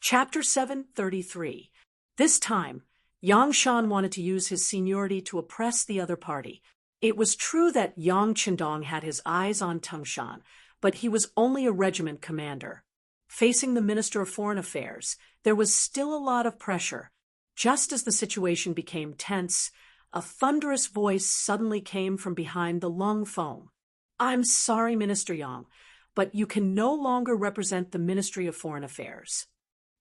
Chapter 733. This time, Yang Shan wanted to use his seniority to oppress the other party. It was true that Yang Qindong had his eyes on Tangshan, but he was only a regiment commander. Facing the Minister of Foreign Affairs, there was still a lot of pressure. Just as the situation became tense, a thunderous voice suddenly came from behind the lung phone. "I'm sorry, Minister Yang, but you can no longer represent the Ministry of Foreign Affairs."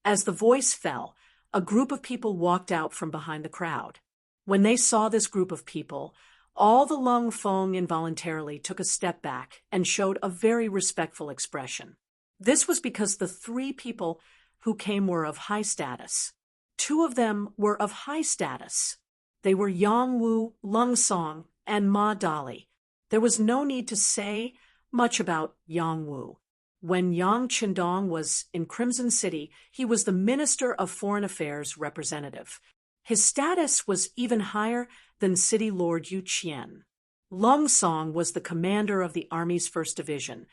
As the voice fell, a group of people walked out from behind the crowd. When they saw this group of people, all the Lung Feng involuntarily took a step back and showed a very respectful expression. This was because the three people who came were of high status. Two of them were of high status. They were Yang Wu, Lung Song, and Ma Dali. There was no need to say much about Yang Wu. When Yang Qindong was in Crimson City, he was the Minister of Foreign Affairs representative. His status was even higher than City Lord Yu Qian. Lung Song was the commander of the Army's 1st Division,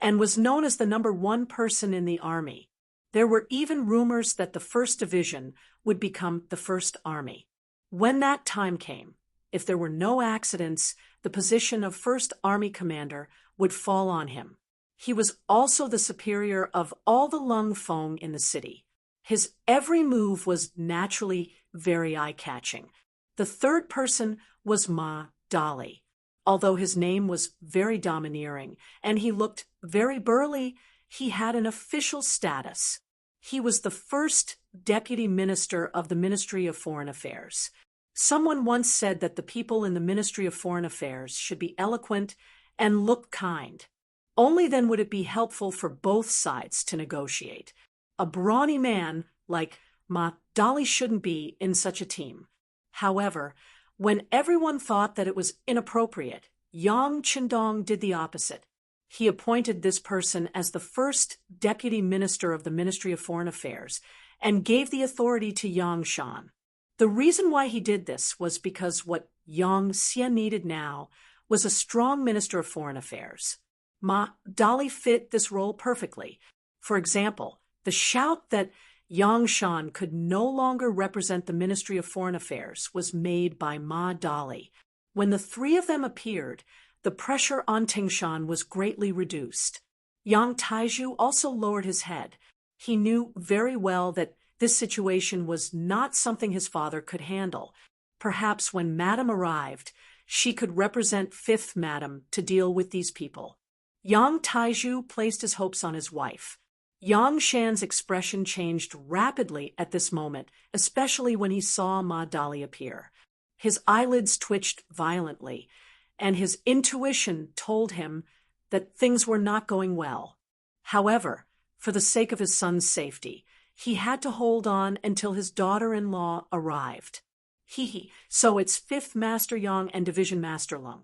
and was known as the #1 person in the Army. There were even rumors that the 1st Division would become the 1st Army. When that time came, if there were no accidents, the position of 1st Army Commander would fall on him. He was also the superior of all the Lung Feng in the city. His every move was naturally very eye-catching. The third person was Ma Dali. Although his name was very domineering and he looked very burly, he had an official status. He was the first deputy minister of the Ministry of Foreign Affairs. Someone once said that the people in the Ministry of Foreign Affairs should be eloquent and look kind. Only then would it be helpful for both sides to negotiate. A brawny man like Ma Dali shouldn't be in such a team. However, when everyone thought that it was inappropriate, Yang Qindong did the opposite. He appointed this person as the first deputy minister of the Ministry of Foreign Affairs and gave the authority to Yang Shan. The reason why he did this was because what Yang Xie needed now was a strong Minister of Foreign Affairs. Ma Dali fit this role perfectly. For example, the shout that Yang Shan could no longer represent the Ministry of Foreign Affairs was made by Ma Dali. When the three of them appeared, the pressure on Tangshan was greatly reduced. Yang Taizhu also lowered his head. He knew very well that this situation was not something his father could handle. Perhaps when Madame arrived, she could represent 5th Madame to deal with these people. Yang Taizhu placed his hopes on his wife. Yang Shan's expression changed rapidly at this moment, especially when he saw Ma Dali appear. His eyelids twitched violently, and his intuition told him that things were not going well. However, for the sake of his son's safety, he had to hold on until his daughter-in-law arrived. So it's 5th Master Yang and Division Master Lung.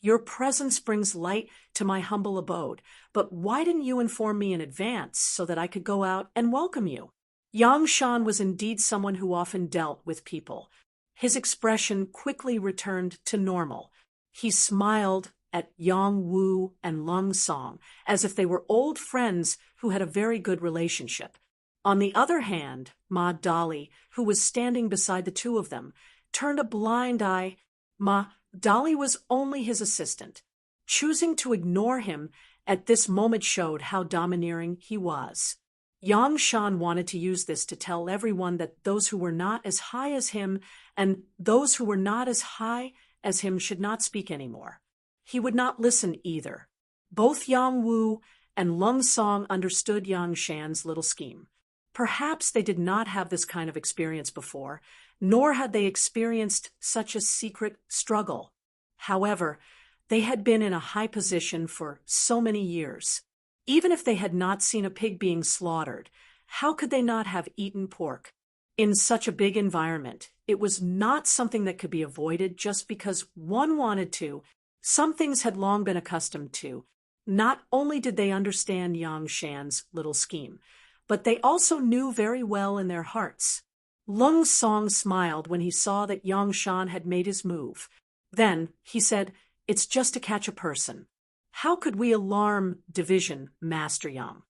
Your presence brings light to my humble abode, but why didn't you inform me in advance so that I could go out and welcome you? Yang Shan was indeed someone who often dealt with people. His expression quickly returned to normal. He smiled at Yang Wu and Lung Song as if they were old friends who had a very good relationship. On the other hand, Ma Dali, who was standing beside the two of them, turned a blind eye. Ma Dali was only his assistant. Choosing to ignore him at this moment showed how domineering he was. Yang Shan wanted to use this to tell everyone that those who were not as high as him and those who were not as high as him should not speak anymore. He would not listen either. Both Yang Wu and Lung Song understood Yang Shan's little scheme. Perhaps they did not have this kind of experience before, nor had they experienced such a secret struggle. However, they had been in a high position for so many years. Even if they had not seen a pig being slaughtered, how could they not have eaten pork? In such a big environment, it was not something that could be avoided just because one wanted to. Some things had long been accustomed to. Not only did they understand Yang Shan's little scheme, but they also knew very well in their hearts. Lung Song smiled when he saw that Yang Shan had made his move. Then he said, "It's just to catch a person. How could we alarm Division Master Yang?"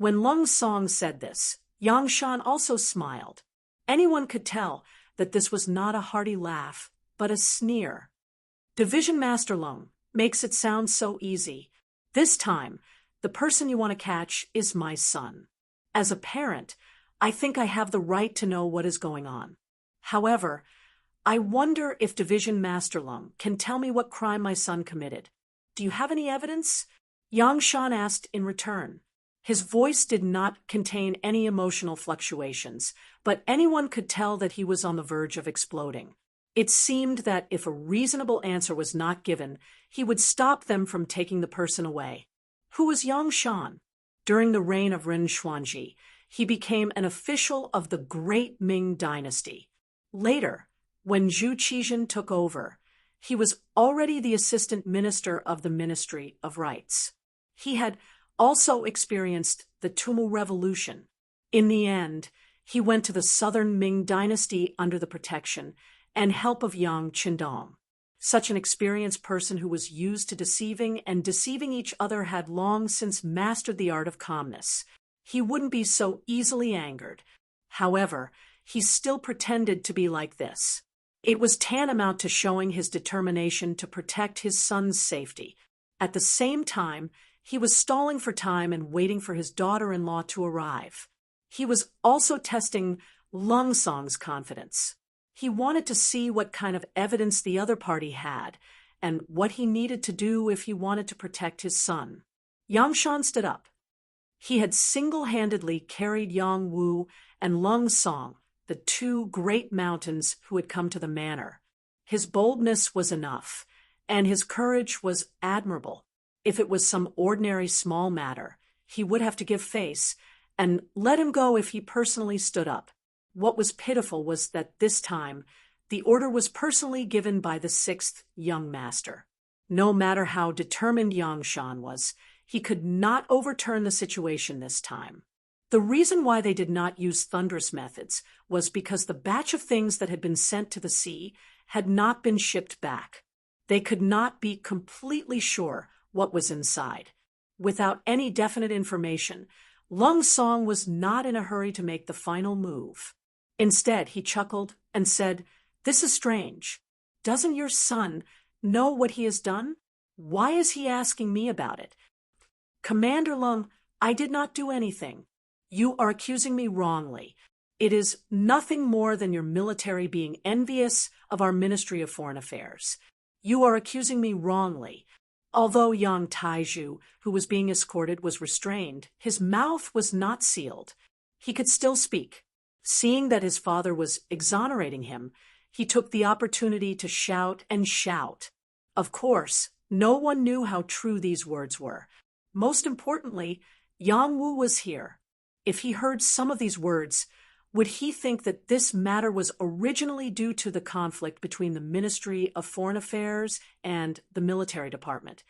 When Lung Song said this, Yang Shan also smiled. Anyone could tell that this was not a hearty laugh, but a sneer. Division Master Lung makes it sound so easy. This time, the person you want to catch is my son. As a parent, I think I have the right to know what is going on. However, I wonder if Division Master Lung can tell me what crime my son committed. Do you have any evidence? Yang Shan asked in return. His voice did not contain any emotional fluctuations, but anyone could tell that he was on the verge of exploding. It seemed that if a reasonable answer was not given, he would stop them from taking the person away. Who was Yang Shan? During the reign of Ren Xuanji, he became an official of the Great Ming dynasty. Later, when Zhu Qizhen took over, he was already the assistant minister of the Ministry of Rights. He had also experienced the Tumu Revolution. In the end, he went to the southern Ming dynasty under the protection and help of Yang Qindong. Such an experienced person who was used to deceiving and deceiving each other had long since mastered the art of calmness. He wouldn't be so easily angered. However, he still pretended to be like this. It was tantamount to showing his determination to protect his son's safety. At the same time, he was stalling for time and waiting for his daughter-in-law to arrive. He was also testing Lung Song's confidence. He wanted to see what kind of evidence the other party had and what he needed to do if he wanted to protect his son. Yang Shan stood up. He had single-handedly carried Yang Wu and Lung Song, the two great mountains who had come to the manor. His boldness was enough, and his courage was admirable. If it was some ordinary small matter, he would have to give face and let him go if he personally stood up. What was pitiful was that this time, the order was personally given by the sixth young master. No matter how determined Yang Shan was, he could not overturn the situation this time. The reason why they did not use thunderous methods was because the batch of things that had been sent to the sea had not been shipped back. They could not be completely sure what was inside. Without any definite information, Lung Song was not in a hurry to make the final move. Instead, he chuckled and said, "This is strange. Doesn't your son know what he has done? Why is he asking me about it?" "Commander Lung, I did not do anything. You are accusing me wrongly. It is nothing more than your military being envious of our Ministry of Foreign Affairs. You are accusing me wrongly." Although Yang Taizhu, who was being escorted, was restrained, his mouth was not sealed. He could still speak. Seeing that his father was exonerating him, he took the opportunity to shout and shout. Of course, no one knew how true these words were. Most importantly, Yang Wu was here. If he heard some of these words, would he think that this matter was originally due to the conflict between the Ministry of Foreign Affairs and the military department?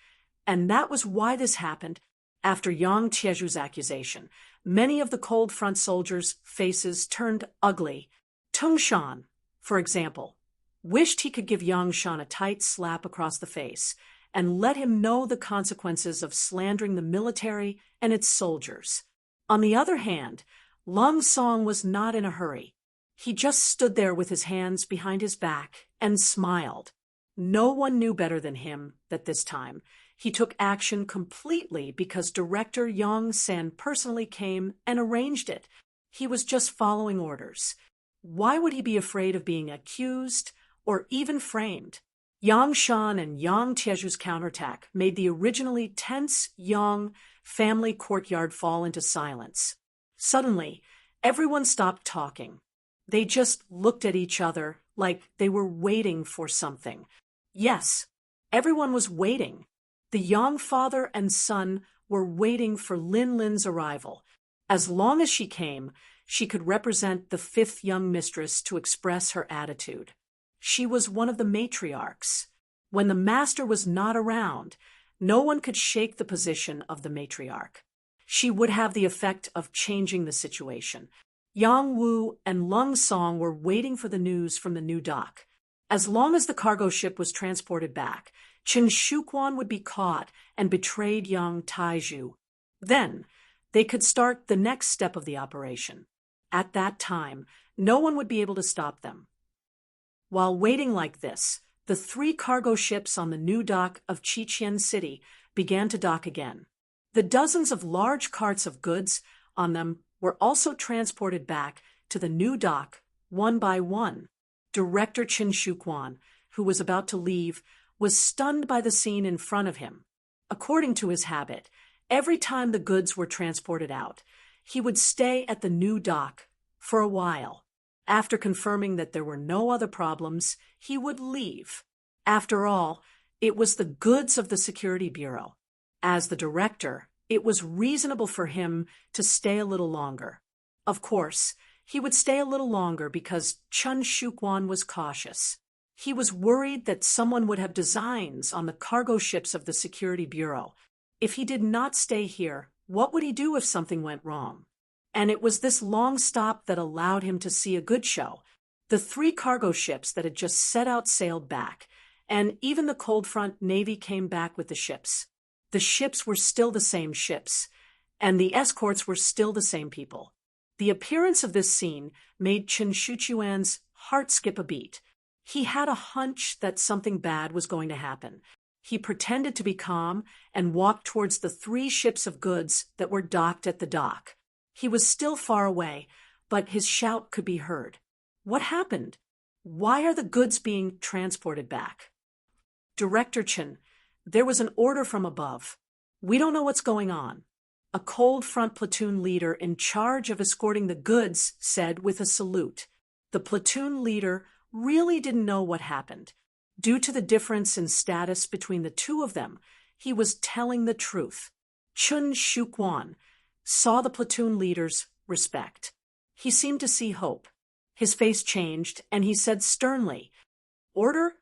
And that was why this happened. After Yang Tieju's accusation, many of the cold front soldiers' faces turned ugly. Tung Shan, for example, wished he could give Yang Shan a tight slap across the face and let him know the consequences of slandering the military and its soldiers. On the other hand, Lung Song was not in a hurry. He just stood there with his hands behind his back and smiled. No one knew better than him that this time he took action completely because Director Yang Sen personally came and arranged it. He was just following orders. Why would he be afraid of being accused or even framed? Yang Shan and Yang Tieju's counterattack made the originally tense Yang family courtyard fall into silence. Suddenly, everyone stopped talking. They just looked at each other like they were waiting for something. Yes, everyone was waiting. The Yang father and son were waiting for Lin Lin's arrival. As long as she came, she could represent the fifth young mistress to express her attitude. She was one of the matriarchs. When the master was not around, no one could shake the position of the matriarch. She would have the effect of changing the situation. Yang Wu and Lung Song were waiting for the news from the new dock. As long as the cargo ship was transported back, Qin Shuquan would be caught and betrayed Yang Taizhu. Then, they could start the next step of the operation. At that time, no one would be able to stop them. While waiting like this, the 3 cargo ships on the new dock of Chichen City began to dock again. The dozens of large carts of goods on them were also transported back to the new dock, one by one. Director Chen Shuquan, who was about to leave, was stunned by the scene in front of him. According to his habit, every time the goods were transported out, he would stay at the new dock for a while. After confirming that there were no other problems, he would leave. After all, it was the goods of the Security Bureau. As the director, it was reasonable for him to stay a little longer. Of course, he would stay a little longer because Chen Shuquan was cautious. He was worried that someone would have designs on the cargo ships of the Security Bureau. If he did not stay here, what would he do if something went wrong? And it was this long stop that allowed him to see a good show. The 3 cargo ships that had just set out sailed back, and even the Cold Front Navy came back with the ships. The ships were still the same ships, and the escorts were still the same people. The appearance of this scene made Chen Shuquan's heart skip a beat. He had a hunch that something bad was going to happen. He pretended to be calm and walked towards the 3 ships of goods that were docked at the dock. He was still far away, but his shout could be heard. What happened? Why are the goods being transported back? Director Chen, there was an order from above. We don't know what's going on. A Cold Front platoon leader in charge of escorting the goods said with a salute. The platoon leader really didn't know what happened. Due to the difference in status between the 2 of them, he was telling the truth. Chen Shuquan saw the platoon leader's respect. He seemed to see hope. His face changed, and he said sternly, "Order?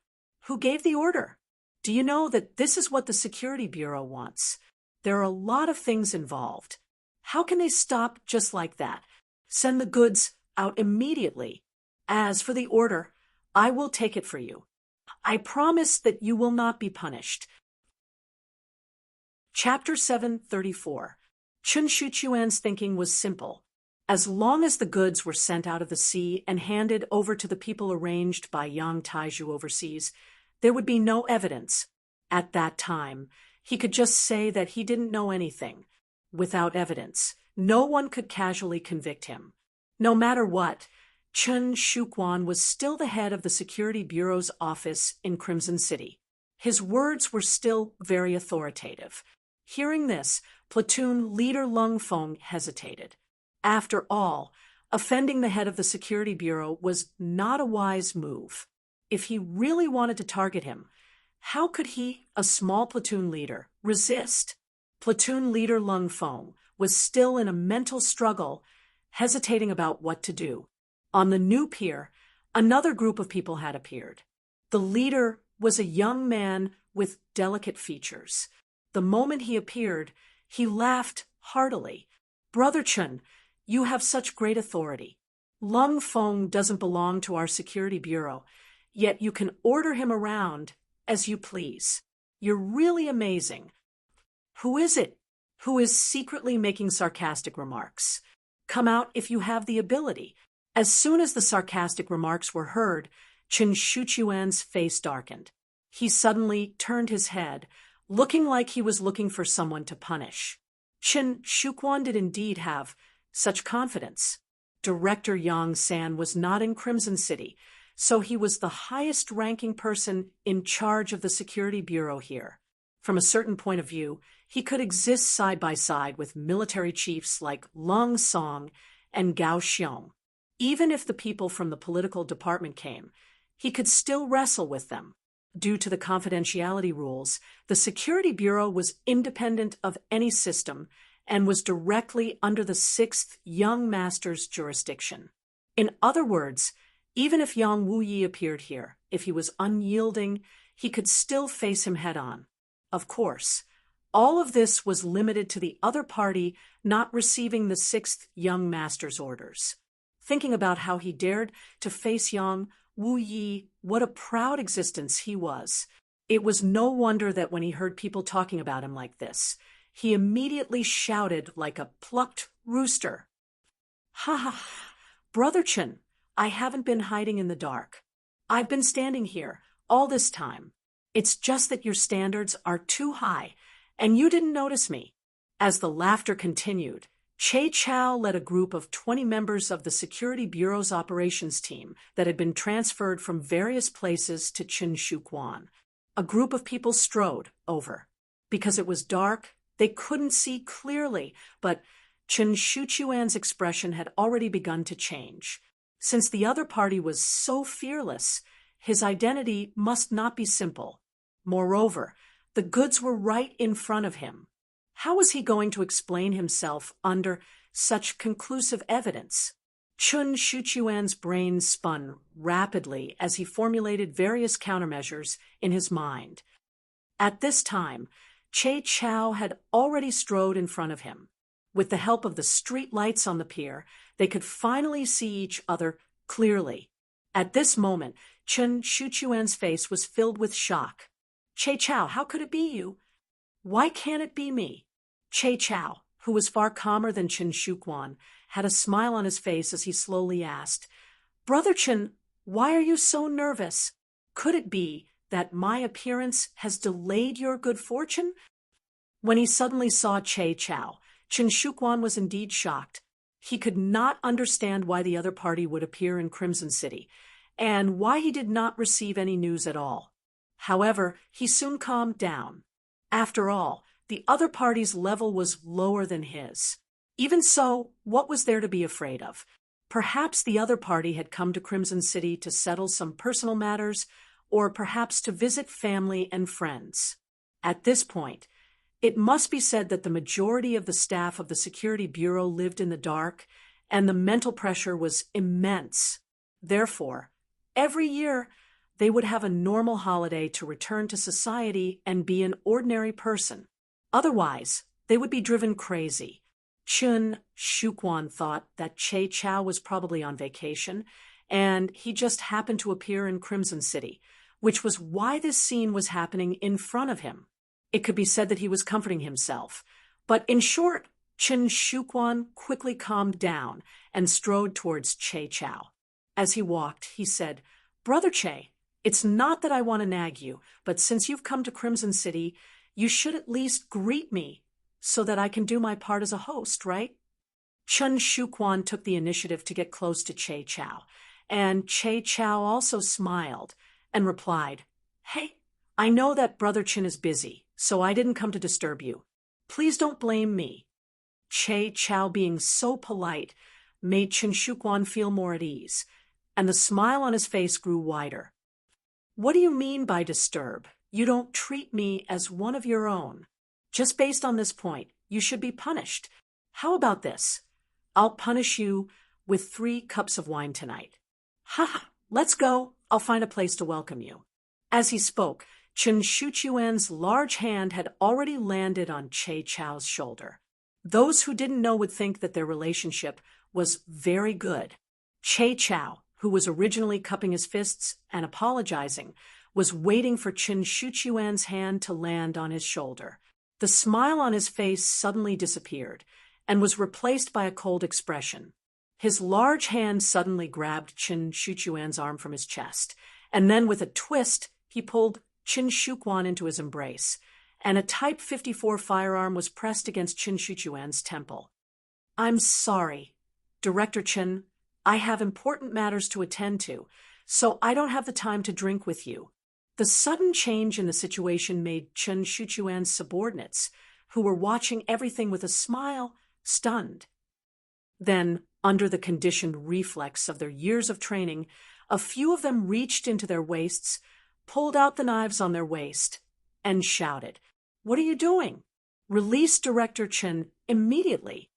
Who gave the order? Do you know that this is what the Security Bureau wants? There are a lot of things involved. How can they stop just like that? Send the goods out immediately. As for the order, I will take it for you. I promise that you will not be punished." Chapter 734. Chen Shuquan's thinking was simple. As long as the goods were sent out of the sea and handed over to the people arranged by Yang Taiju overseas, there would be no evidence. At that time, he could just say that he didn't know anything. Without evidence, no one could casually convict him. No matter what, Chen Shuquan was still the head of the Security Bureau's office in Crimson City. His words were still very authoritative. Hearing this, platoon leader Lung Feng hesitated. After all, offending the head of the Security Bureau was not a wise move. If he really wanted to target him, how could he, a small platoon leader, resist? Platoon leader Lung Feng was still in a mental struggle, hesitating about what to do. On the new pier, another group of people had appeared. The leader was a young man with delicate features. The moment he appeared, he laughed heartily. "Brother Chen, you have such great authority. Lung Feng doesn't belong to our Security Bureau, yet you can order him around as you please. You're really amazing. Who is it who is secretly making sarcastic remarks? Come out if you have the ability." As soon as the sarcastic remarks were heard, Chen Shuquan's face darkened. He suddenly turned his head, looking like he was looking for someone to punish. Chen Shuquan did indeed have such confidence. Director Yang San was not in Crimson City, so he was the highest-ranking person in charge of the Security Bureau here. From a certain point of view, he could exist side by side with military chiefs like Lung Song and Gao Xiong. Even if the people from the political department came, he could still wrestle with them. Due to the confidentiality rules, the Security Bureau was independent of any system and was directly under the 6th Young Master's jurisdiction. In other words, even if Yang Wuyi appeared here, if he was unyielding, he could still face him head-on. Of course, all of this was limited to the other party not receiving the 6th Young Master's orders. Thinking about how he dared to face Yang Wuyi, what a proud existence he was. It was no wonder that when he heard people talking about him like this, he immediately shouted like a plucked rooster. "Ha ha! Brother Chen, I haven't been hiding in the dark. I've been standing here all this time. It's just that your standards are too high, and you didn't notice me." As the laughter continued, Che Chao led a group of 20 members of the Security Bureau's operations team that had been transferred from various places to Chen Shuquan. A group of people strode over. Because it was dark, they couldn't see clearly, but Chen Shuquan's expression had already begun to change. Since the other party was so fearless, his identity must not be simple. Moreover, the goods were right in front of him. How was he going to explain himself under such conclusive evidence? Chen Shuquan's brain spun rapidly as he formulated various countermeasures in his mind. At this time, Che Chao had already strode in front of him. With the help of the street lights on the pier, they could finally see each other clearly. At this moment, Chen Shuquan's face was filled with shock. "Che Chao, how could it be you? Why can't it be me?" Che Chao, who was far calmer than Chen Shuquan, had a smile on his face as he slowly asked, "Brother Chen, why are you so nervous? Could it be that my appearance has delayed your good fortune?" When he suddenly saw Che Chao, Chen Shuquan was indeed shocked. He could not understand why the other party would appear in Crimson City, and why he did not receive any news at all. However, he soon calmed down. After all, the other party's level was lower than his. Even so, what was there to be afraid of? Perhaps the other party had come to Crimson City to settle some personal matters, or perhaps to visit family and friends. At this point, it must be said that the majority of the staff of the Security Bureau lived in the dark, and the mental pressure was immense. Therefore, every year, they would have a normal holiday to return to society and be an ordinary person. Otherwise, they would be driven crazy. Chen Shuquan thought that Che Chao was probably on vacation, and he just happened to appear in Crimson City, which was why this scene was happening in front of him. It could be said that he was comforting himself. But in short, Chen Shuquan quickly calmed down and strode towards Che Chao. As he walked, he said, "Brother Che, it's not that I want to nag you, but since you've come to Crimson City, you should at least greet me so that I can do my part as a host, right?" Chen Shuquan took the initiative to get close to Che Chao, and Che Chao also smiled and replied, "Hey, I know that Brother Chen is busy, so I didn't come to disturb you. Please don't blame me." Che Chao, being so polite, made Chen Shuquan feel more at ease, and the smile on his face grew wider. "What do you mean by disturb? You don't treat me as one of your own. Just based on this point, you should be punished. How about this? I'll punish you with 3 cups of wine tonight." "Ha! Let's go. I'll find a place to welcome you." As he spoke, Chen Shuquan's large hand had already landed on Che Chao's shoulder. Those who didn't know would think that their relationship was very good. Che Chao, who was originally cupping his fists and apologizing, was waiting for Chen Shuquan's hand to land on his shoulder. The smile on his face suddenly disappeared and was replaced by a cold expression. His large hand suddenly grabbed Chen Shuquan's arm from his chest, and then with a twist, he pulled Chen Shuquan into his embrace, and a Type 54 firearm was pressed against Chen Shuquan's temple. "I'm sorry, Director Chen. I have important matters to attend to, so I don't have the time to drink with you." The sudden change in the situation made Chen Shuquan's subordinates, who were watching everything with a smile, stunned. Then, under the conditioned reflex of their years of training, a few of them reached into their waists, pulled out the knives on their waist, and shouted, "What are you doing? Release Director Chen immediately."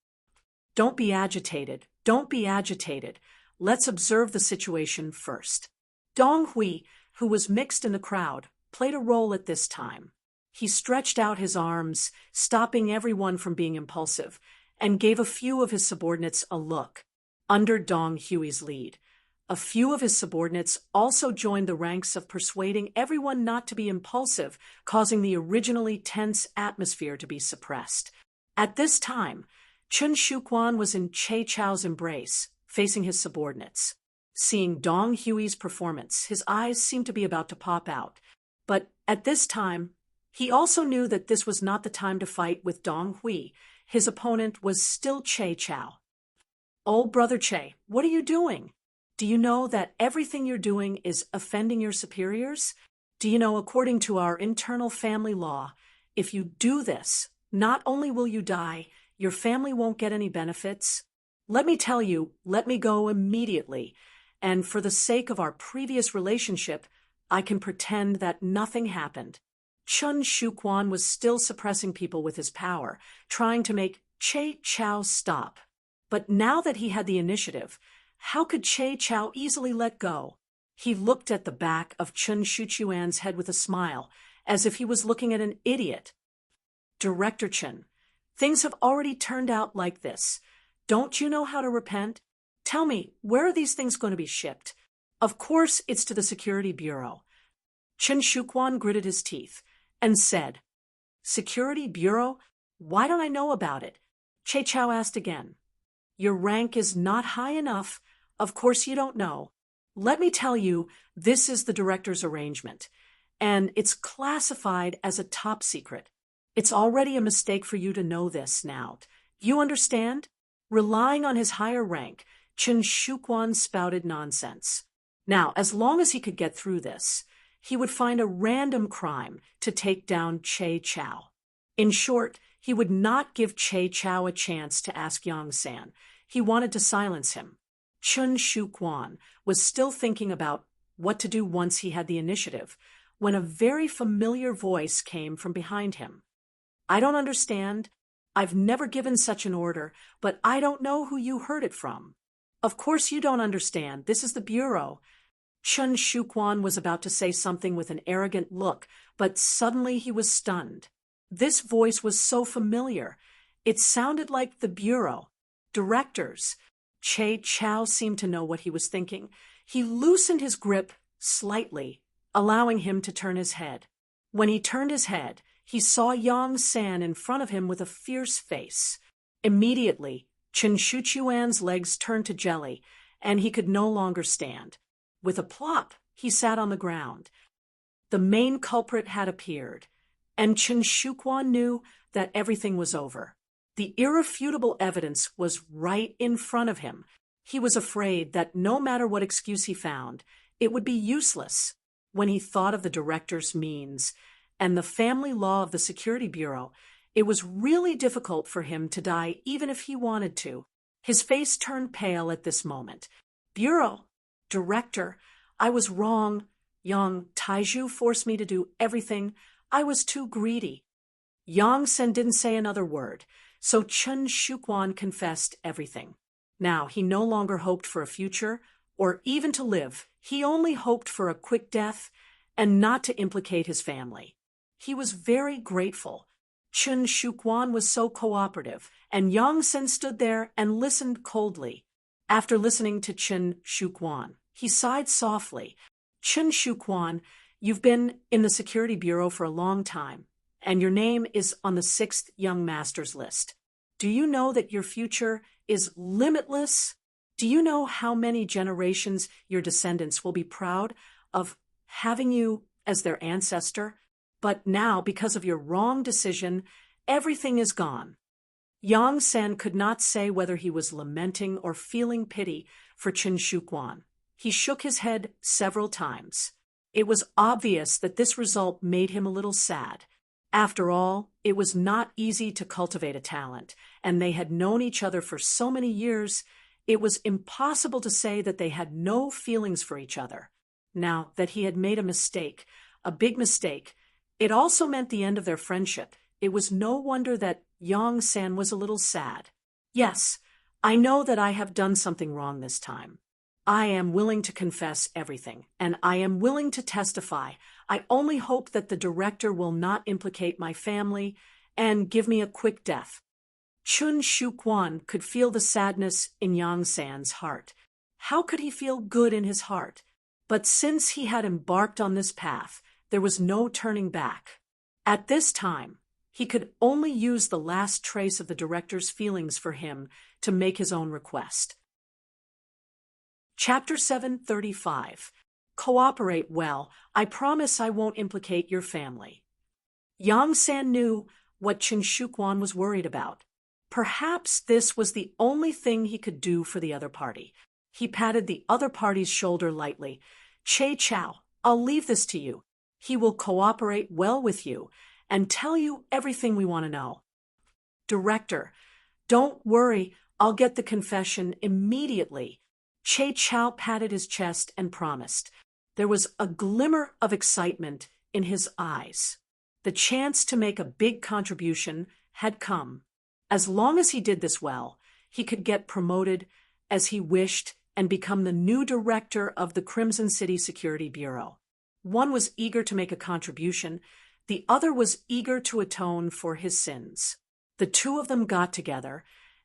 "Don't be agitated. Don't be agitated. Let's observe the situation first." Dong Hui, who was mixed in the crowd, played a role at this time. He stretched out his arms, stopping everyone from being impulsive, and gave a few of his subordinates a look. Under Dong Hui's lead, a few of his subordinates also joined the ranks of persuading everyone not to be impulsive, causing the originally tense atmosphere to be suppressed. At this time, Chen Shuquan was in Che Chao's embrace, facing his subordinates. Seeing Dong Hui's performance, his eyes seemed to be about to pop out. But at this time, he also knew that this was not the time to fight with Dong Hui. His opponent was still Che Chao. "Oh, Brother Che, what are you doing? Do you know that everything you're doing is offending your superiors? Do you know, according to our internal family law, if you do this, not only will you die, your family won't get any benefits? Let me tell you, let me go immediately. And for the sake of our previous relationship, I can pretend that nothing happened." Chun Shuquan was still suppressing people with his power, trying to make Che Chao stop. But now that he had the initiative, how could Che Chao easily let go? He looked at the back of Chun Shuchuan's head with a smile, as if he was looking at an idiot. "Director Chun, things have already turned out like this. Don't you know how to repent? Tell me, where are these things going to be shipped?" "Of course it's to the Security Bureau." Chun Shuquan gritted his teeth and said, "Security Bureau? Why don't I know about it?" Che Chao asked again. "Your rank is not high enough. Of course you don't know. Let me tell you, this is the director's arrangement, and it's classified as a top secret. It's already a mistake for you to know this now. You understand?" Relying on his higher rank, Chun Shuquan spouted nonsense. Now, as long as he could get through this, he would find a random crime to take down Che Chao. In short, he would not give Che Chao a chance to ask Yang San. He wanted to silence him. Chun Shuquan was still thinking about what to do once he had the initiative, when a very familiar voice came from behind him. "I don't understand. I've never given such an order, but I don't know who you heard it from." "Of course you don't understand. This is the Bureau." Chun Shuquan was about to say something with an arrogant look, but suddenly he was stunned. This voice was so familiar. It sounded like the Bureau. Directors. Che Chao seemed to know what he was thinking. He loosened his grip slightly, allowing him to turn his head. When he turned his head, he saw Yang San in front of him with a fierce face. Immediately, Chun Shuchuan's legs turned to jelly, and he could no longer stand. With a plop, he sat on the ground. The main culprit had appeared, and Chun Shuquan knew that everything was over. The irrefutable evidence was right in front of him. He was afraid that no matter what excuse he found, it would be useless. When he thought of the director's means and the family law of the Security Bureau, it was really difficult for him to die even if he wanted to. His face turned pale at this moment. "Bureau, Director, I was wrong. Yang Taiju forced me to do everything. I was too greedy." Yang Sen didn't say another word, so Chun Shuquan confessed everything. Now he no longer hoped for a future, or even to live. He only hoped for a quick death and not to implicate his family. He was very grateful. Chun Shuquan was so cooperative, and Yang Sen stood there and listened coldly. After listening to Chun Shuquan, he sighed softly. "Chun Shuquan, you've been in the Security Bureau for a long time, and your name is on the 6th Young Masters list. Do you know that your future is limitless? Do you know how many generations your descendants will be proud of having you as their ancestor? But now, because of your wrong decision, everything is gone." Yang Sen could not say whether he was lamenting or feeling pity for Chun Shuquan. He shook his head several times. It was obvious that this result made him a little sad. After all, it was not easy to cultivate a talent, and they had known each other for so many years, it was impossible to say that they had no feelings for each other. Now that he had made a mistake, a big mistake, it also meant the end of their friendship. It was no wonder that Yang San was a little sad. "Yes, I know that I have done something wrong this time. I am willing to confess everything, and I am willing to testify. I only hope that the director will not implicate my family and give me a quick death." Chun Shuquan could feel the sadness in Yang San's heart. How could he feel good in his heart? But since he had embarked on this path, there was no turning back. At this time, he could only use the last trace of the director's feelings for him to make his own request. Chapter 735. Cooperate well. I promise I won't implicate your family. Yang San knew what Qin Shuquan was worried about. Perhaps this was the only thing he could do for the other party. He patted the other party's shoulder lightly. Che Chao, I'll leave this to you. He will cooperate well with you and tell you everything we want to know. Director, don't worry, I'll get the confession immediately. Che Chao patted his chest and promised. There was a glimmer of excitement in his eyes. The chance to make a big contribution had come. As long as he did this well, he could get promoted as he wished and become the new director of the Crimson City Security Bureau. One was eager to make a contribution, the other was eager to atone for his sins. The two of them got together,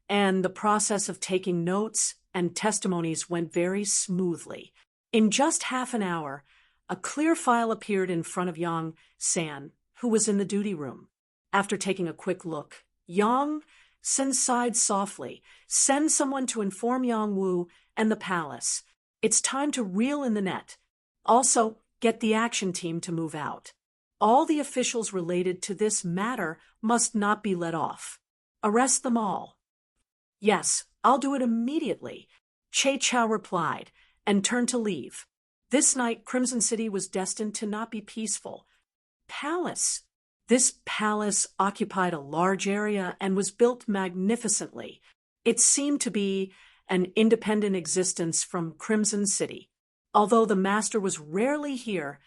and the process of taking notes and testimonies went very smoothly. In just half an hour, a clear file appeared in front of Yang San, who was in the duty room. After taking a quick look, Yang San sighed softly. Send someone to inform Yang Wu and the palace. It's time to reel in the net. Also, get the action team to move out. All the officials related to this matter must not be let off. Arrest them all. Yes, I'll do it immediately, Che Chao replied, and turned to leave. This night, Crimson City was destined to not be peaceful. Palace. This palace occupied a large area and was built magnificently. It seemed to be an independent existence from Crimson City. Although the master was rarely here,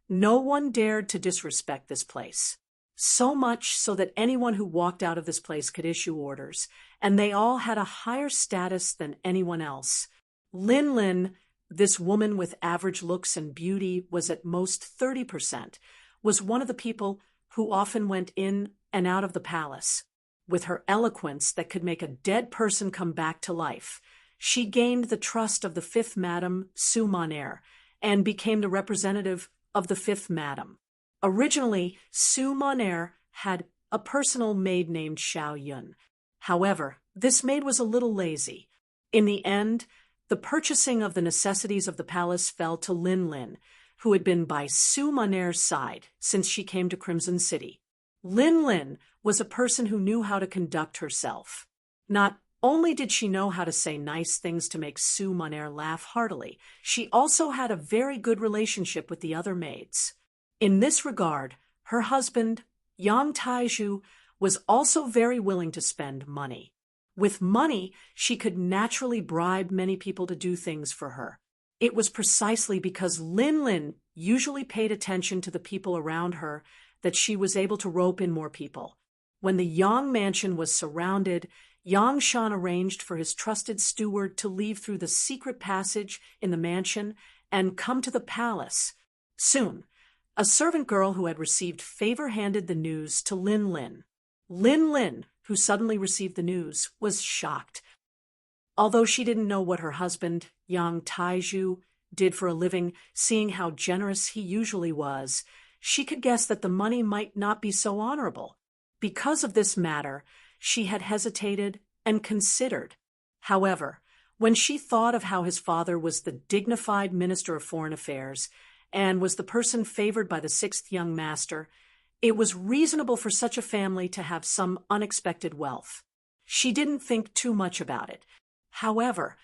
no one dared to disrespect this place. So much so that anyone who walked out of this place could issue orders, and they all had a higher status than anyone else. Lin, this woman with average looks and beauty was at most 30%, was one of the people who often went in and out of the palace. With her eloquence that could make a dead person come back to life, she gained the trust of the fifth Madam, Su Monair, and became the representative of the fifth Madam. Originally, Su Monair had a personal maid named Xiao Yun. However, this maid was a little lazy. In the end, the purchasing of the necessities of the palace fell to Lin, who had been by Su Monair's side since she came to Crimson City. Lin was a person who knew how to conduct herself. Not only did she know how to say nice things to make Su Monair laugh heartily, she also had a very good relationship with the other maids. In this regard, her husband, Yang Taizhu, was also very willing to spend money. With money, she could naturally bribe many people to do things for her. It was precisely because Lin usually paid attention to the people around her that she was able to rope in more people. When the Yang mansion was surrounded, Yang Shan arranged for his trusted steward to leave through the secret passage in the mansion and come to the palace. Soon, a servant girl who had received favor handed the news to Lin. Lin, who suddenly received the news, was shocked. Although she didn't know what her husband, Yang Taizhu, did for a living, seeing how generous he usually was, she could guess that the money might not be so honorable. Because of this matter, she had hesitated and considered. However, when she thought of how his father was the dignified Minister of Foreign Affairs and was the person favored by the sixth young master, it was reasonable for such a family to have some unexpected wealth. She didn't think too much about it. However,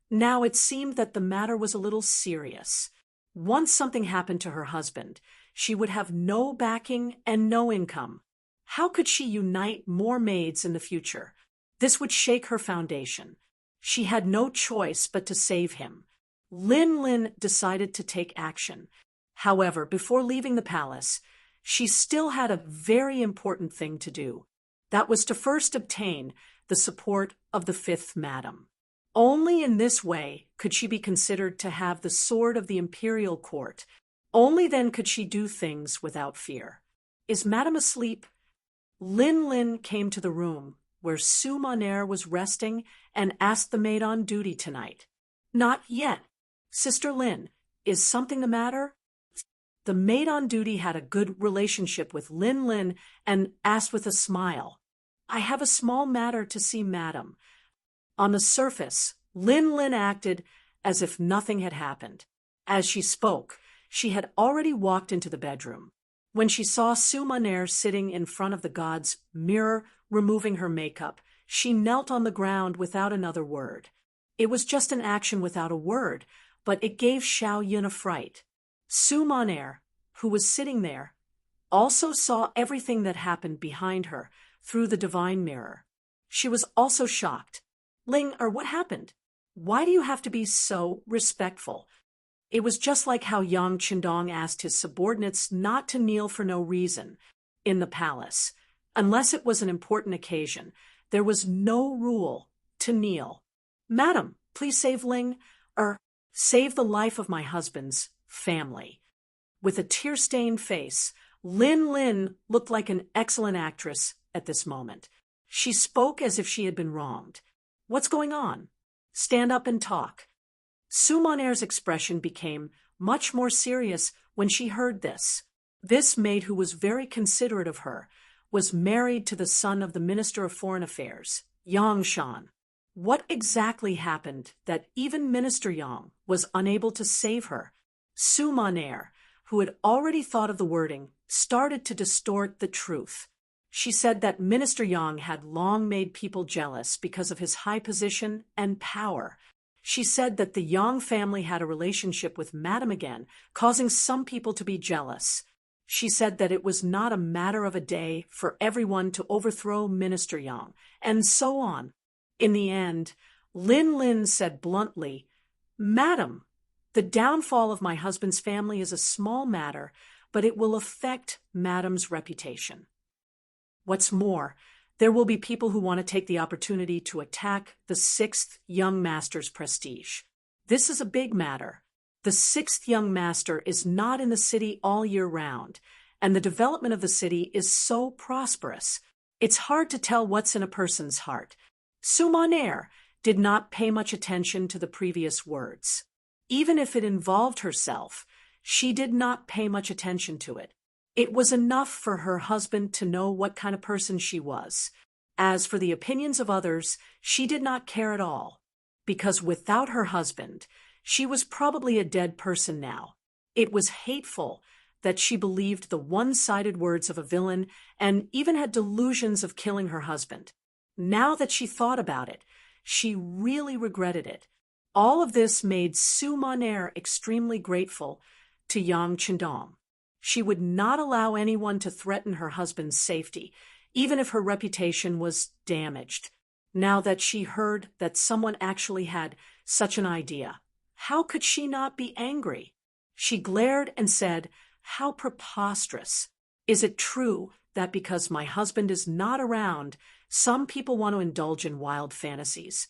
now it seemed that the matter was a little serious. Once something happened to her husband, she would have no backing and no income. How could she unite more maids in the future? This would shake her foundation. She had no choice but to save him. Lin decided to take action. However, before leaving the palace, she still had a very important thing to do. That was to first obtain the support of the fifth Madam. Only in this way could she be considered to have the sword of the imperial court. Only then could she do things without fear. Is Madam asleep? Lin came to the room where Su Monair was resting and asked the maid on duty tonight. Not yet. Sister Lin, is something the matter? The maid on duty had a good relationship with Lin and asked with a smile, I have a small matter to see Madam. On the surface, Lin acted as if nothing had happened. As she spoke, she had already walked into the bedroom. When she saw Sumaner sitting in front of the god's mirror, removing her makeup, she knelt on the ground without another word. It was just an action without a word, but it gave Xiao Yun a fright. Sumaner, who was sitting there, also saw everything that happened behind her through the divine mirror. She was also shocked. Ling, what happened? Why do you have to be so respectful? It was just like how Yang Qindong asked his subordinates not to kneel for no reason in the palace. Unless it was an important occasion, there was no rule to kneel. Madam, please save Ling, save the life of my husband's family. With a tear-stained face, Lin Lin looked like an excellent actress at this moment. She spoke as if she had been wronged. What's going on? Stand up and talk. Sumaner's expression became much more serious when she heard this. This maid, who was very considerate of her, was married to the son of the Minister of Foreign Affairs, Yang Shan. What exactly happened that even Minister Yang was unable to save her? Sumaner, who had already thought of the wording, started to distort the truth. She said that Minister Yang had long made people jealous because of his high position and power. She said that the Yang family had a relationship with Madame again, causing some people to be jealous. She said that it was not a matter of a day for everyone to overthrow Minister Yang, and so on. In the end, Lin Lin said bluntly, Madam, the downfall of my husband's family is a small matter, but it will affect Madam's reputation. What's more, there will be people who want to take the opportunity to attack the sixth young master's prestige. This is a big matter. The sixth young master is not in the city all year round, and the development of the city is so prosperous. It's hard to tell what's in a person's heart. Sumaner did not pay much attention to the previous words. Even if it involved herself, she did not pay much attention to it. It was enough for her husband to know what kind of person she was. As for the opinions of others, she did not care at all, because without her husband, she was probably a dead person now. It was hateful that she believed the one-sided words of a villain and even had delusions of killing her husband. Now that she thought about it, she really regretted it. All of this made Sumaner extremely grateful to Yang Qindong. She would not allow anyone to threaten her husband's safety, even if her reputation was damaged. Now that she heard that someone actually had such an idea, how could she not be angry? She glared and said, How preposterous! Is it true that because my husband is not around, some people want to indulge in wild fantasies?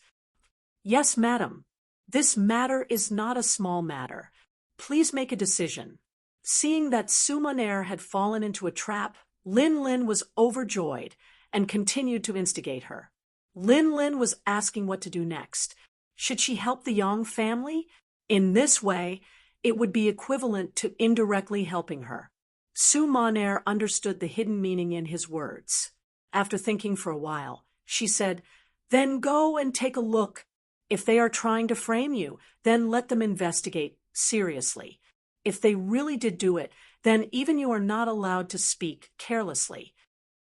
Yes, madam. This matter is not a small matter. Please make a decision. Seeing that Sumaner had fallen into a trap, Lin Lin was overjoyed and continued to instigate her. Lin Lin was asking what to do next. Should she help the Yang family? In this way, it would be equivalent to indirectly helping her. Sumaner understood the hidden meaning in his words. After thinking for a while, she said, Then go and take a look. If they are trying to frame you, then let them investigate seriously. If they really did do it, then even you are not allowed to speak carelessly.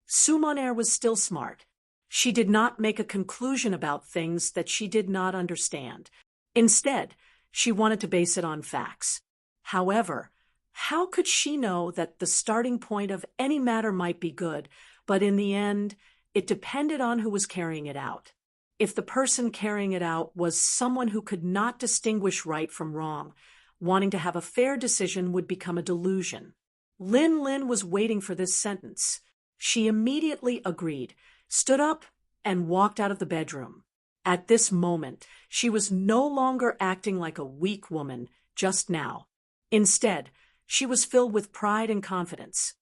Sumaner was still smart. She did not make a conclusion about things that she did not understand. Instead, she wanted to base it on facts. However, how could she know that the starting point of any matter might be good, but in the end, it depended on who was carrying it out? If the person carrying it out was someone who could not distinguish right from wrong, wanting to have a fair decision would become a delusion. Lin Lin was waiting for this sentence. She immediately agreed, stood up, and walked out of the bedroom. At this moment, she was no longer acting like a weak woman just now. Instead, she was filled with pride and confidence.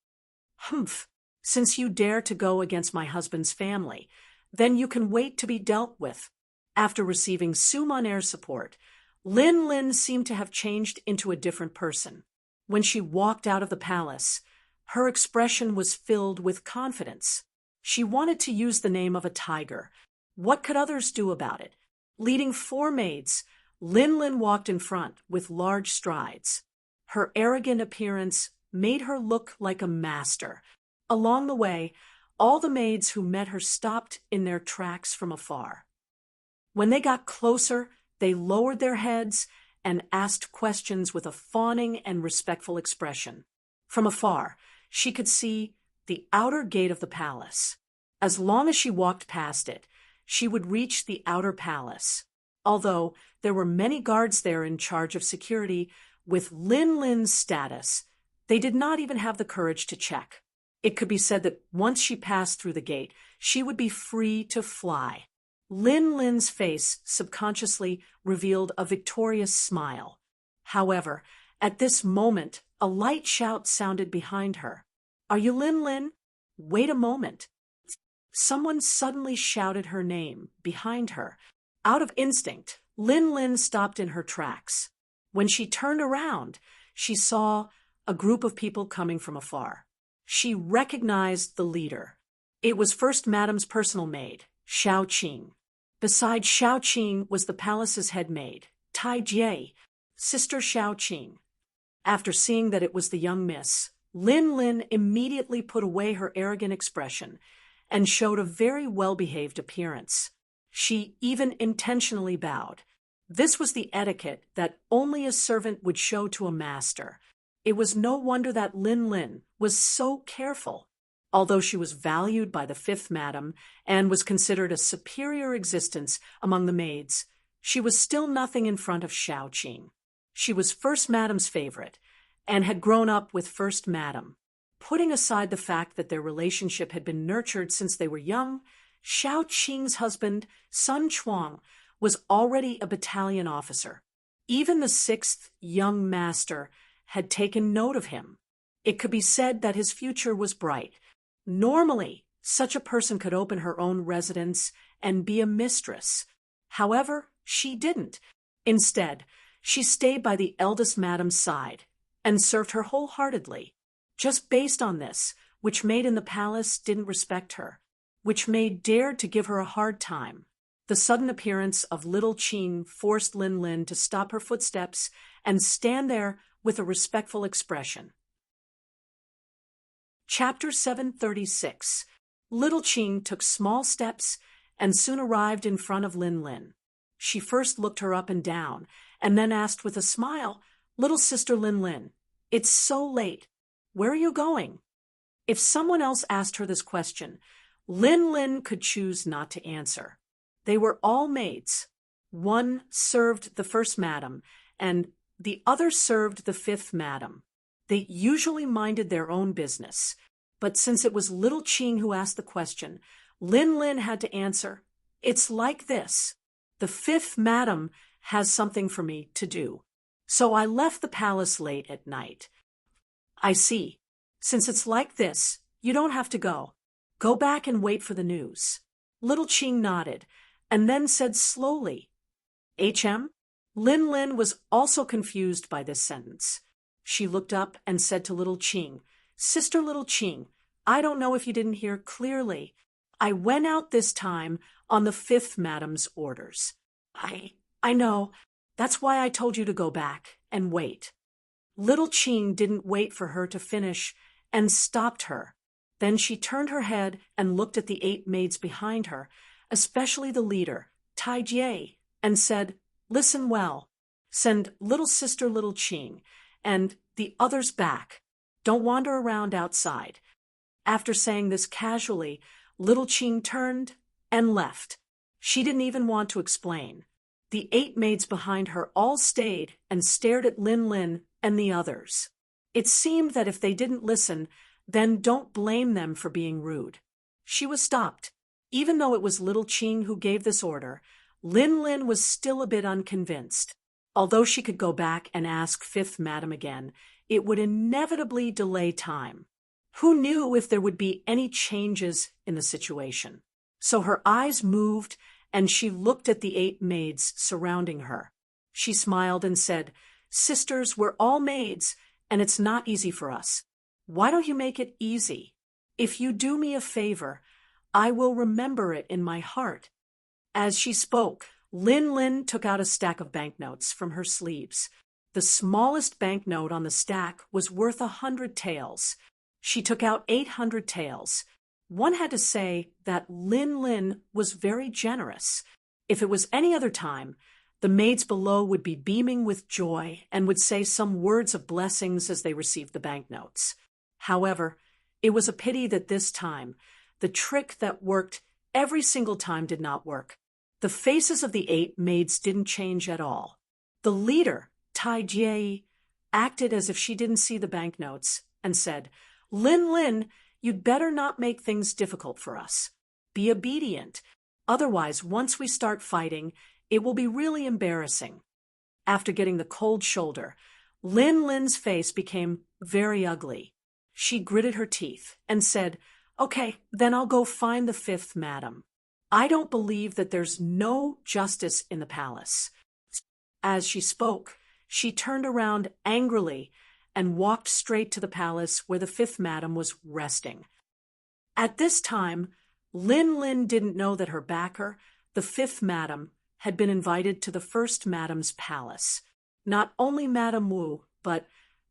Humph, since you dare to go against my husband's family, then you can wait to be dealt with. After receiving Sumaner's support, Lin Lin seemed to have changed into a different person. When she walked out of the palace, her expression was filled with confidence. She wanted to use the name of a tiger. What could others do about it? Leading 4 maids, Lin Lin walked in front with large strides. Her arrogant appearance made her look like a master. Along the way, all the maids who met her stopped in their tracks from afar. When they got closer, they lowered their heads and asked questions with a fawning and respectful expression. From afar, she could see the outer gate of the palace. As long as she walked past it, she would reach the outer palace. Although there were many guards there in charge of security, with Lin Lin's status, they did not even have the courage to check. It could be said that once she passed through the gate, she would be free to fly. Lin Lin's face subconsciously revealed a victorious smile. However, at this moment, a light shout sounded behind her. "Are you Lin Lin? Wait a moment." Someone suddenly shouted her name behind her. Out of instinct, Lin Lin stopped in her tracks. When she turned around, she saw a group of people coming from afar. She recognized the leader. It was First Madam's personal maid, Xiao Qing. Beside Xiao Qing was the palace's head maid, Tai Jie, Sister Xiao Qing. After seeing that it was the young miss, Lin Lin immediately put away her arrogant expression and showed a very well-behaved appearance. She even intentionally bowed. This was the etiquette that only a servant would show to a master. It was no wonder that Lin Lin was so careful. Although she was valued by the Fifth Madam and was considered a superior existence among the maids, she was still nothing in front of Xiao Qing. She was First Madam's favorite and had grown up with First Madam. Putting aside the fact that their relationship had been nurtured since they were young, Xiao Qing's husband, Sun Chuang, was already a battalion officer. Even the sixth young master had taken note of him. It could be said that his future was bright. Normally, such a person could open her own residence and be a mistress. However, she didn't. Instead, she stayed by the eldest madam's side and served her wholeheartedly. Just based on this, which maid in the palace didn't respect her? Which maid dared to give her a hard time? The sudden appearance of little Qing forced Lin Lin to stop her footsteps and stand there with a respectful expression. Chapter 736. Little Qing took small steps and soon arrived in front of Lin Lin. She first looked her up and down, and then asked with a smile, "Little sister Lin Lin, it's so late. Where are you going?" If someone else asked her this question, Lin Lin could choose not to answer. They were all maids. One served the First Madam, and the other served the Fifth Madam. They usually minded their own business, but since it was little Qing who asked the question, Lin Lin had to answer, "It's like this. The Fifth Madam has something for me to do, so I left the palace late at night." "I see. Since it's like this, you don't have to go. Go back and wait for the news." Little Qing nodded, and then said slowly, "HM?" Lin Lin was also confused by this sentence. She looked up and said to little Qing, "Sister Little Qing, I don't know if you didn't hear clearly. I went out this time on the Fifth Madam's orders." I know. That's why I told you to go back and wait." Little Qing didn't wait for her to finish and stopped her. Then she turned her head and looked at the 8 maids behind her, especially the leader, Tai Jie, and said, "Listen well. Send little sister Little Qing and the others back. Don't wander around outside." After saying this casually, little Qing turned and left. She didn't even want to explain. The 8 maids behind her all stayed and stared at Lin Lin and the others. It seemed that if they didn't listen, then don't blame them for being rude. She was stopped. Even though it was little Qing who gave this order, Lin Lin was still a bit unconvinced. Although she could go back and ask Fifth Madam again, it would inevitably delay time. Who knew if there would be any changes in the situation? So her eyes moved, and she looked at the 8 maids surrounding her. She smiled and said, "Sisters, we're all maids, and it's not easy for us. Why don't you make it easy? If you do me a favor, I will remember it in my heart." As she spoke, Lin Lin took out a stack of banknotes from her sleeves. The smallest banknote on the stack was worth 100 taels. She took out 800 taels. One had to say that Lin Lin was very generous. If it was any other time, the maids below would be beaming with joy and would say some words of blessings as they received the banknotes. However, it was a pity that this time, the trick that worked every single time did not work. The faces of the 8 maids didn't change at all. The leader, Tai Jie, acted as if she didn't see the banknotes and said, "Lin Lin, you'd better not make things difficult for us. Be obedient. Otherwise, once we start fighting, it will be really embarrassing." After getting the cold shoulder, Lin Lin's face became very ugly. She gritted her teeth and said, "Okay, then I'll go find the 5th madam. I don't believe that there's no justice in the palace." As she spoke, she turned around angrily and walked straight to the palace where the 5th madam was resting. At this time, Lin Lin didn't know that her backer, the 5th madam, had been invited to the 1st madam's palace. Not only Madame Wu, but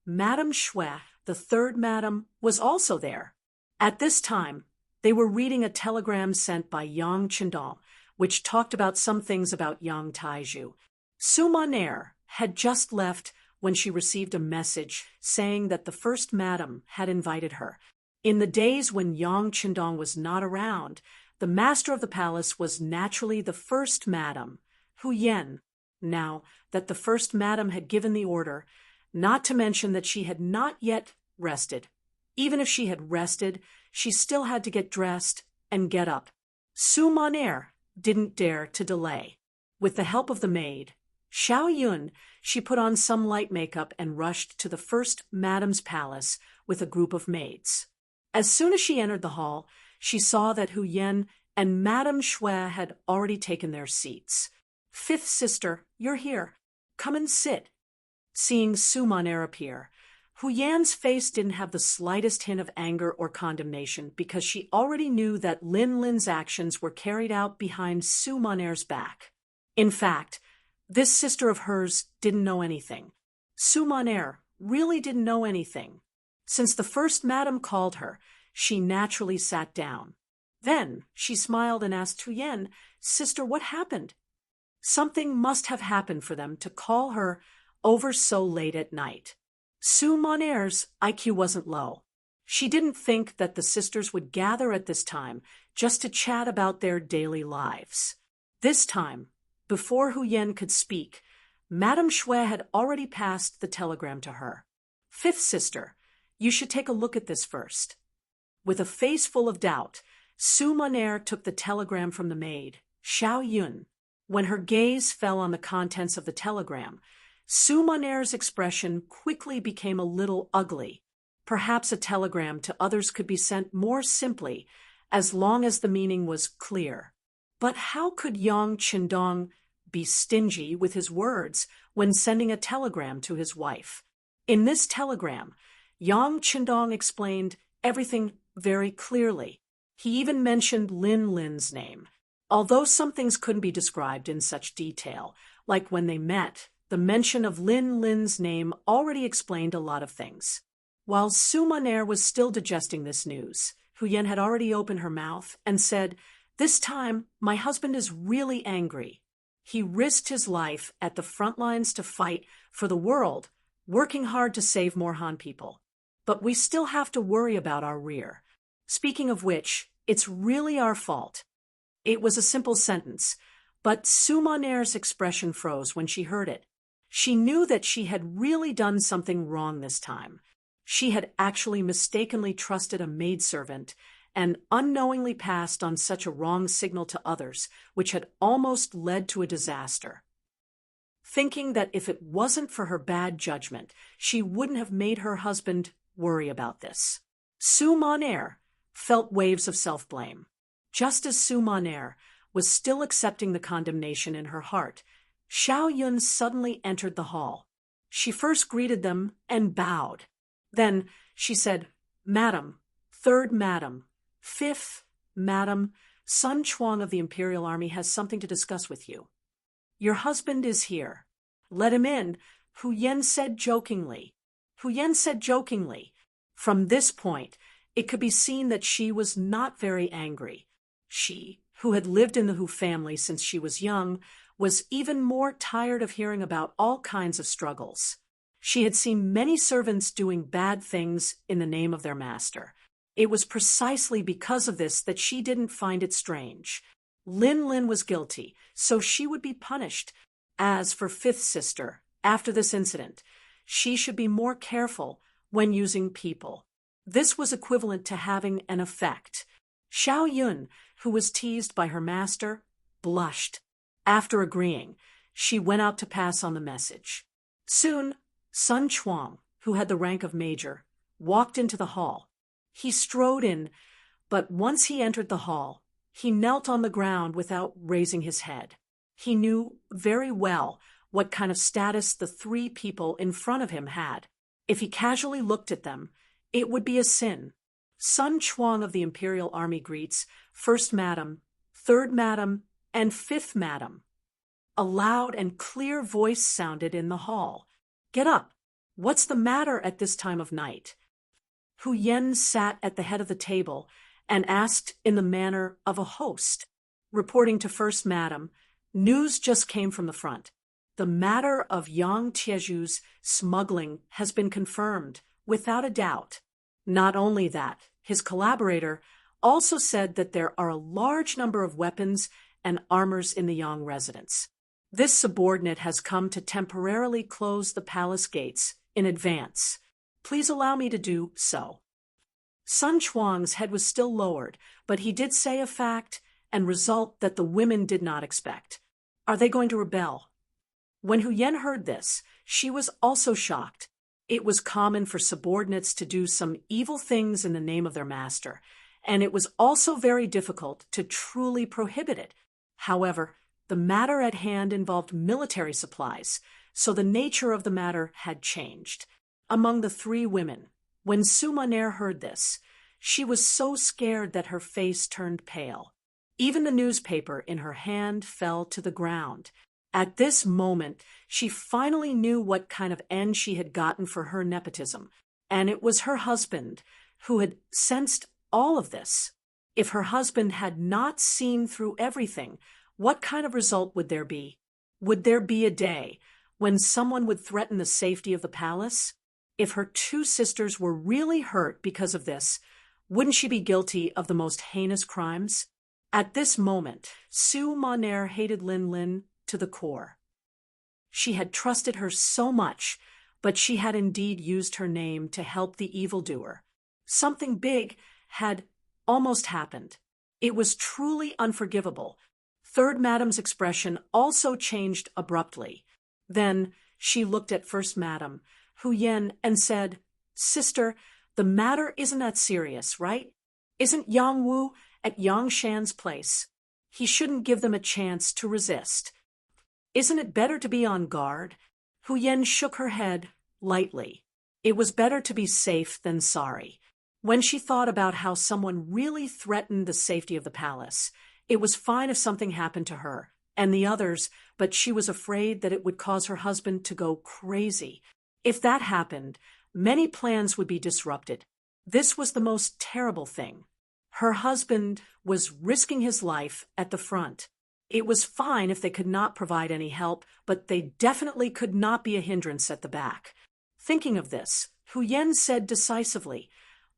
Madame Shui, the 3rd madam, was also there. At this time, they were reading a telegram sent by Yang Chendong, which talked about some things about Yang Taiju. Su Monair had just left when she received a message saying that the 1st madam had invited her. In the days when Yang Chendong was not around, the master of the palace was naturally the 1st madam, Hu Yan. Now that the 1st madam had given the order, not to mention that she had not yet rested. Even if she had rested, she still had to get dressed and get up. Su Monair didn't dare to delay. With the help of the maid, Xiao Yun, she put on some light makeup and rushed to the 1st madam's palace with a group of maids. As soon as she entered the hall, she saw that Hu Yan and Madame Shui had already taken their seats. "5th sister, you're here. Come and sit." Seeing Su Monair appear, Hu Yan's face didn't have the slightest hint of anger or condemnation because she already knew that Lin Lin's actions were carried out behind Su Monair's back. In fact, this sister of hers didn't know anything. Su Monair really didn't know anything. Since the 1st madam called her, she naturally sat down. Then she smiled and asked Hu Yan, "Sister, what happened?" Something must have happened for them to call her over so late at night. Su Monair's IQ wasn't low. She didn't think that the sisters would gather at this time just to chat about their daily lives. This time, before Hu Yan could speak, Madame Shui had already passed the telegram to her. "5th sister, you should take a look at this first." With a face full of doubt, Su Monair took the telegram from the maid, Xiao Yun. When her gaze fell on the contents of the telegram, Su Monair's expression quickly became a little ugly. Perhaps a telegram to others could be sent more simply, as long as the meaning was clear. But how could Yang Chendong be stingy with his words when sending a telegram to his wife? In this telegram, Yang Chendong explained everything very clearly. He even mentioned Lin Lin's name. Although some things couldn't be described in such detail, like when they met, the mention of Lin Lin's name already explained a lot of things. While Su Monair was still digesting this news, Hu Yan had already opened her mouth and said, "This time, my husband is really angry. He risked his life at the front lines to fight for the world, working hard to save more Han people. But we still have to worry about our rear. Speaking of which, it's really our fault." It was a simple sentence, but Su Monair's expression froze when she heard it. She knew that she had really done something wrong this time. She had actually mistakenly trusted a maidservant and unknowingly passed on such a wrong signal to others, which had almost led to a disaster. Thinking that if it wasn't for her bad judgment, she wouldn't have made her husband worry about this. Su Monair felt waves of self-blame. Just as Su Monair was still accepting the condemnation in her heart, Xiao Yun suddenly entered the hall. She first greeted them and bowed. Then she said, "Madam, 3rd madam, 5th madam, Sun Chuang of the Imperial Army has something to discuss with you." "Your husband is here." "Let him in," Hu Yen said jokingly. From this point, it could be seen that she was not very angry. She, who had lived in the Hu family since she was young, was even more tired of hearing about all kinds of struggles. She had seen many servants doing bad things in the name of their master. It was precisely because of this that she didn't find it strange. Lin Lin was guilty, so she would be punished. As for fifth sister, after this incident, she should be more careful when using people. This was equivalent to having an effect. Xiao Yun, who was teased by her master, blushed. After agreeing, she went out to pass on the message. Soon, Sun Chuang, who had the rank of major, walked into the hall. He strode in, but once he entered the hall, he knelt on the ground without raising his head. He knew very well what kind of status the three people in front of him had. If he casually looked at them, it would be a sin. Sun Chuang of the Imperial Army greets First Madam, Third Madam, and Fifth Madam. A loud and clear voice sounded in the hall. "Get up! What's the matter at this time of night?" Hu Yen sat at the head of the table and asked in the manner of a host. Reporting to First Madam, "News just came from the front. The matter of Yang Tieju's smuggling has been confirmed, without a doubt. Not only that, his collaborator also said that there are a large number of weapons and armors in the Yang residence. This subordinate has come to temporarily close the palace gates in advance. Please allow me to do so." Sun Chuang's head was still lowered, but he did say a fact and result that the women did not expect. "Are they going to rebel?" When Hu Yen heard this, she was also shocked. It was common for subordinates to do some evil things in the name of their master, and it was also very difficult to truly prohibit it. However, the matter at hand involved military supplies, so the nature of the matter had changed. Among the three women, when Sumaner heard this, she was so scared that her face turned pale. Even the newspaper in her hand fell to the ground. At this moment, she finally knew what kind of end she had gotten for her nepotism, and it was her husband who had sensed all of this. If her husband had not seen through everything, what kind of result would there be? Would there be a day when someone would threaten the safety of the palace? If her two sisters were really hurt because of this, wouldn't she be guilty of the most heinous crimes? At this moment, Su Maner hated Lin Lin to the core. She had trusted her so much, but she had indeed used her name to help the evildoer. Something big had almost happened. It was truly unforgivable. Third Madam's expression also changed abruptly. Then she looked at First Madam, Hu Yen, and said, "Sister, the matter isn't that serious, right? Isn't Yang Wu at Yang Shan's place? He shouldn't give them a chance to resist. Isn't it better to be on guard?" Hu Yen shook her head lightly. It was better to be safe than sorry. When she thought about how someone really threatened the safety of the palace, it was fine if something happened to her and the others, but she was afraid that it would cause her husband to go crazy. If that happened, many plans would be disrupted. This was the most terrible thing. Her husband was risking his life at the front. It was fine if they could not provide any help, but they definitely could not be a hindrance at the back. Thinking of this, Hu Yen said decisively,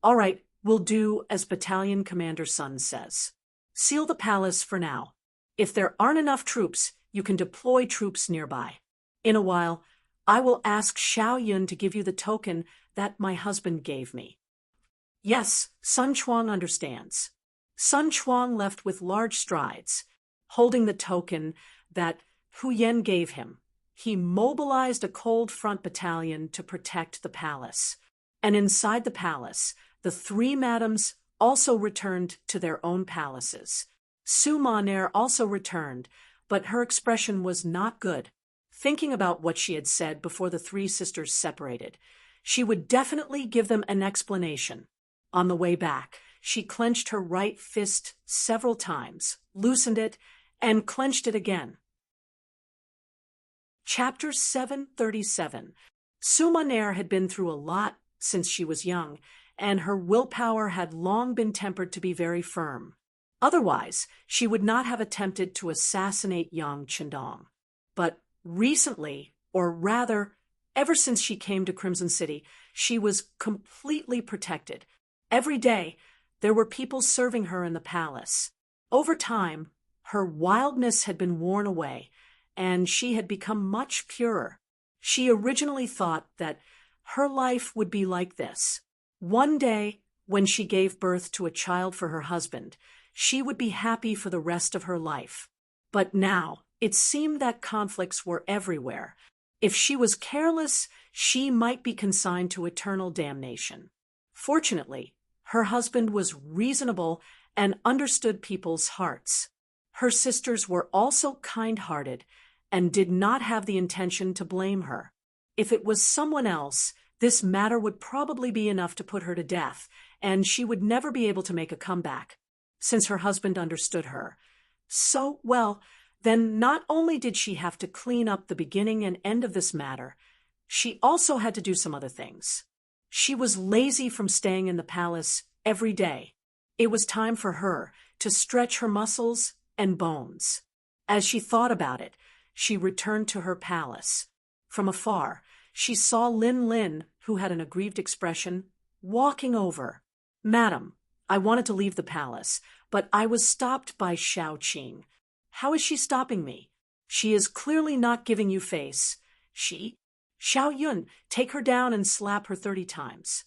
"All right, we'll do as Battalion Commander Sun says. Seal the palace for now. If there aren't enough troops, you can deploy troops nearby. In a while, I will ask Xiao Yun to give you the token that my husband gave me." "Yes, Sun Chuang understands." Sun Chuang left with large strides. Holding the token that Hu Yen gave him, he mobilized a cold front battalion to protect the palace. And inside the palace, the three madams also returned to their own palaces. Su Maner also returned, but her expression was not good. Thinking about what she had said before the three sisters separated, she would definitely give them an explanation. On the way back, she clenched her right fist several times, loosened it, and clenched it again. Chapter 737. Suma Nair had been through a lot since she was young, and her willpower had long been tempered to be very firm. Otherwise, she would not have attempted to assassinate young Chandong. But recently, or rather, ever since she came to Crimson City, she was completely protected. Every day, there were people serving her in the palace. Over time, her wildness had been worn away, and she had become much purer. She originally thought that her life would be like this. One day, when she gave birth to a child for her husband, she would be happy for the rest of her life. But now, it seemed that conflicts were everywhere. If she was careless, she might be consigned to eternal damnation. Fortunately, her husband was reasonable and understood people's hearts. Her sisters were also kind-hearted and did not have the intention to blame her. If it was someone else, this matter would probably be enough to put her to death, and she would never be able to make a comeback, since her husband understood her. So, well, then not only did she have to clean up the beginning and end of this matter, she also had to do some other things. She was lazy from staying in the palace every day. It was time for her to stretch her muscles and bones. As she thought about it, she returned to her palace. From afar, she saw Lin Lin, who had an aggrieved expression, walking over. "Madam, I wanted to leave the palace, but I was stopped by Xiao Qing." "How is she stopping me?" "She is clearly not giving you face." "She?" "Xiao Yun, take her down and slap her 30 times.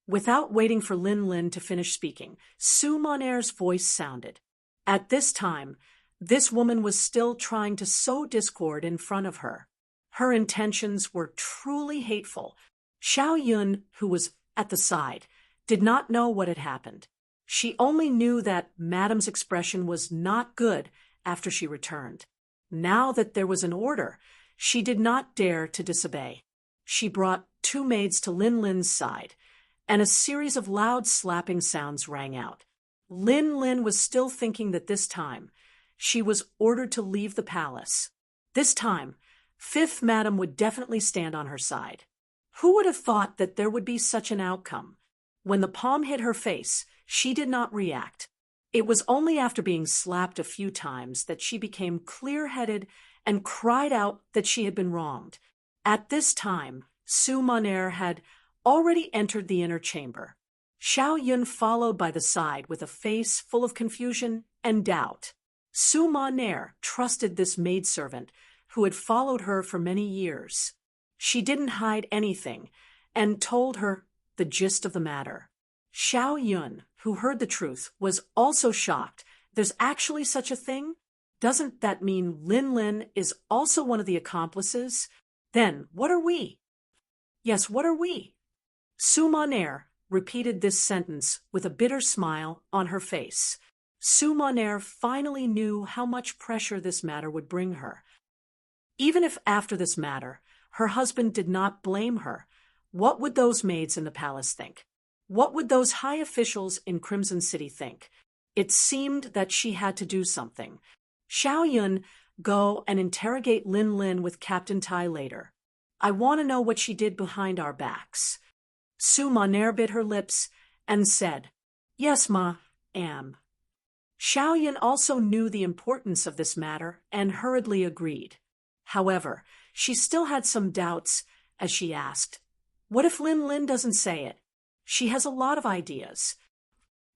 Without waiting for Lin Lin to finish speaking, Suma Nair's voice sounded. At this time, this woman was still trying to sow discord in front of her. Her intentions were truly hateful. Xiao Yun, who was at the side, did not know what had happened. She only knew that Madam's expression was not good after she returned. Now that there was an order, she did not dare to disobey. She brought 2 maids to Lin Lin's side, and a series of loud slapping sounds rang out. Lin Lin was still thinking that this time, she was ordered to leave the palace. This time, 5th Madam would definitely stand on her side. Who would have thought that there would be such an outcome? When the palm hit her face, she did not react. It was only after being slapped a few times that she became clear-headed and cried out that she had been wronged. At this time, Suma Nair had already entered the inner chamber. Xiao Yun followed by the side with a face full of confusion and doubt. Suma Nair trusted this maidservant who had followed her for many years. She didn't hide anything and told her the gist of the matter. Xiao Yun, who heard the truth, was also shocked. There's actually such a thing? Doesn't that mean Lin Lin is also one of the accomplices? Then what are we? Yes, what are we? Suma Nair repeated this sentence with a bitter smile on her face. Suma Nair finally knew how much pressure this matter would bring her. Even if after this matter, her husband did not blame her, what would those maids in the palace think? What would those high officials in Crimson City think? It seemed that she had to do something. Xiao Yun, go and interrogate Lin Lin with Captain Tai later. I want to know what she did behind our backs. Suma Nair bit her lips and said, Yes, am. Xiao Yun also knew the importance of this matter and hurriedly agreed. However, she still had some doubts as she asked, What if Lin Lin doesn't say it? She has a lot of ideas.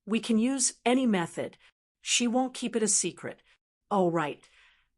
We can use any method. She won't keep it a secret. Oh, right.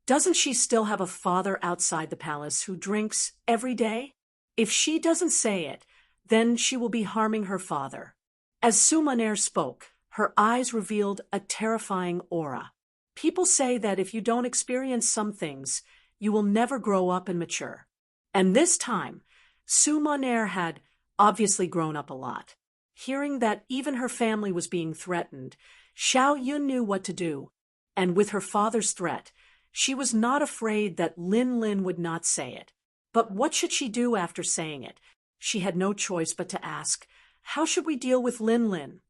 Doesn't she still have a father outside the palace who drinks every day? If she doesn't say it, then she will be harming her father. As Suma Nair spoke, her eyes revealed a terrifying aura. People say that if you don't experience some things, you will never grow up and mature. And this time, Suma Nair had obviously grown up a lot. Hearing that even her family was being threatened, Xiao Yun knew what to do. And with her father's threat, she was not afraid that Lin Lin would not say it. But what should she do after saying it? She had no choice but to ask, How should we deal with Lin Lin?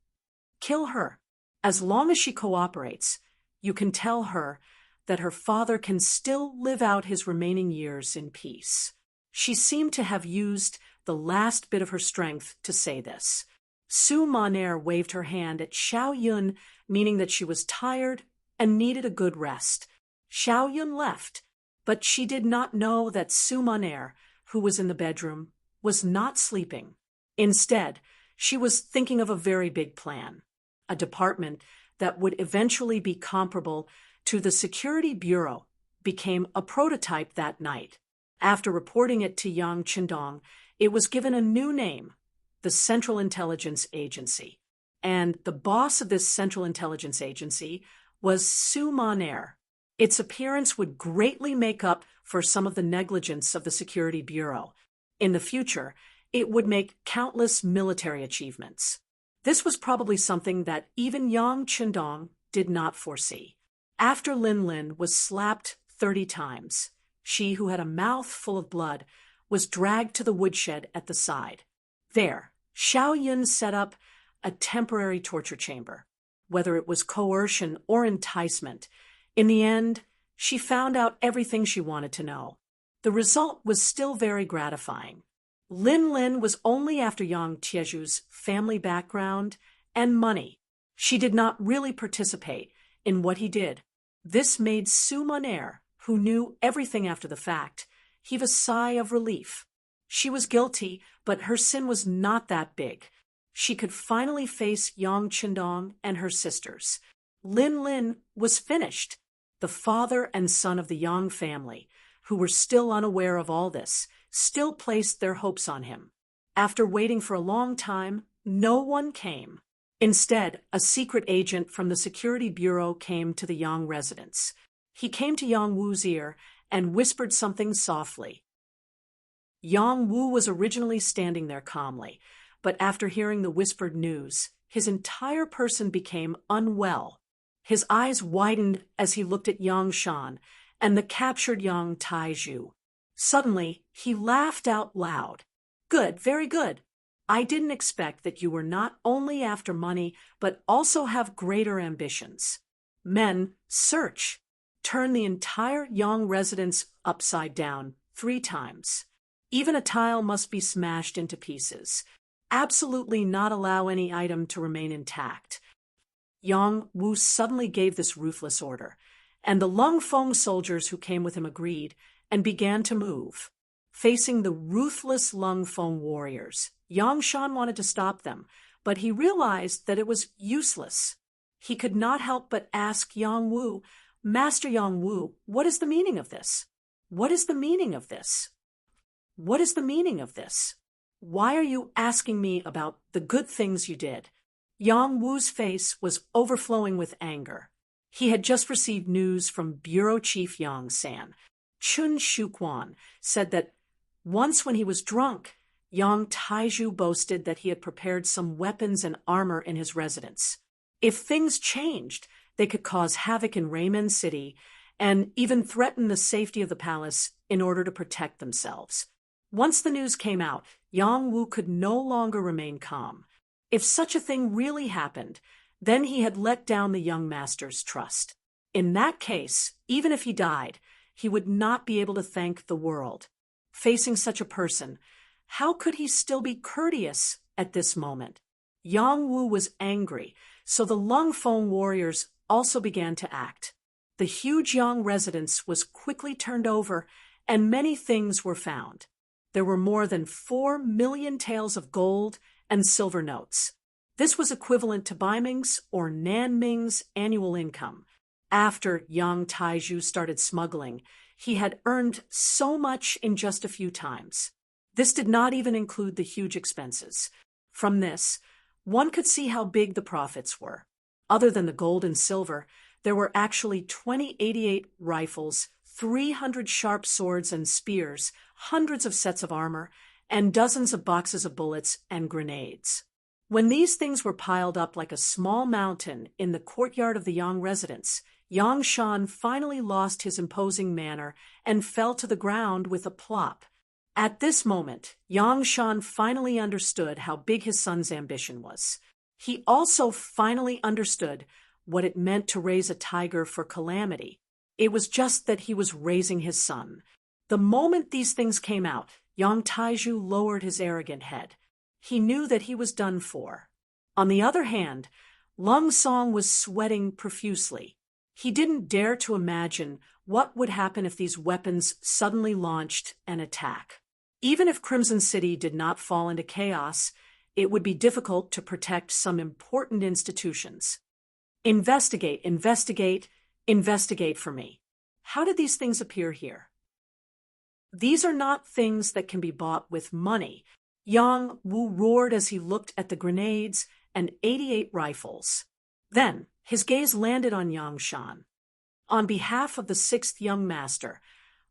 Kill her. As long as she cooperates, you can tell her that her father can still live out his remaining years in peace. She seemed to have used the last bit of her strength to say this. Su Maner waved her hand at Xiao Yun, meaning that she was tired and needed a good rest. Xiao Yun left, but she did not know that Su Maner, who was in the bedroom, was not sleeping. Instead, she was thinking of a very big plan, a department that would eventually be comparable to the Security Bureau became a prototype that night. After reporting it to Yang Qindong, it was given a new name, the Central Intelligence Agency. And the boss of this Central Intelligence Agency was Su Maner. Its appearance would greatly make up for some of the negligence of the Security Bureau. In the future, it would make countless military achievements. This was probably something that even Yang Qindong did not foresee. After Lin Lin was slapped 30 times, she, who had a mouth full of blood, was dragged to the woodshed at the side. There, Xiao Yun set up a temporary torture chamber. Whether it was coercion or enticement, in the end, she found out everything she wanted to know. The result was still very gratifying. Lin Lin was only after Yang Tieju's family background and money. She did not really participate in what he did. This made Su Maner, who knew everything after the fact, heave a sigh of relief. She was guilty, but her sin was not that big. She could finally face Yang Qindong and her sisters. Lin Lin was finished. The father and son of the Yang family, who were still unaware of all this, still placed their hopes on him. After waiting for a long time, no one came. Instead, a secret agent from the Security Bureau came to the Yang residence. He came to Yang Wu's ear and whispered something softly. Yang Wu was originally standing there calmly, but after hearing the whispered news, his entire person became unwell. His eyes widened as he looked at Yang Shan and the captured Yang Taizhu. Suddenly, he laughed out loud. "Good, very good. I didn't expect that you were not only after money, but also have greater ambitions. Men, search. Turn the entire Yang residence upside down 3 times. Even a tile must be smashed into pieces. Absolutely not allow any item to remain intact." Yang Wu suddenly gave this ruthless order, and the Lung Feng soldiers who came with him agreed and began to move. Facing the ruthless Lung Feng warriors, Yang Shan wanted to stop them, but he realized that it was useless. He could not help but ask Yang Wu, "Master Yang Wu, what is the meaning of this? What is the meaning of this? What is the meaning of this? Why are you asking me about the good things you did?" Yang Wu's face was overflowing with anger. He had just received news from Bureau Chief Yang San. Chun Shuquan said that once when he was drunk, Yang Taizhu boasted that he had prepared some weapons and armor in his residence. If things changed, they could cause havoc in Rayman City and even threaten the safety of the palace in order to protect themselves. Once the news came out, Yang Wu could no longer remain calm. If such a thing really happened, then he had let down the young master's trust. In that case, even if he died, he would not be able to thank the world. Facing such a person, how could he still be courteous at this moment? Yang Wu was angry, so the Lung Feng warriors also began to act. The huge Yang residence was quickly turned over, and many things were found. There were more than 4 million taels of gold and silver notes. This was equivalent to Bai Ming's or Nan Ming's annual income. After Yang Taizhu started smuggling, he had earned so much in just a few times. This did not even include the huge expenses. From this, one could see how big the profits were. Other than the gold and silver, there were actually 2088 rifles, 300 sharp swords and spears, hundreds of sets of armor, and dozens of boxes of bullets and grenades. When these things were piled up like a small mountain in the courtyard of the Yang residence, Yang Shan finally lost his imposing manner and fell to the ground with a plop. At this moment, Yang Shan finally understood how big his son's ambition was. He also finally understood what it meant to raise a tiger for calamity. It was just that he was raising his son. The moment these things came out, Yang Taiju lowered his arrogant head. He knew that he was done for. On the other hand, Lung Song was sweating profusely. He didn't dare to imagine what would happen if these weapons suddenly launched an attack. Even if Crimson City did not fall into chaos, it would be difficult to protect some important institutions. Investigate, investigate, investigate for me. How did these things appear here? These are not things that can be bought with money. Yang Wu roared as he looked at the grenades and 88 rifles. Then, his gaze landed on Yang Shan. On behalf of the 6th Young Master,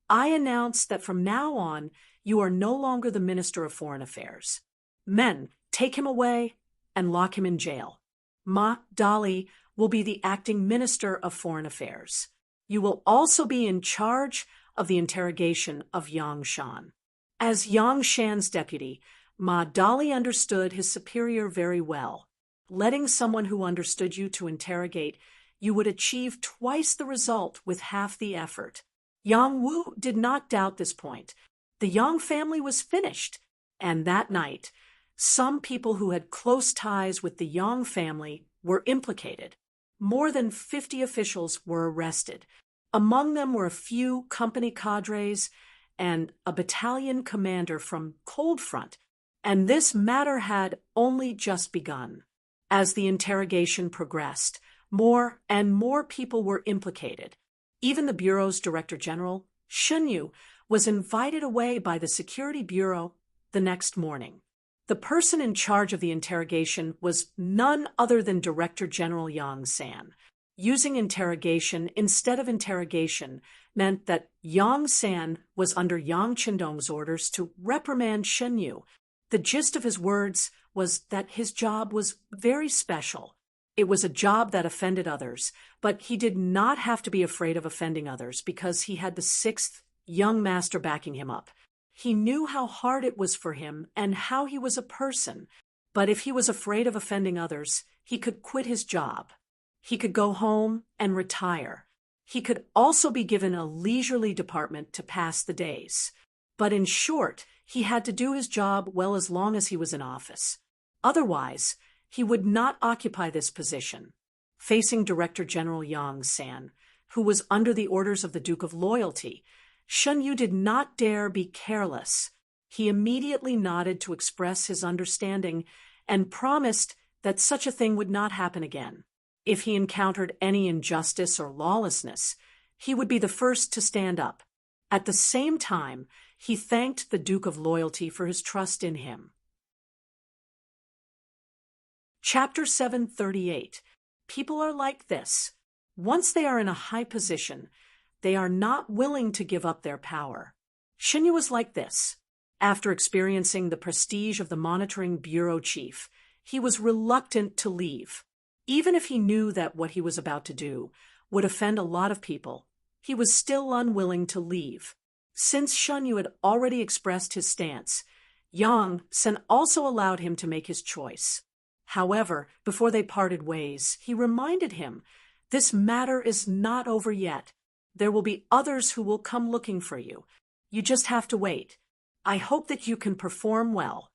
I announce that from now on, you are no longer the Minister of Foreign Affairs. Men, take him away and lock him in jail. Ma Dali will be the acting Minister of Foreign Affairs. You will also be in charge of the interrogation of Yang Shan. As Yang Shan's deputy, Ma Dali understood his superior very well. Letting someone who understood you to interrogate, you would achieve twice the result with half the effort. Yang Wu did not doubt this point. The Yang family was finished, and that night, some people who had close ties with the Yang family were implicated. More than 50 officials were arrested. Among them were a few company cadres and a battalion commander from Cold Front, and this matter had only just begun. As the interrogation progressed, more and more people were implicated. Even the Bureau's Director General, Shen Yu, was invited away by the Security Bureau the next morning. The person in charge of the interrogation was none other than Director General Yang San. Using interrogation instead of interrogation meant that Yang San was under Yang Qindong's orders to reprimand Shen Yu. The gist of his words was that his job was very special. It was a job that offended others, but he did not have to be afraid of offending others because he had the 6th Young Master backing him up. He knew how hard it was for him and how he was a person, but if he was afraid of offending others, he could quit his job. He could go home and retire. He could also be given a leisurely department to pass the days. But in short, he had to do his job well as long as he was in office. Otherwise, he would not occupy this position. Facing Director General Yang San, who was under the orders of the Duke of Loyalty, Shen Yu did not dare be careless. He immediately nodded to express his understanding and promised that such a thing would not happen again. If he encountered any injustice or lawlessness, he would be the first to stand up. At the same time, he thanked the Duke of Loyalty for his trust in him. Chapter 738. People are like this. Once they are in a high position, they are not willing to give up their power. Shen Yu was like this. After experiencing the prestige of the Monitoring Bureau chief, he was reluctant to leave. Even if he knew that what he was about to do would offend a lot of people, he was still unwilling to leave. Since Shen Yu had already expressed his stance, Yang San also allowed him to make his choice. However, before they parted ways, he reminded him, "This matter is not over yet. There will be others who will come looking for you. You just have to wait. I hope that you can perform well."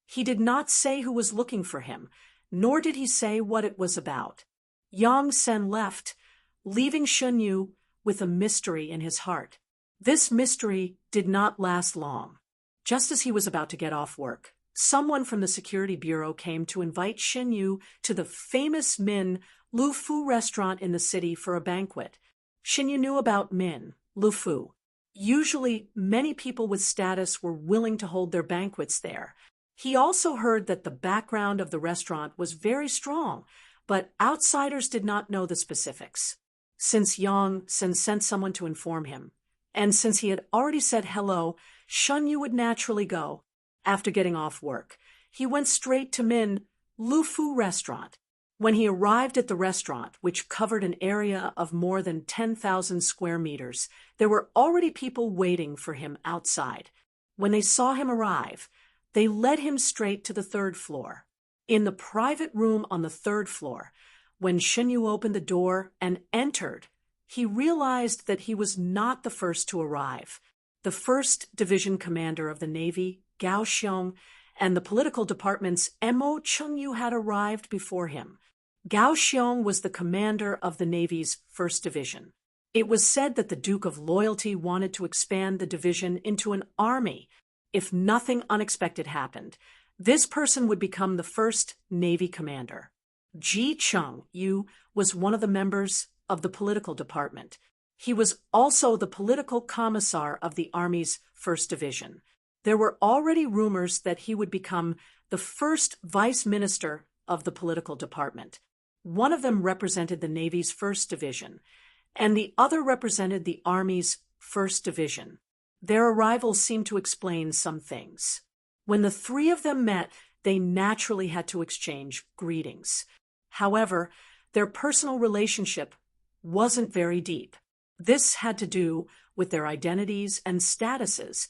He did not say who was looking for him, nor did he say what it was about. Yang San left, leaving Shen Yu with a mystery in his heart. This mystery did not last long. Just as he was about to get off work, someone from the Security Bureau came to invite Shen Yu to the famous Min Lu Fu restaurant in the city for a banquet. Shen Yu knew about Min Lu Fu. Usually, many people with status were willing to hold their banquets there. He also heard that the background of the restaurant was very strong, but outsiders did not know the specifics. Since Yang San sent someone to inform him, and since he had already said hello, Shen Yu would naturally go. After getting off work, he went straight to Min Lu Fu restaurant. When he arrived at the restaurant, which covered an area of more than 10,000 square meters, there were already people waiting for him outside. When they saw him arrive, they led him straight to the 3rd floor. In the private room on the 3rd floor, when Shen Yu opened the door and entered, he realized that he was not the first to arrive. The 1st Division commander of the Navy, Gao Xiong, and the political department's Mo Chengyu had arrived before him. Gao Xiong was the commander of the Navy's 1st Division. It was said that the Duke of Loyalty wanted to expand the division into an army. If nothing unexpected happened, this person would become the 1st Navy commander. Ji Cheng-yu was one of the members of the political department. He was also the political commissar of the Army's 1st Division. There were already rumors that he would become the 1st vice minister of the political department. One of them represented the Navy's 1st Division, and the other represented the Army's 1st Division. Their arrival seemed to explain some things. When the 3 of them met, they naturally had to exchange greetings. However, their personal relationship wasn't very deep. This had to do with their identities and statuses,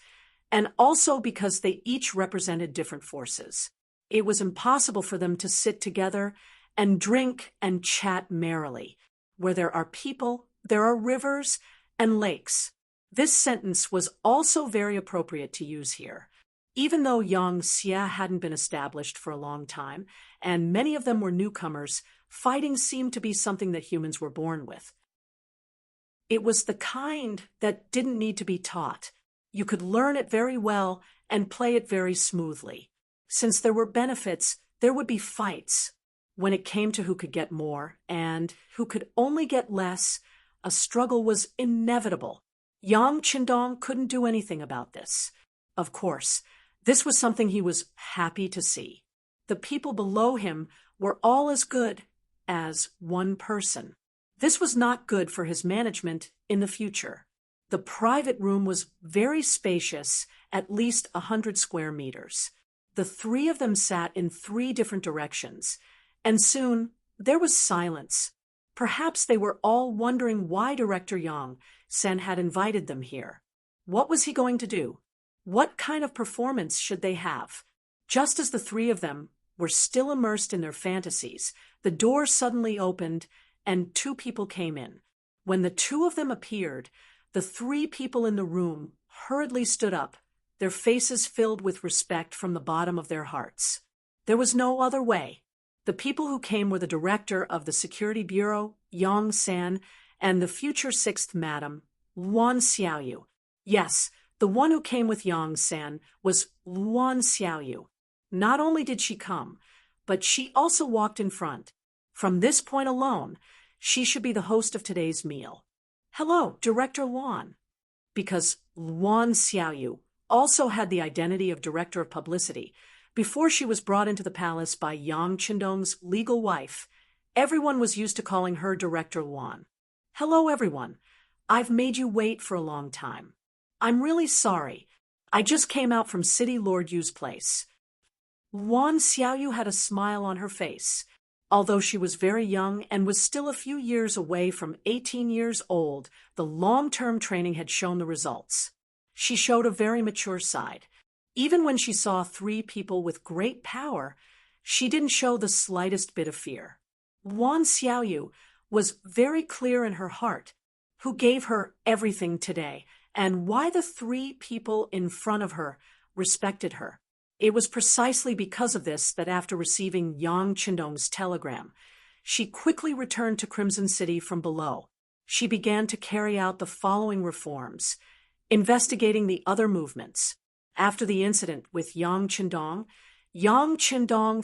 and also because they each represented different forces. It was impossible for them to sit together and drink and chat merrily. Where there are people, there are rivers and lakes. This sentence was also very appropriate to use here. Even though Yangxia hadn't been established for a long time, and many of them were newcomers, fighting seemed to be something that humans were born with. It was the kind that didn't need to be taught. You could learn it very well and play it very smoothly. Since there were benefits, there would be fights. When it came to who could get more and who could only get less, a struggle was inevitable. Yang Qindong couldn't do anything about this. Of course, this was something he was happy to see. The people below him were all as good as one person. This was not good for his management in the future. The private room was very spacious, at least 100 square meters. The 3 of them sat in 3 different directions, and soon there was silence. Perhaps they were all wondering why Director Yang Sen had invited them here. What was he going to do? What kind of performance should they have? Just as the 3 of them were still immersed in their fantasies, the door suddenly opened and 2 people came in. When the 2 of them appeared, the 3 people in the room hurriedly stood up, their faces filled with respect from the bottom of their hearts. There was no other way. The people who came were the director of the Security Bureau, Yang San, and the future 6th Madam, Luan Xiaoyu. Yes, the one who came with Yang San was Luan Xiaoyu. Not only did she come, but she also walked in front. From this point alone, she should be the host of today's meal. Hello, Director Luan. Because Luan Xiaoyu also had the identity of Director of Publicity. Before she was brought into the palace by Yang Qindong's legal wife, everyone was used to calling her Director Luan. Hello, everyone. I've made you wait for a long time. I'm really sorry. I just came out from City Lord Yu's place. Luan Xiaoyu had a smile on her face. Although she was very young and was still a few years away from 18 years old, the long-term training had shown the results. She showed a very mature side. Even when she saw 3 people with great power, she didn't show the slightest bit of fear. Luan Xiaoyu was very clear in her heart who gave her everything today and why the 3 people in front of her respected her. It was precisely because of this that after receiving Yang Qindong's telegram, she quickly returned to Crimson City from below. She began to carry out the following reforms, investigating the other movements. After the incident with Yang Qindong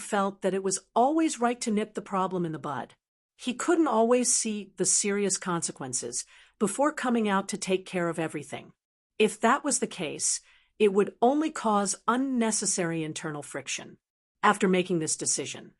felt that it was always right to nip the problem in the bud. He couldn't always see the serious consequences before coming out to take care of everything. If that was the case, it would only cause unnecessary internal friction. After making this decision,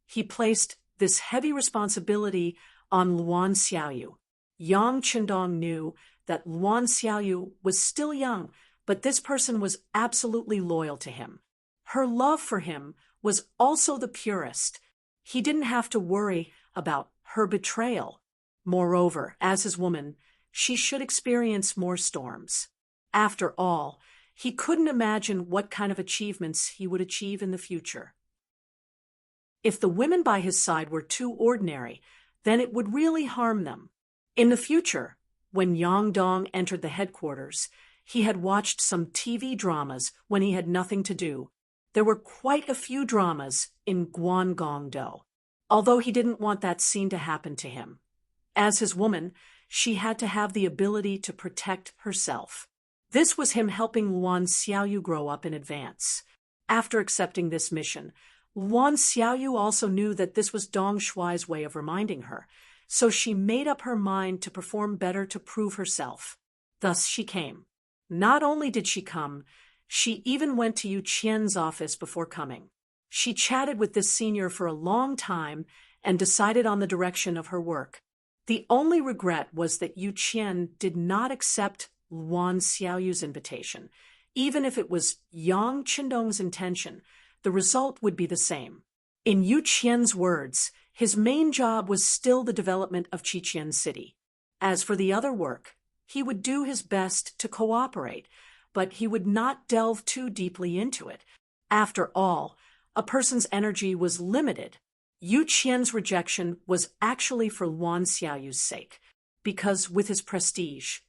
he placed this heavy responsibility on Luan Xiaoyu. Yang Qindong knew that Luan Xiaoyu was still young, but this person was absolutely loyal to him. Her love for him was also the purest. He didn't have to worry about her betrayal. Moreover, as his woman, she should experience more storms. After all, he couldn't imagine what kind of achievements he would achieve in the future. If the women by his side were too ordinary, then it would really harm them. In the future, when Yang Dong entered the headquarters, he had watched some TV dramas when he had nothing to do. There were quite a few dramas in Guangdong, although he didn't want that scene to happen to him. As his woman, she had to have the ability to protect herself. This was him helping Luan Xiaoyu grow up in advance. After accepting this mission, Luan Xiaoyu also knew that this was Dong Shuai's way of reminding her, so she made up her mind to perform better to prove herself. Thus she came. Not only did she come, she even went to Yu Qian's office before coming. She chatted with this senior for a long time and decided on the direction of her work. The only regret was that Yu Qian did not accept Luan Xiaoyu's invitation. Even if it was Yang Qindong's intention, the result would be the same. In Yu Qian's words, his main job was still the development of Qiqian City. As for the other work, he would do his best to cooperate, but he would not delve too deeply into it. After all, a person's energy was limited. Yu Qian's rejection was actually for Luan Xiaoyu's sake, because with his prestige,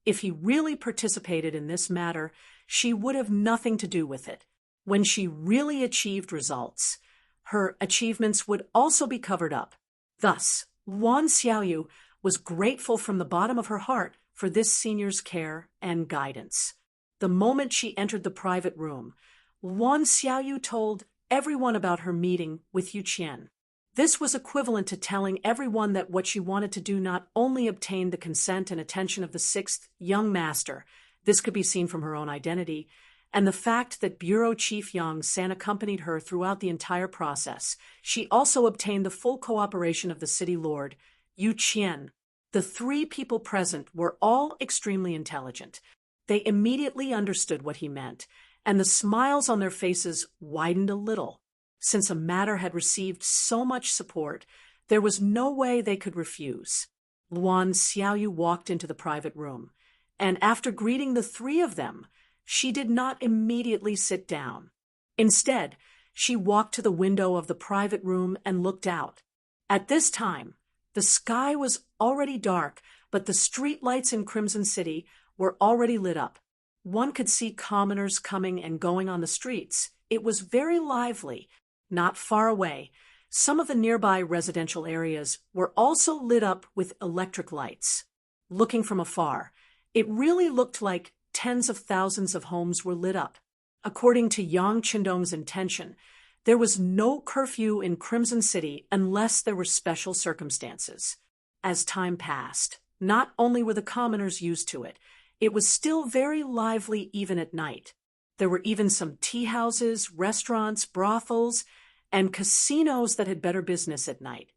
if he really participated in this matter, she would have nothing to do with it. When she really achieved results, her achievements would also be covered up. Thus, Luan Xiaoyu was grateful from the bottom of her heart for this senior's care and guidance. The moment she entered the private room, Luan Xiaoyu told everyone about her meeting with Yu Qian. This was equivalent to telling everyone that what she wanted to do not only obtained the consent and attention of the sixth young master, this could be seen from her own identity, and the fact that Bureau Chief Yang San accompanied her throughout the entire process. She also obtained the full cooperation of the city lord, Yu Qian. The three people present were all extremely intelligent. They immediately understood what he meant, and the smiles on their faces widened a little. Since a matter had received so much support, there was no way they could refuse. Luan Xiaoyu walked into the private room, and after greeting the three of them, she did not immediately sit down. Instead, she walked to the window of the private room and looked out. At this time, the sky was already dark, but the street lights in Crimson City were already lit up. One could see commoners coming and going on the streets. It was very lively. Not far away, some of the nearby residential areas were also lit up with electric lights. Looking from afar, it really looked like tens of thousands of homes were lit up. According to Yang Qindong's intention, there was no curfew in Crimson City unless there were special circumstances. As time passed, not only were the commoners used to it, it was still very lively even at night. There were even some tea houses, restaurants, brothels, and casinos that had better business at night.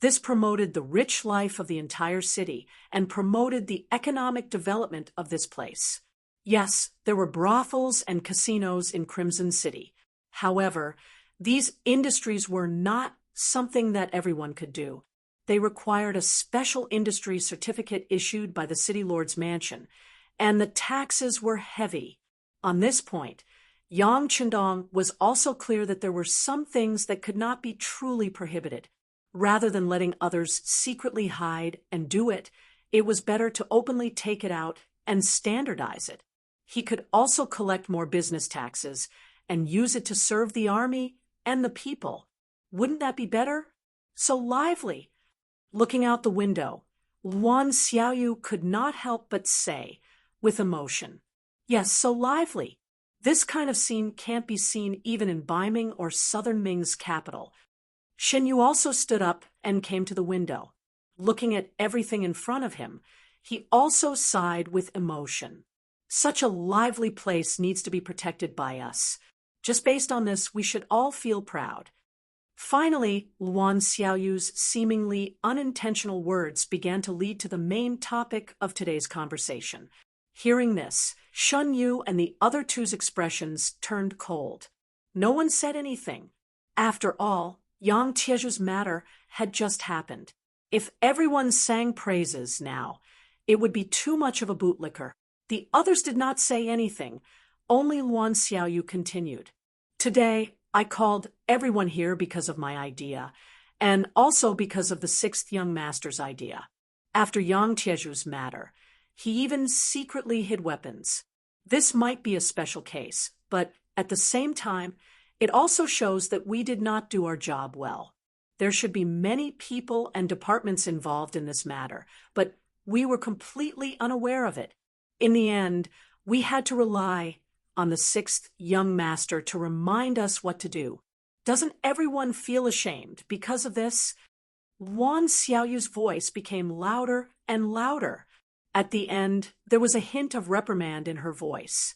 This promoted the rich life of the entire city and promoted the economic development of this place. Yes, there were brothels and casinos in Crimson City. However, these industries were not something that everyone could do. They required a special industry certificate issued by the city lord's mansion, and the taxes were heavy. On this point, Yang Qindong was also clear that there were some things that could not be truly prohibited. Rather than letting others secretly hide and do it, it was better to openly take it out and standardize it. He could also collect more business taxes and use it to serve the army and the people. Wouldn't that be better? So lively. Looking out the window, Luan Xiaoyu could not help but say, with emotion, "Yes, so lively. This kind of scene can't be seen even in Beiming or southern Ming's capital." Shen Yu also stood up and came to the window. Looking at everything in front of him, he also sighed with emotion. Such a lively place needs to be protected by us. Just based on this, we should all feel proud. Finally, Luan Xiaoyu's seemingly unintentional words began to lead to the main topic of today's conversation. Hearing this, Shen Yu and the other two's expressions turned cold. No one said anything. After all, Yang Tieju's matter had just happened. If everyone sang praises now, it would be too much of a bootlicker. The others did not say anything. Only Luan Xiaoyu continued. "Today, I called everyone here because of my idea, and also because of the sixth young master's idea. After Yang Tieju's matter, he even secretly hid weapons. This might be a special case, but at the same time, it also shows that we did not do our job well. There should be many people and departments involved in this matter, but we were completely unaware of it. In the end, we had to rely on the sixth young master to remind us what to do. Doesn't everyone feel ashamed because of this? Wan Xiaoyu's voice became louder and louder. At the end, there was a hint of reprimand in her voice.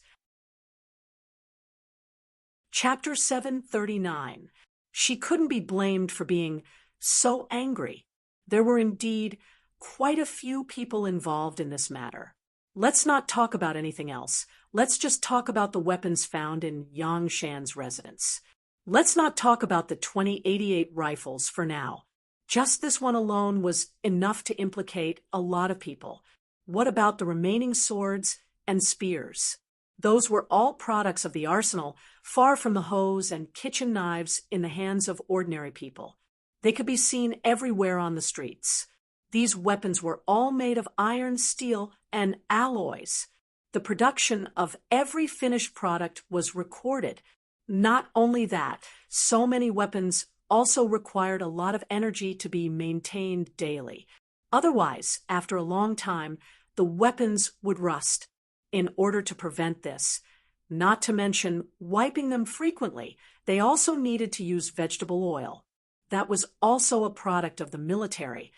Chapter 739. She couldn't be blamed for being so angry. There were indeed quite a few people involved in this matter. Let's not talk about anything else. Let's just talk about the weapons found in Yang Shan's residence. Let's not talk about the 2088 rifles for now. Just this one alone was enough to implicate a lot of people. What about the remaining swords and spears? Those were all products of the arsenal, far from the hoes and kitchen knives in the hands of ordinary people. They could be seen everywhere on the streets. These weapons were all made of iron, steel, and alloys. The production of every finished product was recorded. Not only that, so many weapons also required a lot of energy to be maintained daily. Otherwise, after a long time, the weapons would rust. In order to prevent this, not to mention wiping them frequently, they also needed to use vegetable oil. That was also a product of the military,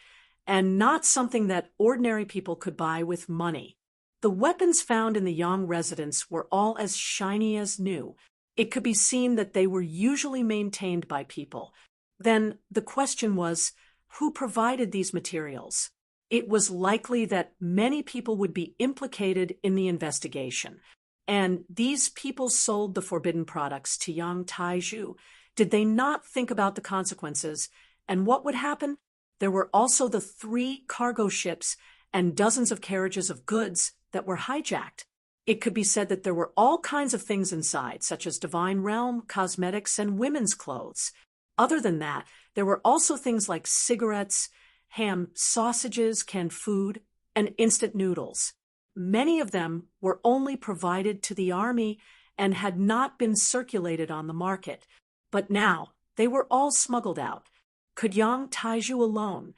and not something that ordinary people could buy with money. The weapons found in the Yang residence were all as shiny as new. It could be seen that they were usually maintained by people. Then the question was, who provided these materials? It was likely that many people would be implicated in the investigation, and these people sold the forbidden products to Yang Taizhu. Did they not think about the consequences? And what would happen? There were also the 3 cargo ships and dozens of carriages of goods that were hijacked. It could be said that there were all kinds of things inside, such as divine realm, cosmetics, and women's clothes. Other than that, there were also things like cigarettes, ham, sausages, canned food, and instant noodles. Many of them were only provided to the army and had not been circulated on the market. But now, they were all smuggled out. Could Yang Taizhu alone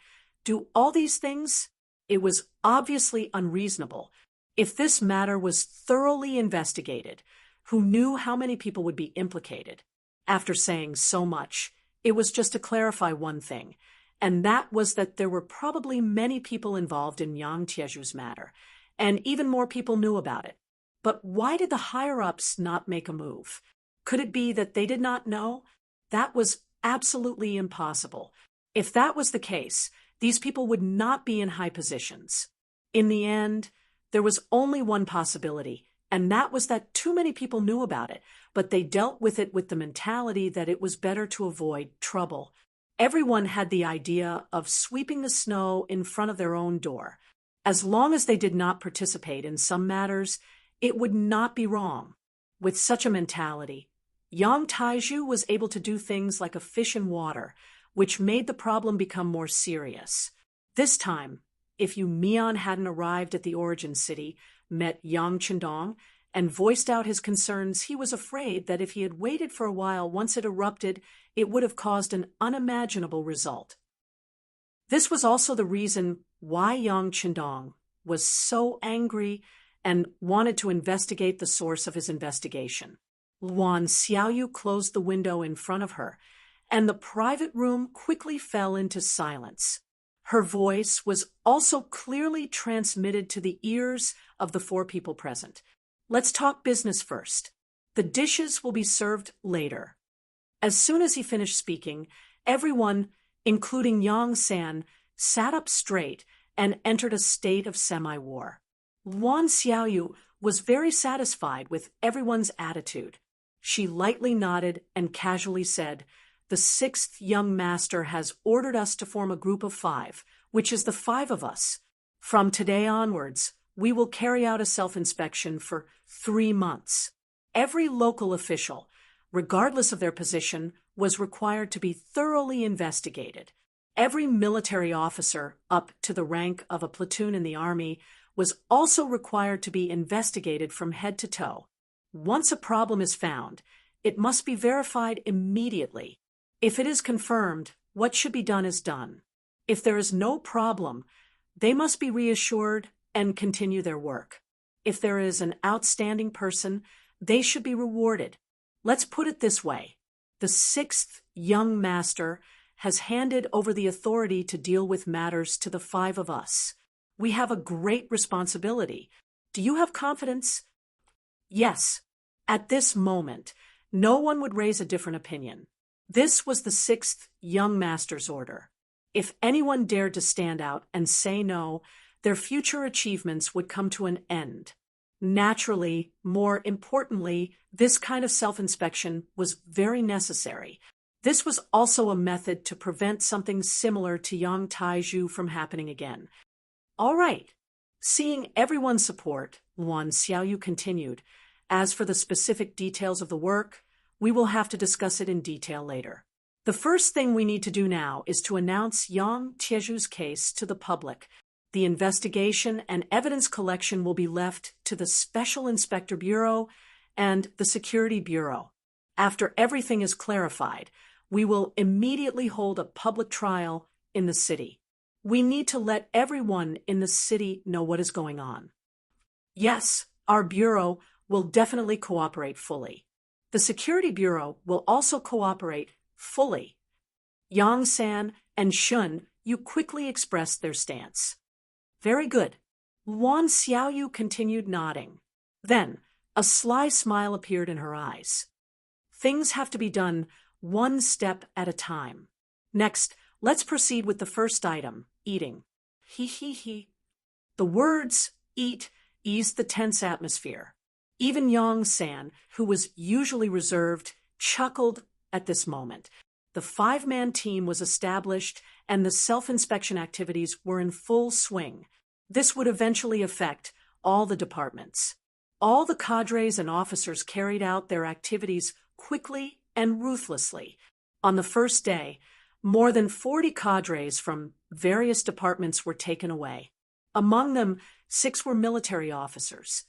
do all these things? It was obviously unreasonable. If this matter was thoroughly investigated, who knew how many people would be implicated? After saying so much, it was just to clarify one thing, and that was that there were probably many people involved in Yang Tieju's matter, and even more people knew about it. But why did the higher-ups not make a move? Could it be that they did not know? That was absolutely impossible. If that was the case, these people would not be in high positions. In the end, there was only one possibility, and that was that too many people knew about it, but they dealt with it with the mentality that it was better to avoid trouble. Everyone had the idea of sweeping the snow in front of their own door. As long as they did not participate in some matters, it would not be wrong. With such a mentality, Yang Taizhu was able to do things like a fish in water, which made the problem become more serious. This time, if Yu Mian hadn't arrived at the origin city, met Yang Chendong, and voiced out his concerns, he was afraid that if he had waited for a while once it erupted, it would have caused an unimaginable result. This was also the reason why Yang Chendong was so angry and wanted to investigate the source of his investigation. Wan Xiaoyu closed the window in front of her, and the private room quickly fell into silence. Her voice was also clearly transmitted to the ears of the 4 people present. Let's talk business first. The dishes will be served later. As soon as he finished speaking, everyone, including Yang San, sat up straight and entered a state of semi-war. Wan Xiaoyu was very satisfied with everyone's attitude. She lightly nodded and casually said, "The 6th young master has ordered us to form a group of 5, which is the 5 of us. From today onwards, we will carry out a self-inspection for 3 months. Every local official, regardless of their position, was required to be thoroughly investigated. Every military officer up to the rank of a platoon in the army was also required to be investigated from head to toe. Once a problem is found, it must be verified immediately. If it is confirmed, what should be done is done. If there is no problem, they must be reassured and continue their work. If there is an outstanding person, they should be rewarded. Let's put it this way. The sixth young master has handed over the authority to deal with matters to the five of us. We have a great responsibility. Do you have confidence? Yes. At this moment, no one would raise a different opinion. This was the sixth young master's order. If anyone dared to stand out and say no, their future achievements would come to an end. Naturally, more importantly, this kind of self-inspection was very necessary. This was also a method to prevent something similar to Yang Taizhu from happening again. All right. Seeing everyone's support, Luan Xiaoyu continued. As for the specific details of the work, we will have to discuss it in detail later. The first thing we need to do now is to announce Yang Taizhu's case to the public. The investigation and evidence collection will be left to the Special Inspector Bureau and the Security Bureau. After everything is clarified, we will immediately hold a public trial in the city. We need to let everyone in the city know what is going on. Yes, our bureau will definitely cooperate fully. The Security Bureau will also cooperate fully. Yang San and Shun, you quickly expressed their stance. Very good. Luan Xiaoyu continued nodding. Then, a sly smile appeared in her eyes. Things have to be done one step at a time. Next, let's proceed with the first item, eating. He. The words eat eased the tense atmosphere. Even Yang San, who was usually reserved, chuckled at this moment. The five-man team was established and the self-inspection activities were in full swing. This would eventually affect all the departments. All the cadres and officers carried out their activities quickly and ruthlessly. On the first day, more than 40 cadres from various departments were taken away. Among them, 6 were military officers.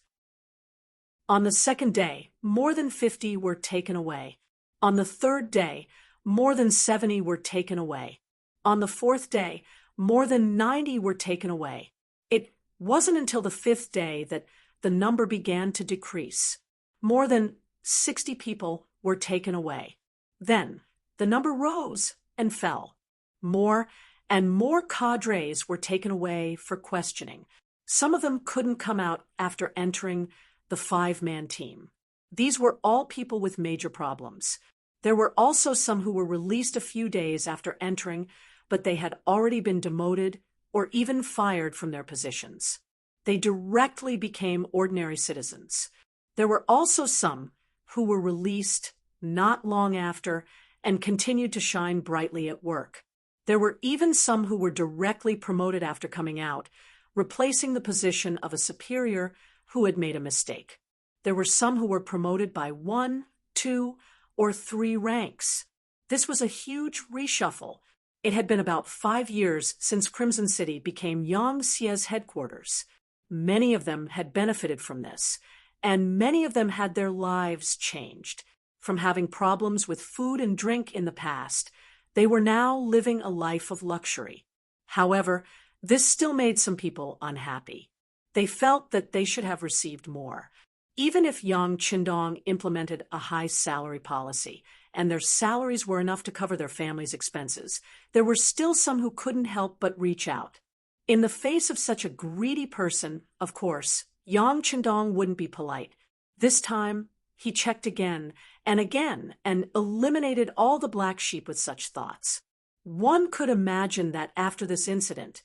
On the second day, more than 50 were taken away. On the third day, more than 70 were taken away. On the fourth day, more than 90 were taken away. It wasn't until the fifth day that the number began to decrease. More than 60 people were taken away. Then, the number rose and fell. More and more cadres were taken away for questioning. Some of them couldn't come out after entering the five-man team. These were all people with major problems. There were also some who were released a few days after entering, but they had already been demoted or even fired from their positions. They directly became ordinary citizens. There were also some who were released not long after and continued to shine brightly at work. There were even some who were directly promoted after coming out, replacing the position of a superior who had made a mistake. There were some who were promoted by 1, 2, or 3 ranks. This was a huge reshuffle. It had been about 5 years since Crimson City became Yang Xie's headquarters. Many of them had benefited from this, and many of them had their lives changed. From having problems with food and drink in the past, they were now living a life of luxury. However, this still made some people unhappy. They felt that they should have received more. Even if Yang Qindong implemented a high salary policy, and their salaries were enough to cover their family's expenses, there were still some who couldn't help but reach out. In the face of such a greedy person, of course, Yang Qindong wouldn't be polite. This time, he checked again and eliminated all the black sheep with such thoughts. One could imagine that after this incident,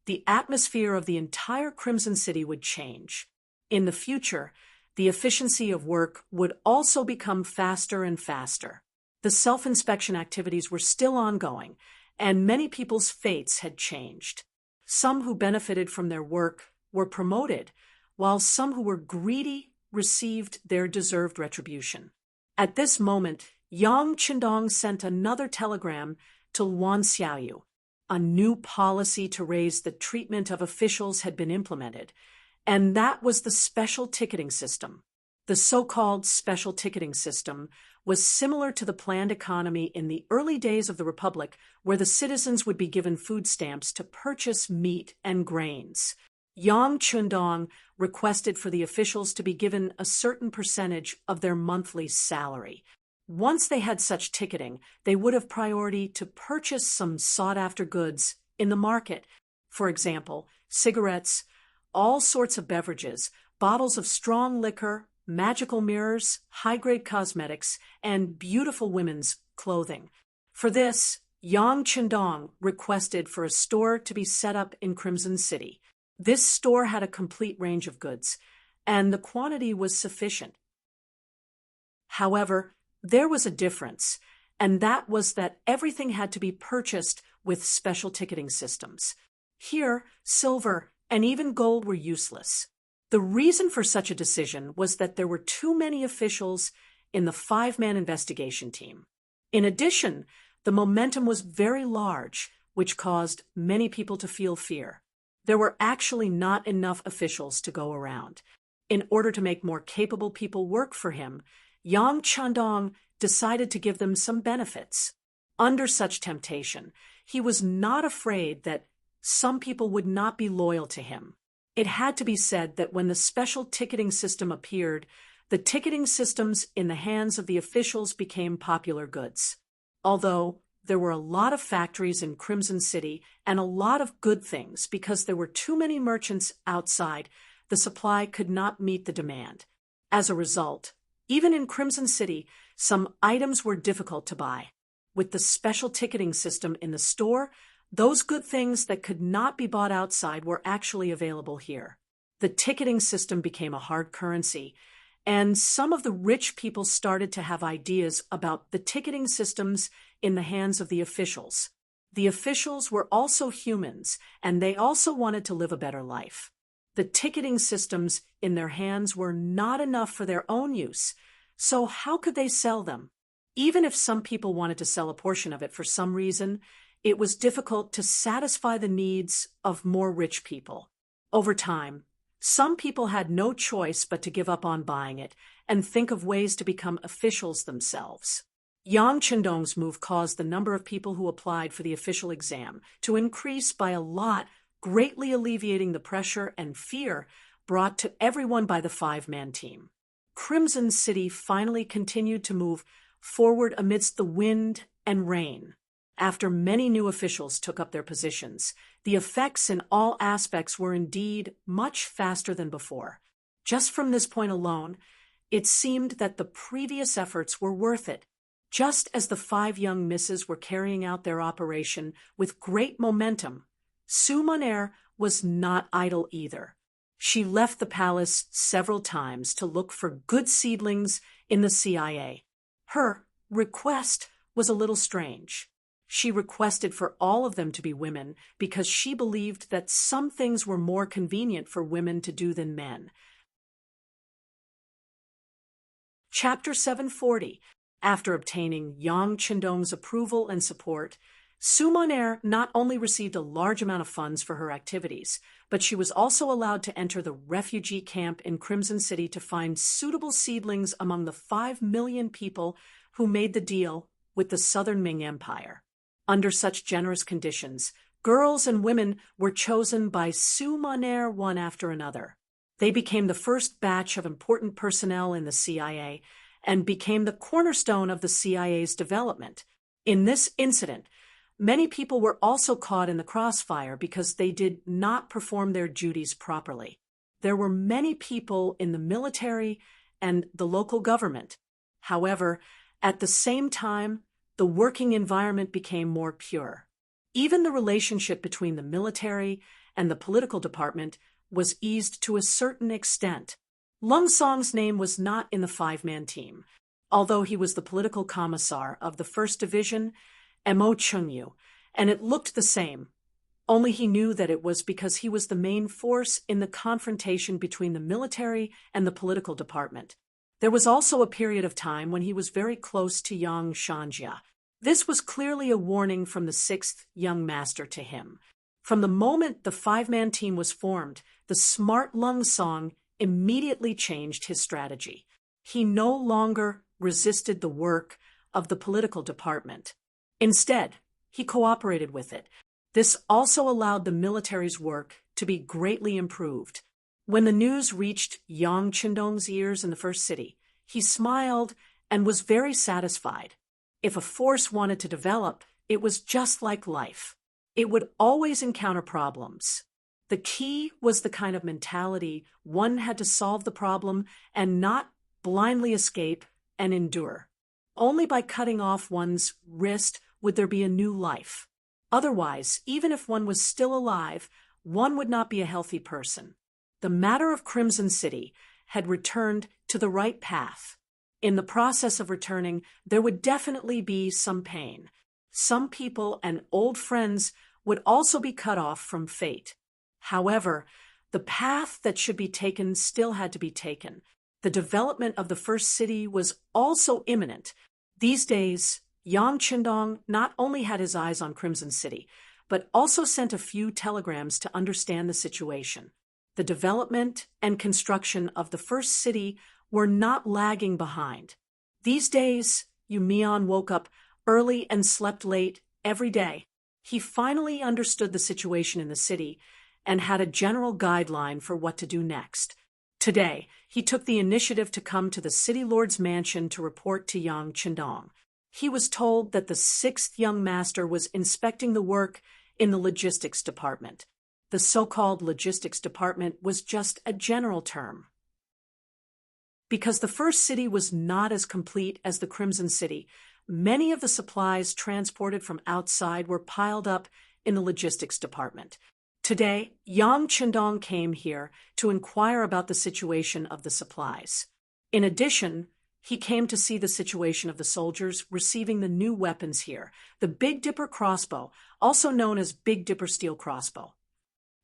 the atmosphere of the entire Crimson City would change. In the future, the efficiency of work would also become faster and faster. The self-inspection activities were still ongoing, and many people's fates had changed. Some who benefited from their work were promoted, while some who were greedy received their deserved retribution. At this moment, Yang Qindong sent another telegram to Luan Xiaoyu. a new policy to raise the treatment of officials had been implemented, and that was the special ticketing system. The so-called special ticketing system was similar to the planned economy in the early days of the Republic, where the citizens would be given food stamps to purchase meat and grains. Yang Chundong requested for the officials to be given a certain percentage of their monthly salary. Once they had such ticketing, they would have priority to purchase some sought-after goods in the market. For example, cigarettes, all sorts of beverages, bottles of strong liquor, magical mirrors, high-grade cosmetics, and beautiful women's clothing. For this, Yang Chundong requested for a store to be set up in Crimson City. This store had a complete range of goods, and the quantity was sufficient. However, there was a difference, and that was that everything had to be purchased with special ticketing systems. Here, silver and even gold were useless. The reason for such a decision was that there were too many officials in the 5-man investigation team. In addition, the momentum was very large, which caused many people to feel fear. There were actually not enough officials to go around. In order to make more capable people work for him, Yang Chundong decided to give them some benefits. Under such temptation, he was not afraid that some people would not be loyal to him. It had to be said that when the special ticketing system appeared, the ticketing systems in the hands of the officials became popular goods. Although there were a lot of factories in Crimson City and a lot of good things because there were too many merchants outside, the supply could not meet the demand. As a result, even in Crimson City, some items were difficult to buy. With the special ticketing system in the store, those good things that could not be bought outside were actually available here. The ticketing system became a hard currency, and some of the rich people started to have ideas about the ticketing systems in the hands of the officials. The officials were also humans, and they also wanted to live a better life. The ticketing systems in their hands were not enough for their own use, so how could they sell them? Even if some people wanted to sell a portion of it for some reason, it was difficult to satisfy the needs of more rich people. Over time, some people had no choice but to give up on buying it and think of ways to become officials themselves. Yang Chundong's move caused the number of people who applied for the official exam to increase by a lot, greatly alleviating the pressure and fear brought to everyone by the 5-man team. Crimson City finally continued to move forward amidst the wind and rain. After many new officials took up their positions, the effects in all aspects were indeed much faster than before. Just from this point alone, it seemed that the previous efforts were worth it. Just as the 5 young misses were carrying out their operation with great momentum, Su Monair was not idle either. She left the palace several times to look for good seedlings in the CIA. Her request was a little strange. She requested for all of them to be women because she believed that some things were more convenient for women to do than men. Chapter 740. After obtaining Yang Chundong's approval and support, Su Monair not only received a large amount of funds for her activities, but she was also allowed to enter the refugee camp in Crimson City to find suitable seedlings among the 5 million people who made the deal with the Southern Ming Empire. Under such generous conditions, girls and women were chosen by Su Monair one after another. They became the first batch of important personnel in the CIA and became the cornerstone of the CIA's development. In this incident, many people were also caught in the crossfire because they did not perform their duties properly. There were many people in the military and the local government. However, at the same time, the working environment became more pure. Even the relationship between the military and the political department was eased to a certain extent. Lung Song's name was not in the 5-man team, although he was the political commissar of the 1st Division, Mo Chungyu, and it looked the same, only he knew that it was because he was the main force in the confrontation between the military and the political department. There was also a period of time when he was very close to Yang Shanjia. This was clearly a warning from the sixth young master to him. From the moment the five-man team was formed, the smart lung song immediately changed his strategy. He no longer resisted the work of the political department. Instead, he cooperated with it. This also allowed the military's work to be greatly improved. When the news reached Yang Qindong's ears in the first city, he smiled and was very satisfied. If a force wanted to develop, it was just like life. It would always encounter problems. The key was the kind of mentality one had to solve the problem and not blindly escape and endure. Only by cutting off one's wrist would there be a new life. Otherwise, even if one was still alive, one would not be a healthy person. The matter of Crimson City had returned to the right path. In the process of returning, there would definitely be some pain. Some people and old friends would also be cut off from fate. However, the path that should be taken still had to be taken. The development of the first city was also imminent. These days, Yang Qindong not only had his eyes on Crimson City, but also sent a few telegrams to understand the situation. The development and construction of the first city were not lagging behind. These days, Yu Mian woke up early and slept late every day. He finally understood the situation in the city and had a general guideline for what to do next. Today, he took the initiative to come to the city lord's mansion to report to Yang Qindong. He was told that the sixth young master was inspecting the work in the logistics department. The so-called logistics department was just a general term. Because the first city was not as complete as the Crimson City, many of the supplies transported from outside were piled up in the logistics department. Today, Yang Qindong came here to inquire about the situation of the supplies. In addition, he came to see the situation of the soldiers receiving the new weapons here, the Big Dipper crossbow, also known as Big Dipper steel crossbow.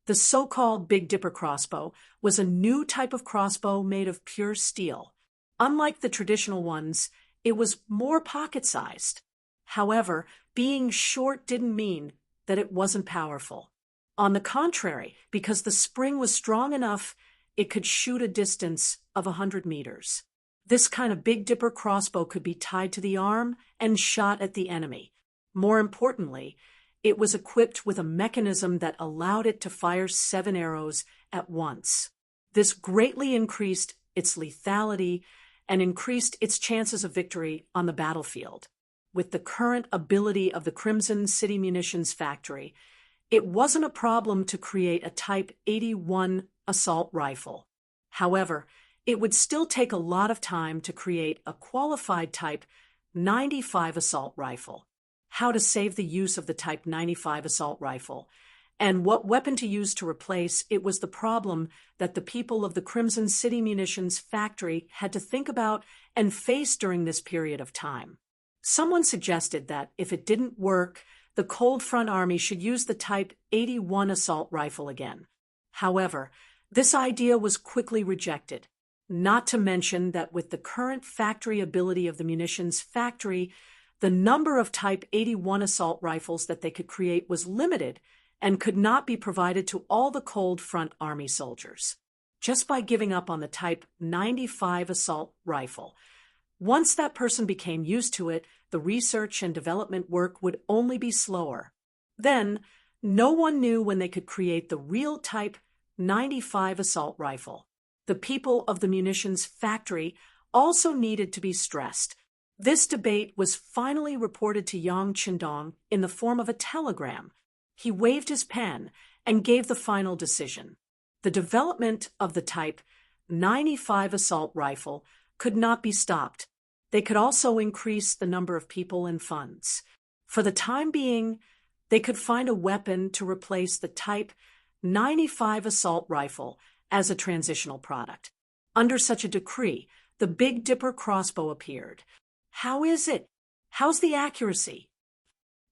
The so-called Big Dipper crossbow was a new type of crossbow made of pure steel. Unlike the traditional ones, it was more pocket-sized. However, being short didn't mean that it wasn't powerful. On the contrary, because the spring was strong enough, it could shoot a distance of 100 meters. This kind of Big Dipper crossbow could be tied to the arm and shot at the enemy. More importantly, it was equipped with a mechanism that allowed it to fire 7 arrows at once. This greatly increased its lethality and increased its chances of victory on the battlefield. With the current ability of the Crimson City Munitions Factory, it wasn't a problem to create a Type 81 assault rifle. However, it would still take a lot of time to create a qualified Type 95 assault rifle. How to save the use of the Type 95 assault rifle, and what weapon to use to replace it was the problem that the people of the Crimson City Munitions Factory had to think about and face during this period of time. Someone suggested that if it didn't work, the Cold Front Army should use the Type 81 assault rifle again. However, this idea was quickly rejected, not to mention that with the current factory ability of the munitions factory, the number of Type 81 assault rifles that they could create was limited and could not be provided to all the Cold Front Army soldiers. Just by giving up on the Type 95 assault rifle, once that person became used to it, the research and development work would only be slower. Then, no one knew when they could create the real Type 95 assault rifle. The people of the munitions factory also needed to be stressed. This debate was finally reported to Yang Qindong in the form of a telegram. He waved his pen and gave the final decision. The development of the Type 95 assault rifle could not be stopped. They could also increase the number of people and funds. For the time being, they could find a weapon to replace the Type 95 assault rifle as a transitional product. Under such a decree, the Big Dipper crossbow appeared. How is it? How's the accuracy?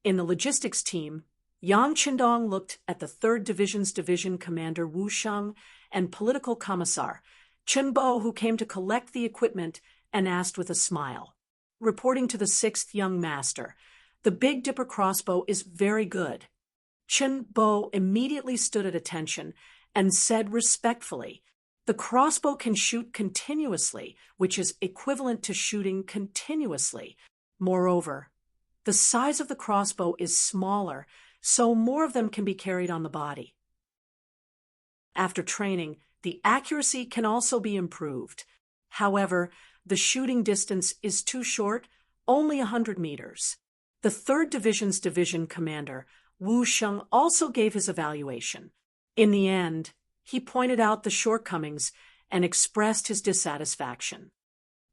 In the logistics team, Yang Qindong looked at the 3rd Division's division commander Wu Sheng and political commissar Chen Bo, who came to collect the equipment, and asked with a smile. Reporting to the 6th young master, The Big Dipper crossbow is very good. Chen Bo immediately stood at attention and said respectfully, "The crossbow can shoot continuously, which is equivalent to shooting continuously. Moreover, the size of the crossbow is smaller, so more of them can be carried on the body. After training, the accuracy can also be improved. However, the shooting distance is too short, only 100 meters. The 3rd Division's division commander, Wu Sheng, also gave his evaluation. In the end, he pointed out the shortcomings and expressed his dissatisfaction.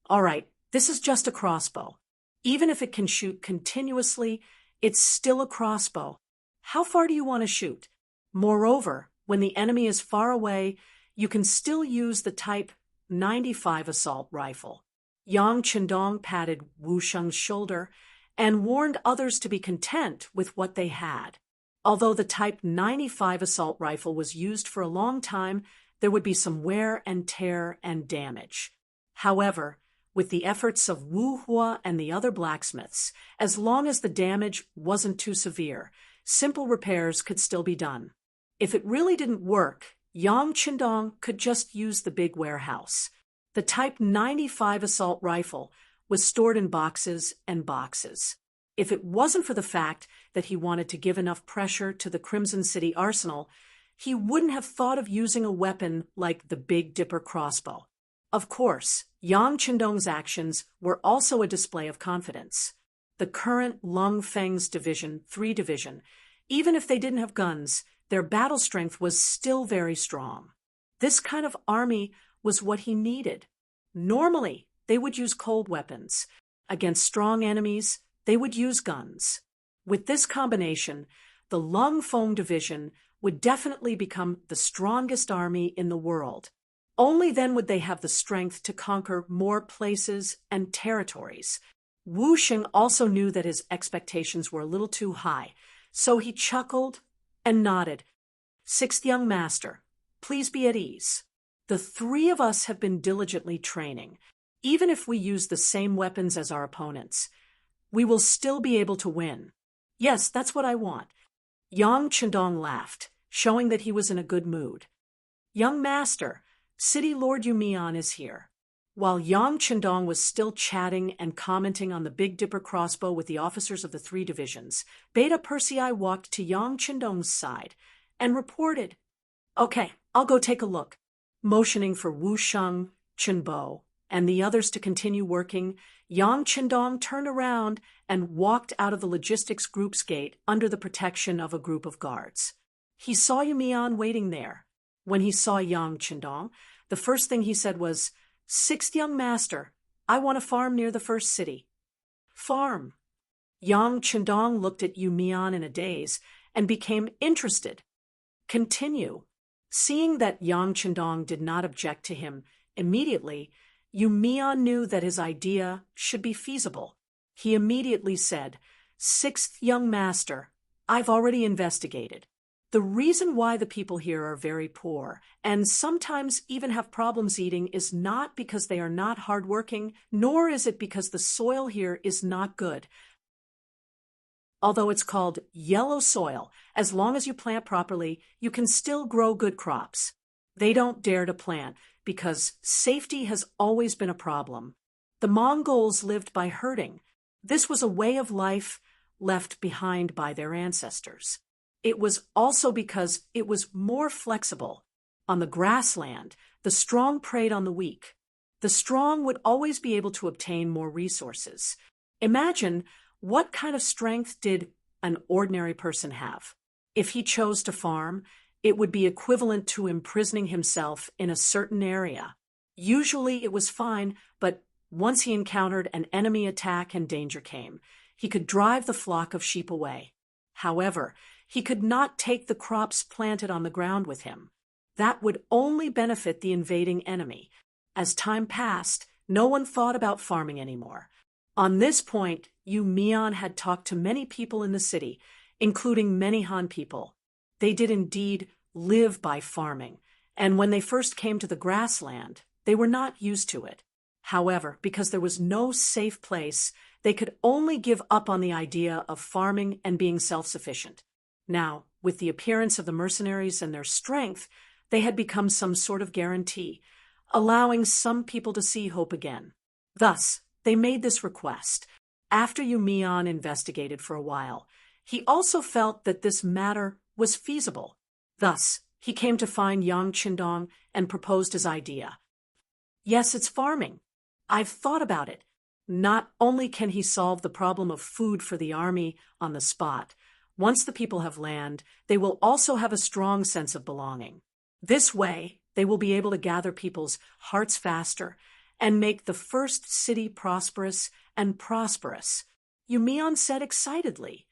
All right, this is just a crossbow. Even if it can shoot continuously, it's still a crossbow. How far do you want to shoot? Moreover, when the enemy is far away, you can still use the Type 95 assault rifle." Yang Chendong patted Wu Sheng's shoulder and warned others to be content with what they had. Although the Type 95 assault rifle was used for a long time, there would be some wear and tear and damage. However, with the efforts of Wu Hua and the other blacksmiths, as long as the damage wasn't too severe, simple repairs could still be done. If it really didn't work, Yang Chendong could just use the big warehouse. The Type 95 assault rifle was stored in boxes and boxes. If it wasn't for the fact that he wanted to give enough pressure to the Crimson City arsenal, he wouldn't have thought of using a weapon like the Big Dipper crossbow. Of course, Yang Chendong's actions were also a display of confidence. The current Lung Feng's Division 3 division, even if they didn't have guns, their battle strength was still very strong. This kind of army was what he needed. Normally, they would use cold weapons. Against strong enemies, they would use guns. With this combination, the Lung Feng Division would definitely become the strongest army in the world. Only then would they have the strength to conquer more places and territories. Wu Sheng also knew that his expectations were a little too high, so he chuckled and nodded. "Sixth young master, please be at ease. The 3 of us have been diligently training. Even if we use the same weapons as our opponents, we will still be able to win. Yes, that's what I want." Yang Chendong laughed, showing that he was in a good mood. "Young master, City Lord Yumian is here." While Yang Chendong was still chatting and commenting on the Big Dipper crossbow with the officers of the 3 divisions, Beta Persei walked to Yang Chendong's side and reported, "Okay, I'll go take a look." Motioning for Wu Sheng, Chen Bo, and the others to continue working, Yang Chendong turned around and walked out of the logistics group's gate under the protection of a group of guards. He saw Yumian waiting there. When he saw Yang Chendong, the first thing he said was, "Sixth young master, I want a farm near the first city." "Farm?" Yang Chendong looked at Yumian in a daze and became interested. "Continue." Seeing that Yang Chendong did not object to him immediately, Yumian knew that his idea should be feasible. He immediately said, "Sixth young master, I've already investigated. The reason why the people here are very poor and sometimes even have problems eating is not because they are not hardworking, nor is it because the soil here is not good. Although it's called yellow soil, as long as you plant properly, you can still grow good crops. They don't dare to plant because safety has always been a problem. The Mongols lived by herding. This was a way of life left behind by their ancestors. It was also because it was more flexible. On the grassland, the strong preyed on the weak. The strong would always be able to obtain more resources. Imagine what kind of strength did an ordinary person have? If he chose to farm, it would be equivalent to imprisoning himself in a certain area. Usually it was fine, but once he encountered an enemy attack and danger came, he could drive the flock of sheep away. However, he could not take the crops planted on the ground with him. That would only benefit the invading enemy. As time passed, no one thought about farming anymore. On this point, Yu Mian had talked to many people in the city, including many Han people. They did indeed live by farming, and when they first came to the grassland, they were not used to it. However, because there was no safe place, they could only give up on the idea of farming and being self-sufficient. Now, with the appearance of the mercenaries and their strength, they had become some sort of guarantee, allowing some people to see hope again. Thus, they made this request. After Yumian investigated for a while, he also felt that this matter was feasible. Thus, he came to find Yang Qindong and proposed his idea. Yes, it's farming. I've thought about it. Not only can he solve the problem of food for the army on the spot, once the people have land, they will also have a strong sense of belonging. This way, they will be able to gather people's hearts faster and make the first city prosperous and prosperous. Yumian said excitedly.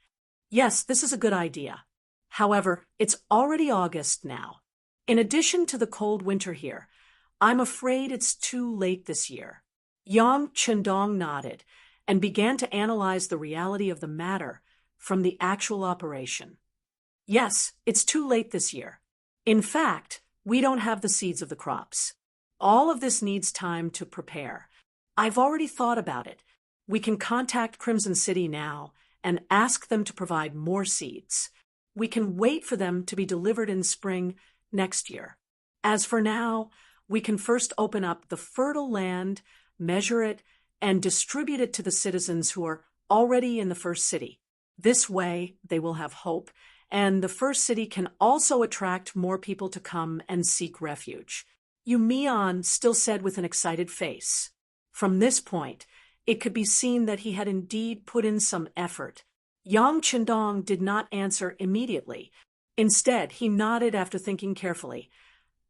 Yes, this is a good idea. However, it's already August now. In addition to the cold winter here, I'm afraid it's too late this year. Yang Qindong nodded and began to analyze the reality of the matter from the actual operation. Yes, it's too late this year. In fact, we don't have the seeds of the crops. All of this needs time to prepare. I've already thought about it. We can contact Crimson City now and ask them to provide more seeds. We can wait for them to be delivered in spring next year. As for now, we can first open up the fertile land, measure it, and distribute it to the citizens who are already in the first city. This way, they will have hope, and the first city can also attract more people to come and seek refuge. Yumian still said with an excited face. From this point, it could be seen that he had indeed put in some effort. Yang Qindong did not answer immediately. Instead, he nodded after thinking carefully.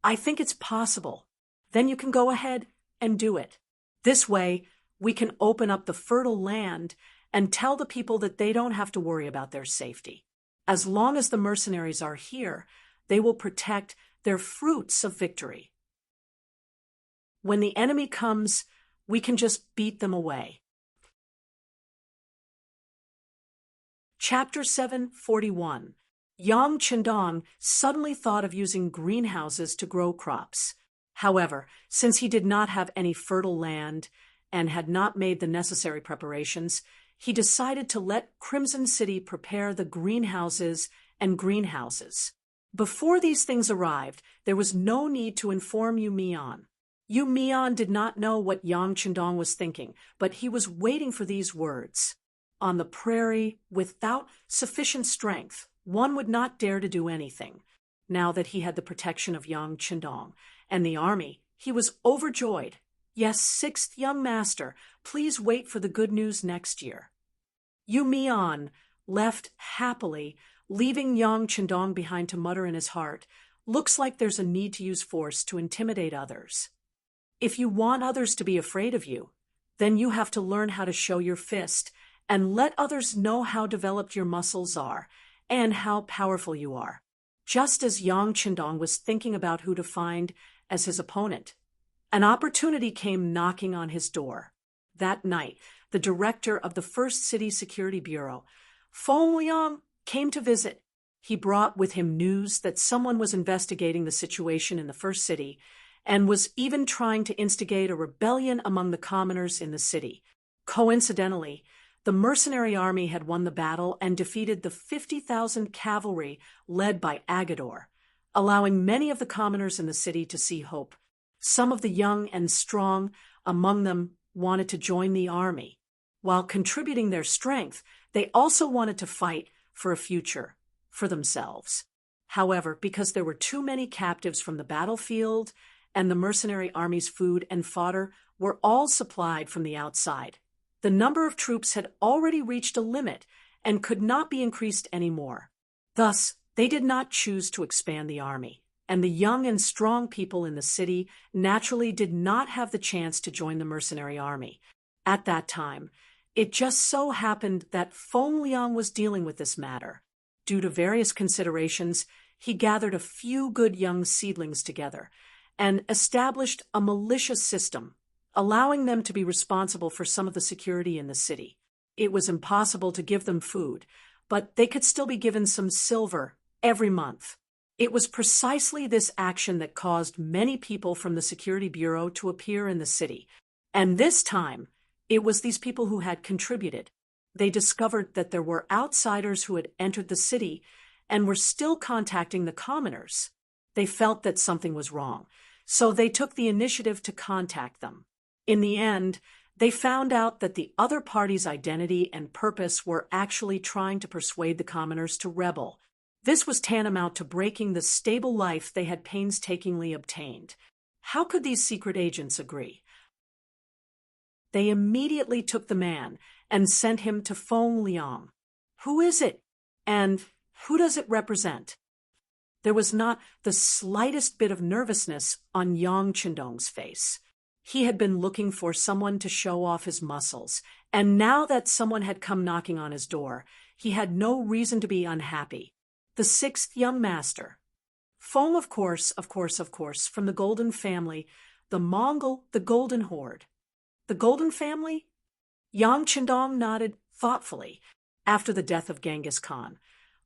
I think it's possible. Then you can go ahead and do it. This way, we can open up the fertile land and tell the people that they don't have to worry about their safety. As long as the mercenaries are here, they will protect their fruits of victory. When the enemy comes, we can just beat them away. Chapter 7:41. Yang Qindong suddenly thought of using greenhouses to grow crops. However, since he did not have any fertile land and had not made the necessary preparations, he decided to let Crimson City prepare the greenhouses and greenhouses. Before these things arrived, there was no need to inform Yumian. Yumian did not know what Yang Qindong was thinking, but he was waiting for these words. On the prairie, without sufficient strength, one would not dare to do anything. Now that he had the protection of Yang Qindong and the army, he was overjoyed. Yes, sixth young master, please wait for the good news next year. Yumian left happily, leaving Yang Qindong behind to mutter in his heart, looks like there's a need to use force to intimidate others. If you want others to be afraid of you, then you have to learn how to show your fist and let others know how developed your muscles are and how powerful you are. Just as Yang Qindong was thinking about who to find as his opponent, an opportunity came knocking on his door. That night, the director of the First City Security Bureau, Feng Liang, came to visit. He brought with him news that someone was investigating the situation in the first city and was even trying to instigate a rebellion among the commoners in the city. Coincidentally, the mercenary army had won the battle and defeated the 50,000 cavalry led by Agador, allowing many of the commoners in the city to see hope. Some of the young and strong among them wanted to join the army. While contributing their strength, they also wanted to fight for a future for themselves. However, because there were too many captives from the battlefield and the mercenary army's food and fodder were all supplied from the outside, the number of troops had already reached a limit and could not be increased anymore. Thus, they did not choose to expand the army, and the young and strong people in the city naturally did not have the chance to join the mercenary army. At that time, it just so happened that Feng Liang was dealing with this matter. Due to various considerations, he gathered a few good young seedlings together and established a malicious system, allowing them to be responsible for some of the security in the city. It was impossible to give them food, but they could still be given some silver every month. It was precisely this action that caused many people from the Security Bureau to appear in the city, and this time It was these people who had contributed. They discovered that there were outsiders who had entered the city and were still contacting the commoners. They felt that something was wrong, so they took the initiative to contact them. In the end, they found out that the other party's identity and purpose were actually trying to persuade the commoners to rebel. This was tantamount to breaking the stable life they had painstakingly obtained. How could these secret agents agree? They immediately took the man and sent him to Feng Liang. Who is it? And who does it represent? There was not the slightest bit of nervousness on Yang Chendong's face. He had been looking for someone to show off his muscles, and now that someone had come knocking on his door, he had no reason to be unhappy. The sixth young master. Feng, of course, from the Golden Family, the Mongol, the Golden Horde. The Golden Family? Yang Chendong nodded thoughtfully. After the death of Genghis Khan,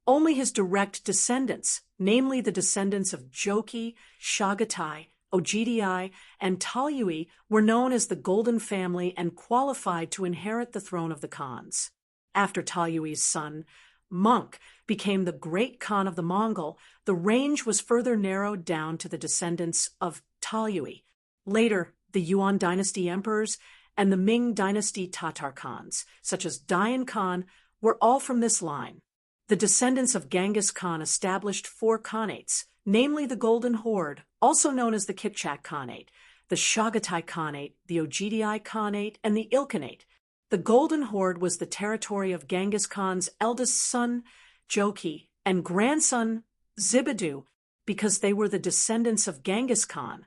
only his direct descendants, namely the descendants of Jochi, Chagatai, Ogdi, and Talyui, were known as the Golden Family and qualified to inherit the throne of the Khans. After Talyui's son, Ming, became the great Khan of the Mongol, the range was further narrowed down to the descendants of Talyui. Later, the Yuan dynasty emperors and the Ming dynasty Tatar Khans, such as Dayan Khan, were all from this line. The descendants of Genghis Khan established 4 Khanates, namely the Golden Horde, also known as the Kipchak Khanate, the Chagatai Khanate, the Ogdi Khanate, and the Ilkhanate. The Golden Horde was the territory of Genghis Khan's eldest son, Jochi, and grandson, Zibidu. Because they were the descendants of Genghis Khan,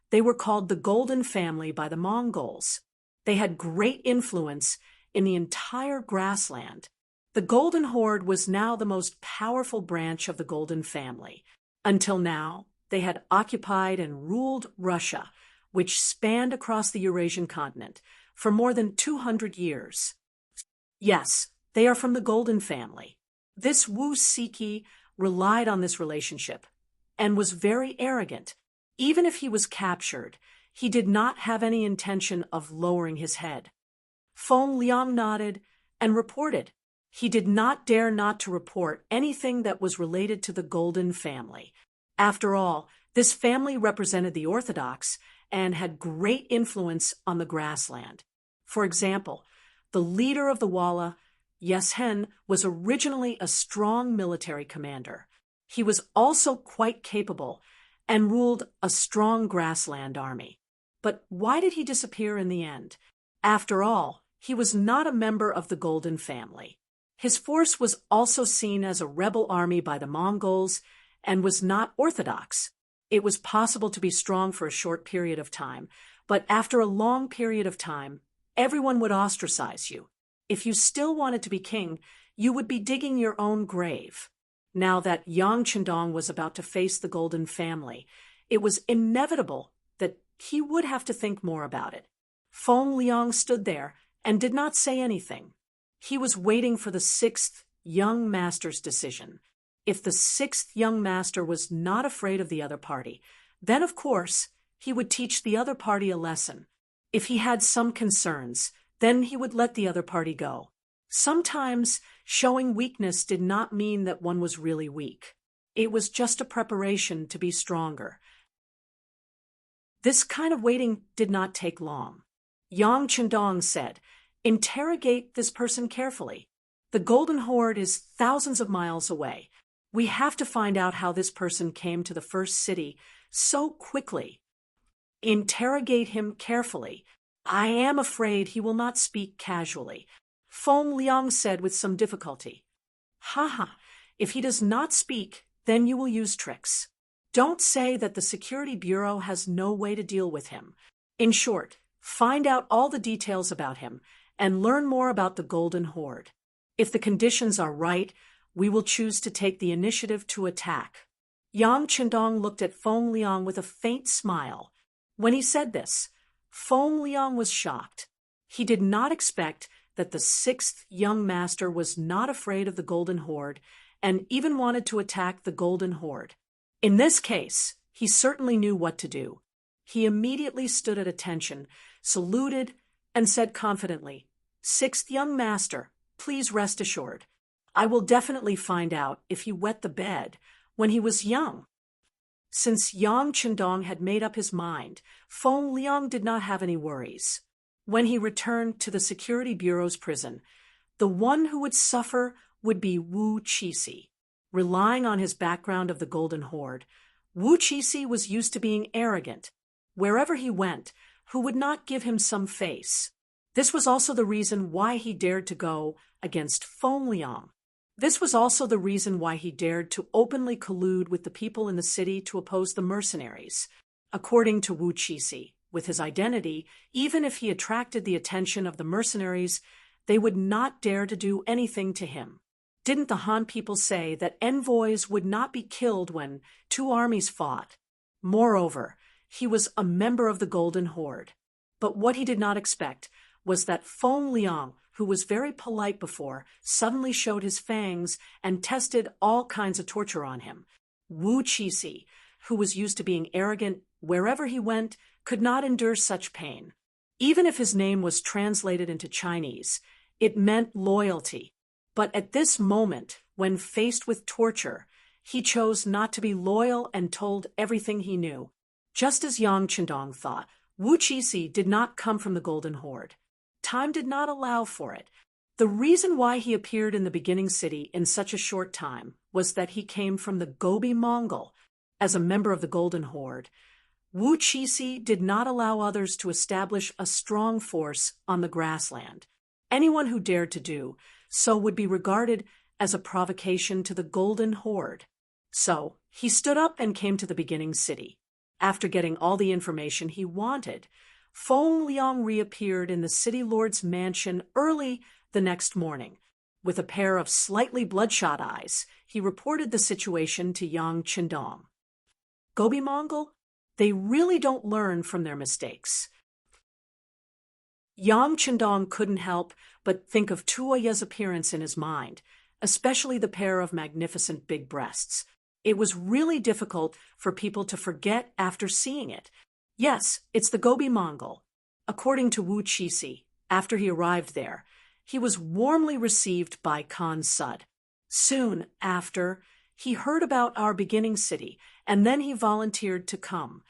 they were called the Golden Family by the Mongols. They had great influence in the entire grassland. The Golden Horde was now the most powerful branch of the Golden Family. Until now, they had occupied and ruled Russia, which spanned across the Eurasian continent, for more than 200 years. Yes, they are from the Golden Family. This Wu Siki relied on this relationship and was very arrogant. Even if he was captured, he did not have any intention of lowering his head. Feng Liang nodded and reported. He did not dare not to report anything that was related to the Golden Family. After all, this family represented the Orthodox and had great influence on the grassland. For example, the leader of the Walla, Yeshen, was originally a strong military commander. He was also quite capable and ruled a strong grassland army. But why did he disappear in the end? After all, he was not a member of the Golden Family. His force was also seen as a rebel army by the Mongols and was not orthodox. It was possible to be strong for a short period of time, but after a long period of time, everyone would ostracize you. If you still wanted to be king, you would be digging your own grave. Now that Yang Chendong was about to face the Golden Family, it was inevitable that he would have to think more about it. Feng Liang stood there and did not say anything. He was waiting for the 6th young master's decision. If the 6th young master was not afraid of the other party, then of course he would teach the other party a lesson. If he had some concerns, then he would let the other party go. Sometimes showing weakness did not mean that one was really weak. It was just a preparation to be stronger. This kind of waiting did not take long. Yang Chendong said, "Interrogate this person carefully. The Golden Horde is thousands of miles away. We have to find out how this person came to the first city so quickly. Interrogate him carefully. I am afraid he will not speak casually," Feng Liang said with some difficulty. If he does not speak, then you will use tricks. Don't say that the Security Bureau has no way to deal with him. In short, find out all the details about him and learn more about the Golden Horde. If the conditions are right, we will choose to take the initiative to attack. Yang Chendong looked at Feng Liang with a faint smile. When he said this, Feng Liang was shocked. He did not expect that the 6th young master was not afraid of the Golden Horde and even wanted to attack the Golden Horde. In this case, he certainly knew what to do. He immediately stood at attention, saluted, and said confidently, "Sixth young master, please rest assured. I will definitely find out if he wet the bed when he was young." Since Yang Chendong had made up his mind, Feng Liang did not have any worries. When he returned to the Security Bureau's prison, the one who would suffer would be Wu Qixi. Relying on his background of the Golden Horde, Wu Qixi was used to being arrogant. Wherever he went, who would not give him some face? This was also the reason why he dared to go against Feng Liang. This was also the reason why he dared to openly collude with the people in the city to oppose the mercenaries. According to Wu Qixi, with his identity, even if he attracted the attention of the mercenaries, they would not dare to do anything to him. Didn't the Han people say that envoys would not be killed when two armies fought? Moreover, he was a member of the Golden Horde. But what he did not expect was that Feng Liang, who was very polite before, suddenly showed his fangs and tested all kinds of torture on him. Wu Qixi, who was used to being arrogant wherever he went, could not endure such pain. Even if his name was translated into Chinese, it meant loyalty. But at this moment, when faced with torture, he chose not to be loyal and told everything he knew. Just as Yang Chendong thought, Wu Qixi did not come from the Golden Horde. Time did not allow for it. The reason why he appeared in the beginning city in such a short time was that he came from the Gobi Mongol. As a member of the Golden Horde, Wu Qixi did not allow others to establish a strong force on the grassland. Anyone who dared to do so would be regarded as a provocation to the Golden Horde. So, he stood up and came to the beginning city. After getting all the information he wanted, Feng Liang reappeared in the city lord's mansion early the next morning. With a pair of slightly bloodshot eyes, he reported the situation to Yang Chendong. Gobi Mongol? They really don't learn from their mistakes. Yang Chendong couldn't help but think of Tuoya's appearance in his mind, especially the pair of magnificent big breasts. It was really difficult for people to forget after seeing it. Yes, it's the Gobi Mongol. According to Wu Qixi, after he arrived there, he was warmly received by Khan Sud. Soon after, he heard about our beginning city, and then he volunteered to come.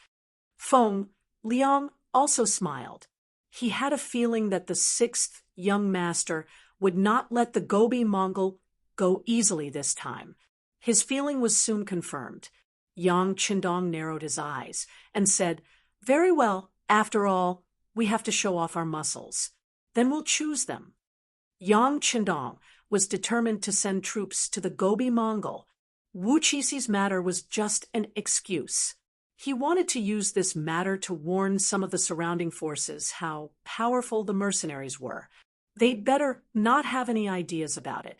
Feng Liang also smiled. He had a feeling that the sixth young master would not let the Gobi Mongol go easily this time. His feeling was soon confirmed. Yang Chendong narrowed his eyes and said, "Very well, after all, we have to show off our muscles. Then we'll choose them." Yang Chendong was determined to send troops to the Gobi Mongol. Wu Qixi's matter was just an excuse. He wanted to use this matter to warn some of the surrounding forces how powerful the mercenaries were. They'd better not have any ideas about it.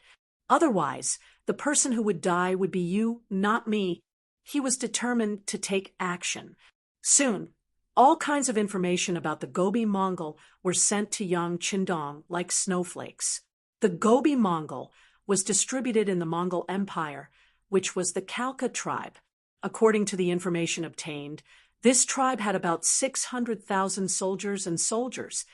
Otherwise, the person who would die would be you, not me. He was determined to take action. Soon, all kinds of information about the Gobi Mongol were sent to Yang Chendong like snowflakes. The Gobi Mongol was distributed in the Mongol Empire, which was the Khalkha tribe. According to the information obtained, this tribe had about 600,000 soldiers,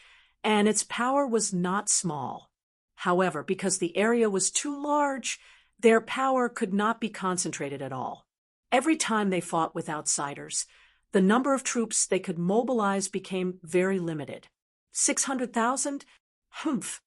and its power was not small. However, because the area was too large, their power could not be concentrated at all. Every time they fought with outsiders, the number of troops they could mobilize became very limited. 600,000? Humph!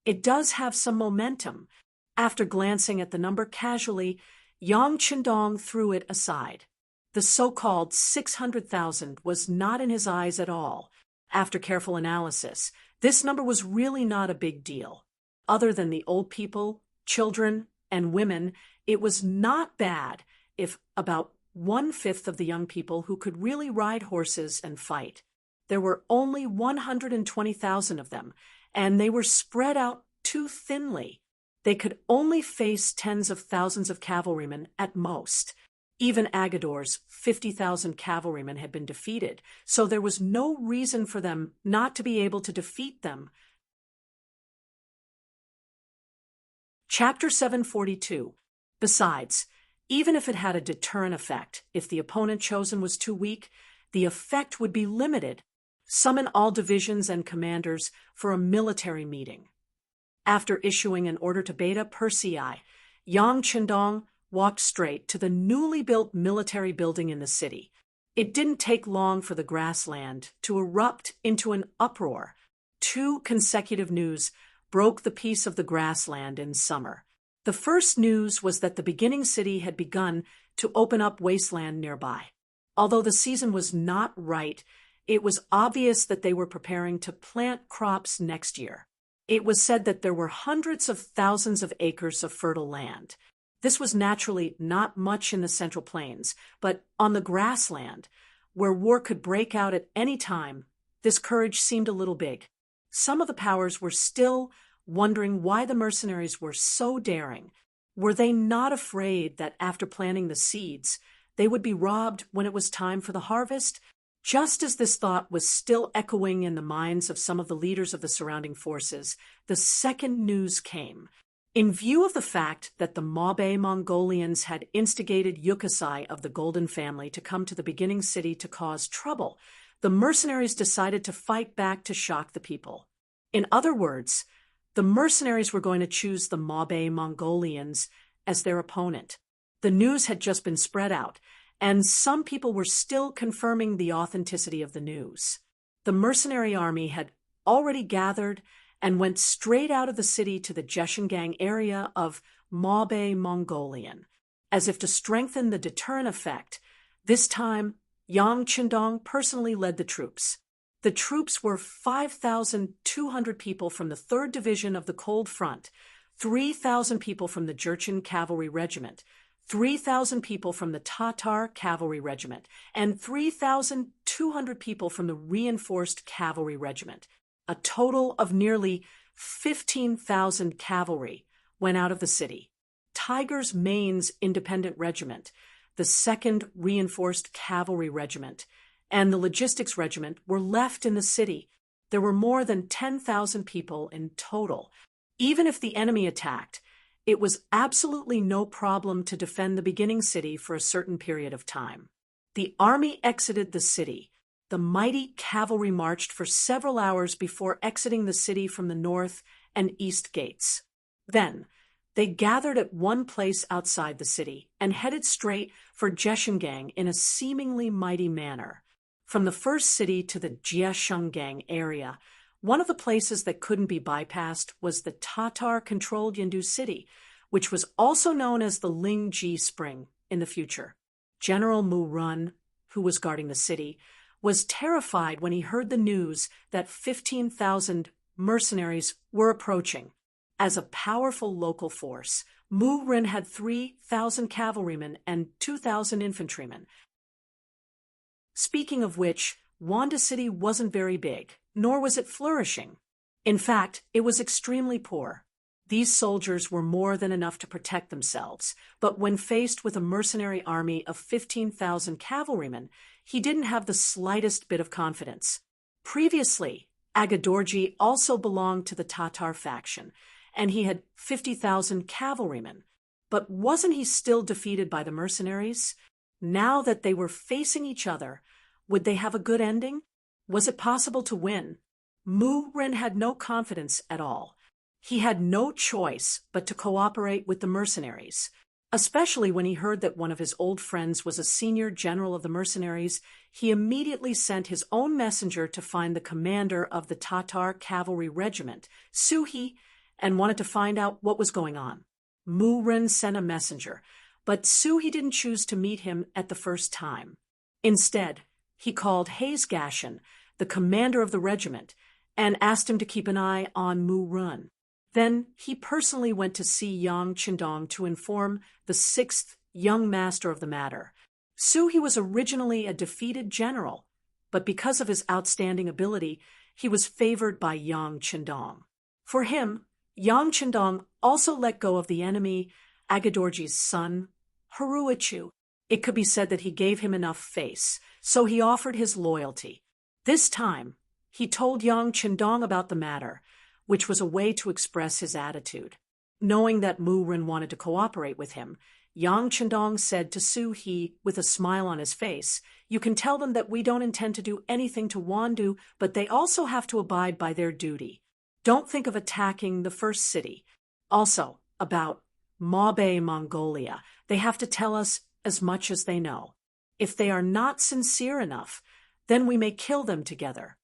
It does have some momentum. After glancing at the number casually, Yang Chendong threw it aside. The so-called 600,000 was not in his eyes at all. After careful analysis, this number was really not a big deal. Other than the old people, children, and women, it was not bad if about 1/5 of the young people who could really ride horses and fight. There were only 120,000 of them, and they were spread out too thinly. They could only face tens of thousands of cavalrymen at most. Even Agador's 50,000 cavalrymen had been defeated, so there was no reason for them not to be able to defeat them. Chapter 742. Besides, even if it had a deterrent effect, if the opponent chosen was too weak, the effect would be limited. Summon all divisions and commanders for a military meeting. After issuing an order to Beta Persei, Yang Chendong walked straight to the newly built military building in the city. It didn't take long for the grassland to erupt into an uproar. 2 consecutive news broke the peace of the grassland in summer. The first news was that the beginning city had begun to open up wasteland nearby. Although the season was not right, it was obvious that they were preparing to plant crops next year. It was said that there were hundreds of thousands of acres of fertile land. This was naturally not much in the Central Plains, but on the grassland, where war could break out at any time, this courage seemed a little big. Some of the powers were still wondering why the mercenaries were so daring. Were they not afraid that after planting the seeds, they would be robbed when it was time for the harvest? Just as this thought was still echoing in the minds of some of the leaders of the surrounding forces, the second news came. In view of the fact that the Mabe Mongolians had instigated Yukasai of the Golden Family to come to the beginning city to cause trouble, the mercenaries decided to fight back to shock the people. In other words, the mercenaries were going to choose the Mabe Mongolians as their opponent. The news had just been spread out, and some people were still confirming the authenticity of the news. The mercenary army had already gathered and went straight out of the city to the Jeshengang area of Mabe Mongolian. As if to strengthen the deterrent effect, this time Yang Chendong personally led the troops. The troops were 5,200 people from the 3rd Division of the Cold Front, 3,000 people from the Jurchen Cavalry Regiment, 3,000 people from the Tatar Cavalry Regiment, and 3,200 people from the Reinforced Cavalry Regiment. A total of nearly 15,000 cavalry went out of the city. Tiger's Main's Independent Regiment, the 2nd Reinforced Cavalry Regiment, and the Logistics Regiment were left in the city. There were more than 10,000 people in total. Even if the enemy attacked, it was absolutely no problem to defend the beginning city for a certain period of time. The army exited the city. The mighty cavalry marched for several hours before exiting the city from the north and east gates. Then, they gathered at one place outside the city and headed straight for Jeshengang in a seemingly mighty manner. From the first city to the Jieshenggang area, one of the places that couldn't be bypassed was the Tatar-controlled Yandu city, which was also known as the Lingji Spring in the future. General Mu Run, who was guarding the city, was terrified when he heard the news that 15,000 mercenaries were approaching. As a powerful local force, Mu Rin had 3,000 cavalrymen and 2,000 infantrymen. Speaking of which, Wanda City wasn't very big, nor was it flourishing. In fact, it was extremely poor. These soldiers were more than enough to protect themselves, but when faced with a mercenary army of 15,000 cavalrymen, he didn't have the slightest bit of confidence. Previously, Agadorji also belonged to the Tatar faction, and he had 50,000 cavalrymen. But wasn't he still defeated by the mercenaries? Now that they were facing each other, would they have a good ending? Was it possible to win? Mu Rin had no confidence at all. He had no choice but to cooperate with the mercenaries. Especially when he heard that one of his old friends was a senior general of the mercenaries, he immediately sent his own messenger to find the commander of the Tatar Cavalry Regiment, Suhi, and wanted to find out what was going on. Mu Rin sent a messenger, but Suhi didn't choose to meet him at the first time. Instead, he called Haze-Gashin, the commander of the regiment, and asked him to keep an eye on Mu Rin. Then he personally went to see Yang Chendong to inform the 6th young master of the matter. Suhi was originally a defeated general, but because of his outstanding ability, he was favored by Yang Chendong. For him, Yang Chendong also let go of the enemy, Agadorji's son, Haruichu. It could be said that he gave him enough face, so he offered his loyalty. This time, he told Yang Chendong about the matter, which was a way to express his attitude. Knowing that Mu Rin wanted to cooperate with him, Yang Chendong said to Su He with a smile on his face, "You can tell them that we don't intend to do anything to Wandu, but they also have to abide by their duty. Don't think of attacking the first city. Also, about Mabe, Mongolia, they have to tell us as much as they know. If they are not sincere enough, then we may kill them together."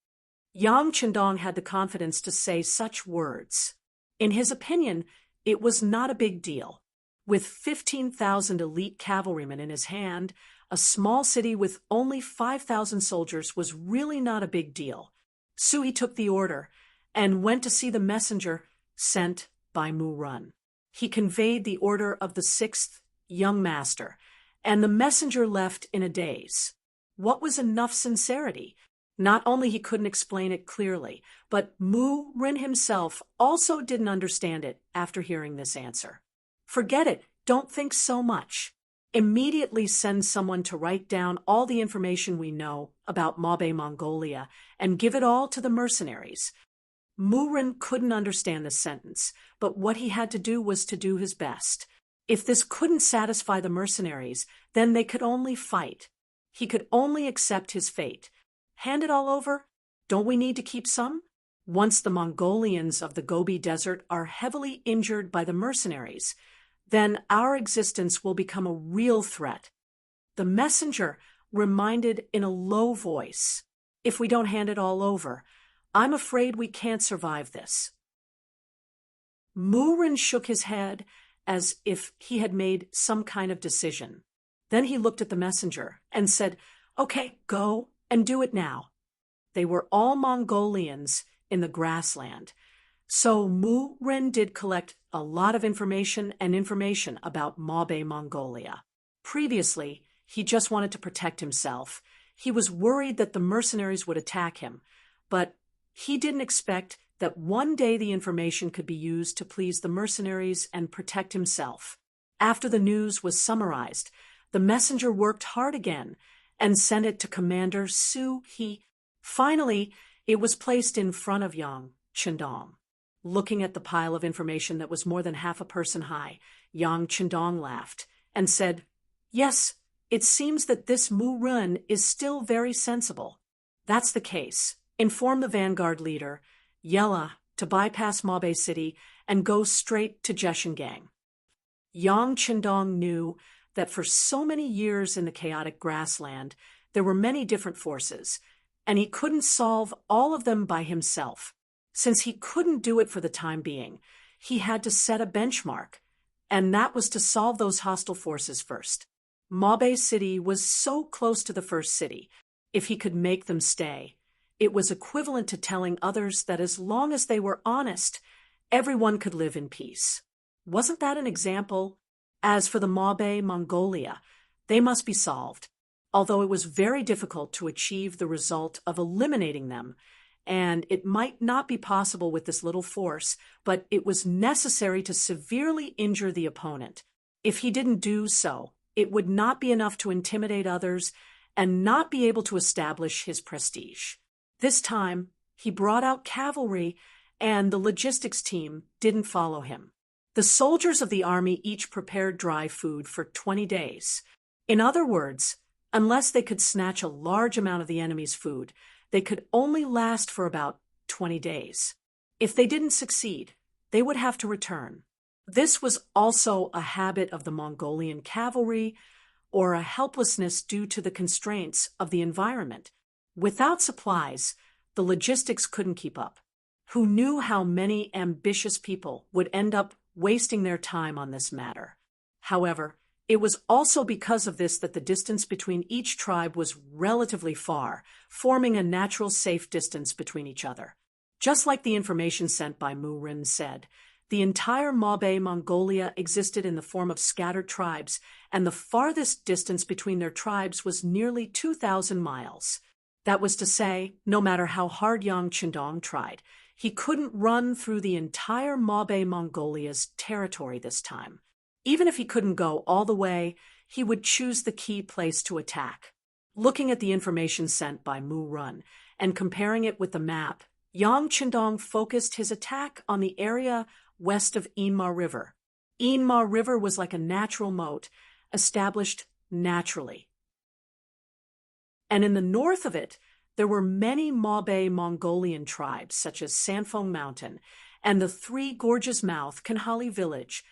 Yang Chendong had the confidence to say such words. In his opinion, it was not a big deal. With 15,000 elite cavalrymen in his hand, a small city with only 5,000 soldiers was really not a big deal. Sui took the order and went to see the messenger sent by Mu Run. He conveyed the order of the 6th young master, and the messenger left in a daze. What was enough sincerity? Not only he couldn't explain it clearly, but Mu Rin himself also didn't understand it after hearing this answer. "Forget it, don't think so much. Immediately send someone to write down all the information we know about Mabe, Mongolia, and give it all to the mercenaries." Murin couldn't understand this sentence, but what he had to do was to do his best. If this couldn't satisfy the mercenaries, then they could only fight. He could only accept his fate. Hand it all over? Don't we need to keep some? Once the Mongolians of the Gobi Desert are heavily injured by the mercenaries, then our existence will become a real threat. The messenger reminded in a low voice, "If we don't hand it all over, I'm afraid we can't survive this." Murin shook his head as if he had made some kind of decision. Then he looked at the messenger and said, "Okay, go and do it now." They were all Mongolians in the grassland. So Mu Ren did collect a lot of information about Mabe, Mongolia. Previously, he just wanted to protect himself. He was worried that the mercenaries would attack him, but he didn't expect that one day the information could be used to please the mercenaries and protect himself. After the news was summarized, the messenger worked hard again and sent it to Commander Su He. Finally, it was placed in front of Yang Chendong. Looking at the pile of information that was more than half a person high, Yang Chendong laughed and said, "Yes, it seems that this Mu Run is still very sensible. That's the case. Inform the vanguard leader, Yella, to bypass Mabe City and go straight to Jeshingang." Yang Chendong knew that for so many years in the chaotic grassland, there were many different forces, and he couldn't solve all of them by himself. Since he couldn't do it for the time being, he had to set a benchmark, and that was to solve those hostile forces first. Mabe City was so close to the first city. If he could make them stay, it was equivalent to telling others that as long as they were honest, everyone could live in peace. Wasn't that an example? As for the Mabe, Mongolia, they must be solved, although it was very difficult to achieve the result of eliminating them, and it might not be possible with this little force, but it was necessary to severely injure the opponent. If he didn't do so, it would not be enough to intimidate others and not be able to establish his prestige. This time, he brought out cavalry, and the logistics team didn't follow him. The soldiers of the army each prepared dry food for 20 days. In other words, unless they could snatch a large amount of the enemy's food, they could only last for about 20 days. If they didn't succeed, they would have to return. This was also a habit of the Mongolian cavalry, or a helplessness due to the constraints of the environment. Without supplies, the logistics couldn't keep up. Who knew how many ambitious people would end up wasting their time on this matter? However, it was also because of this that the distance between each tribe was relatively far, forming a natural safe distance between each other. Just like the information sent by Mu Rin said, the entire Mabe Mongolia existed in the form of scattered tribes, and the farthest distance between their tribes was nearly 2,000 miles. That was to say, no matter how hard Yang Chendong tried, he couldn't run through the entire Mabe Mongolia's territory this time. Even if he couldn't go all the way, he would choose the key place to attack. Looking at the information sent by Mu Run and comparing it with the map, Yang Chendong focused his attack on the area west of Inma River. Inma River was like a natural moat, established naturally. And in the north of it, there were many Mabe Mongolian tribes, such as Sanfeng Mountain and the Three Gorges Mouth Kanhali village.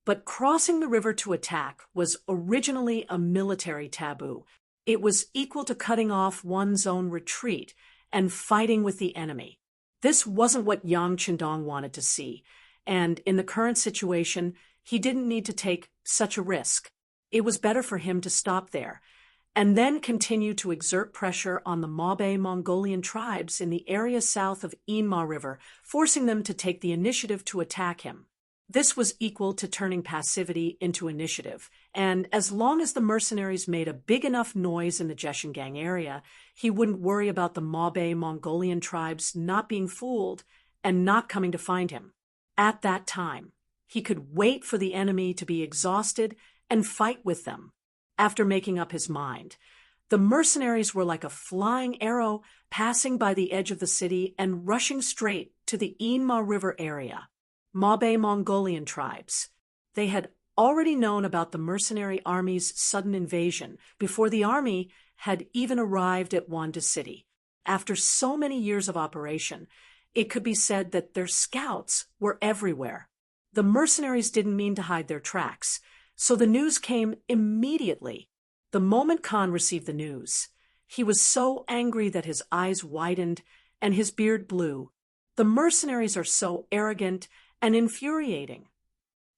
But crossing the river to attack was originally a military taboo. It was equal to cutting off one's own retreat and fighting with the enemy. This wasn't what Yang Qindong wanted to see, and in the current situation, he didn't need to take such a risk. It was better for him to stop there, and then continue to exert pressure on the Mabe Mongolian tribes in the area south of Inma River, forcing them to take the initiative to attack him. This was equal to turning passivity into initiative, and as long as the mercenaries made a big enough noise in the Jeshingang area, he wouldn't worry about the Mabe Mongolian tribes not being fooled and not coming to find him. At that time, he could wait for the enemy to be exhausted and fight with them. After making up his mind, the mercenaries were like a flying arrow passing by the edge of the city and rushing straight to the Inma River area. Mabe Mongolian tribes. They had already known about the mercenary army's sudden invasion before the army had even arrived at Wanda City. After so many years of operation, it could be said that their scouts were everywhere. The mercenaries didn't mean to hide their tracks, so the news came immediately. The moment Khan received the news, he was so angry that his eyes widened and his beard blew. The mercenaries are so arrogant and infuriating.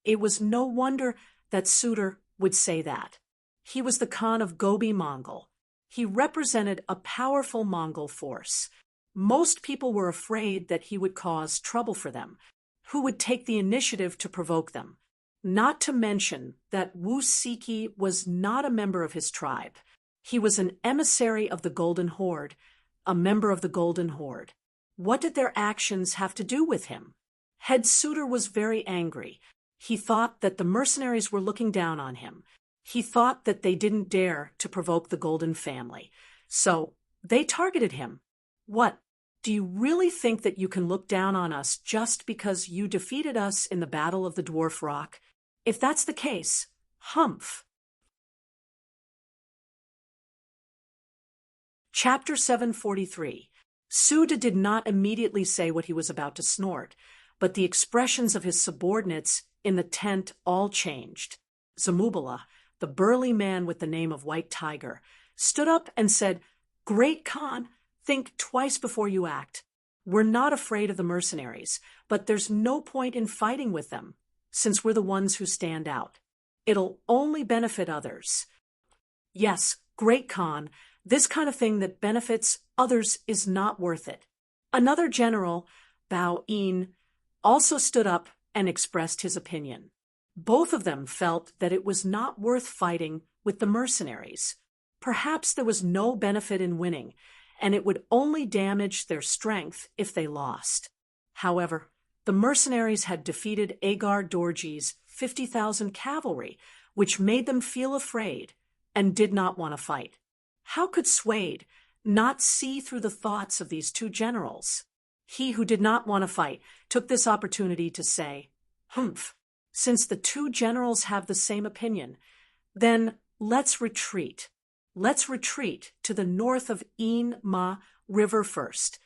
It was no wonder that Sutor would say that. He was the Khan of Gobi Mongol. He represented a powerful Mongol force. Most people were afraid that he would cause trouble for them, who would take the initiative to provoke them. Not to mention that Wu Siki was not a member of his tribe. He was an emissary of the Golden Horde, a member of the Golden Horde. What did their actions have to do with him? Head Sutor was very angry. He thought that the mercenaries were looking down on him. He thought that they didn't dare to provoke the Golden family. So they targeted him. What? Do you really think that you can look down on us just because you defeated us in the Battle of the Dwarf Rock? If that's the case, humph. Chapter 743. Suda did not immediately say what he was about to snort, but the expressions of his subordinates in the tent all changed. Zamubala, the burly man with the name of White Tiger, stood up and said, "Great Khan, think twice before you act. We're not afraid of the mercenaries, but there's no point in fighting with them, since we're the ones who stand out. It'll only benefit others." Yes, Great Khan, this kind of thing that benefits others is not worth it. Another general, Bao Yin, also stood up and expressed his opinion. Both of them felt that it was not worth fighting with the mercenaries. Perhaps there was no benefit in winning, and it would only damage their strength if they lost. However, the mercenaries had defeated Agar Dorji's 50,000 cavalry, which made them feel afraid and did not want to fight. How could Swade not see through the thoughts of these two generals? He who did not want to fight took this opportunity to say, "Humph, since the two generals have the same opinion, then let's retreat. Let's retreat to the north of Inma River first."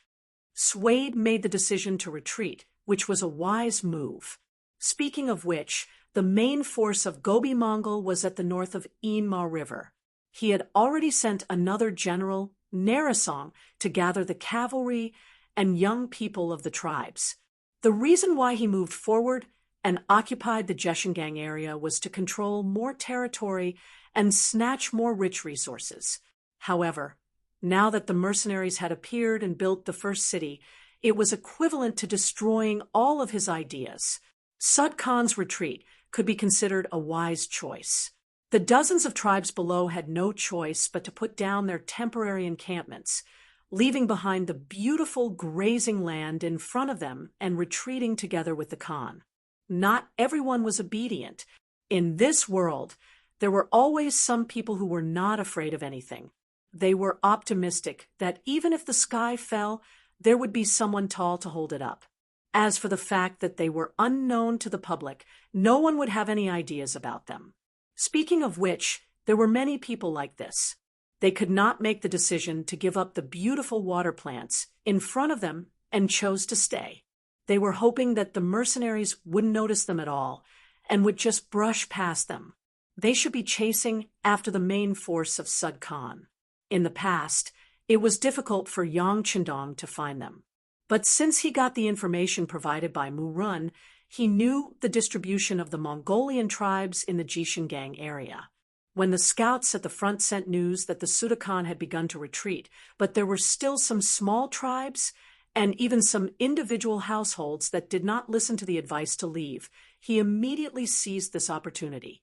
Swade made the decision to retreat, which was a wise move. Speaking of which, the main force of Gobi Mongol was at the north of Inma River. He had already sent another general, Narasong, to gather the cavalry and young people of the tribes. The reason why he moved forward and occupied the Jeshingang area was to control more territory and snatch more rich resources. However, now that the mercenaries had appeared and built the first city, it was equivalent to destroying all of his ideas. Sud Khan's retreat could be considered a wise choice. The dozens of tribes below had no choice but to put down their temporary encampments, leaving behind the beautiful grazing land in front of them and retreating together with the Khan. Not everyone was obedient. In this world, there were always some people who were not afraid of anything. They were optimistic that even if the sky fell, there would be someone tall to hold it up. As for the fact that they were unknown to the public, no one would have any ideas about them. Speaking of which, there were many people like this. They could not make the decision to give up the beautiful water plants in front of them and chose to stay. They were hoping that the mercenaries wouldn't notice them at all and would just brush past them. They should be chasing after the main force of Sud Khan. In the past, it was difficult for Yang Chendong to find them. But since he got the information provided by Mu Run, he knew the distribution of the Mongolian tribes in the Jishingang area. When the scouts at the front sent news that the Sudakan had begun to retreat, but there were still some small tribes and even some individual households that did not listen to the advice to leave, he immediately seized this opportunity.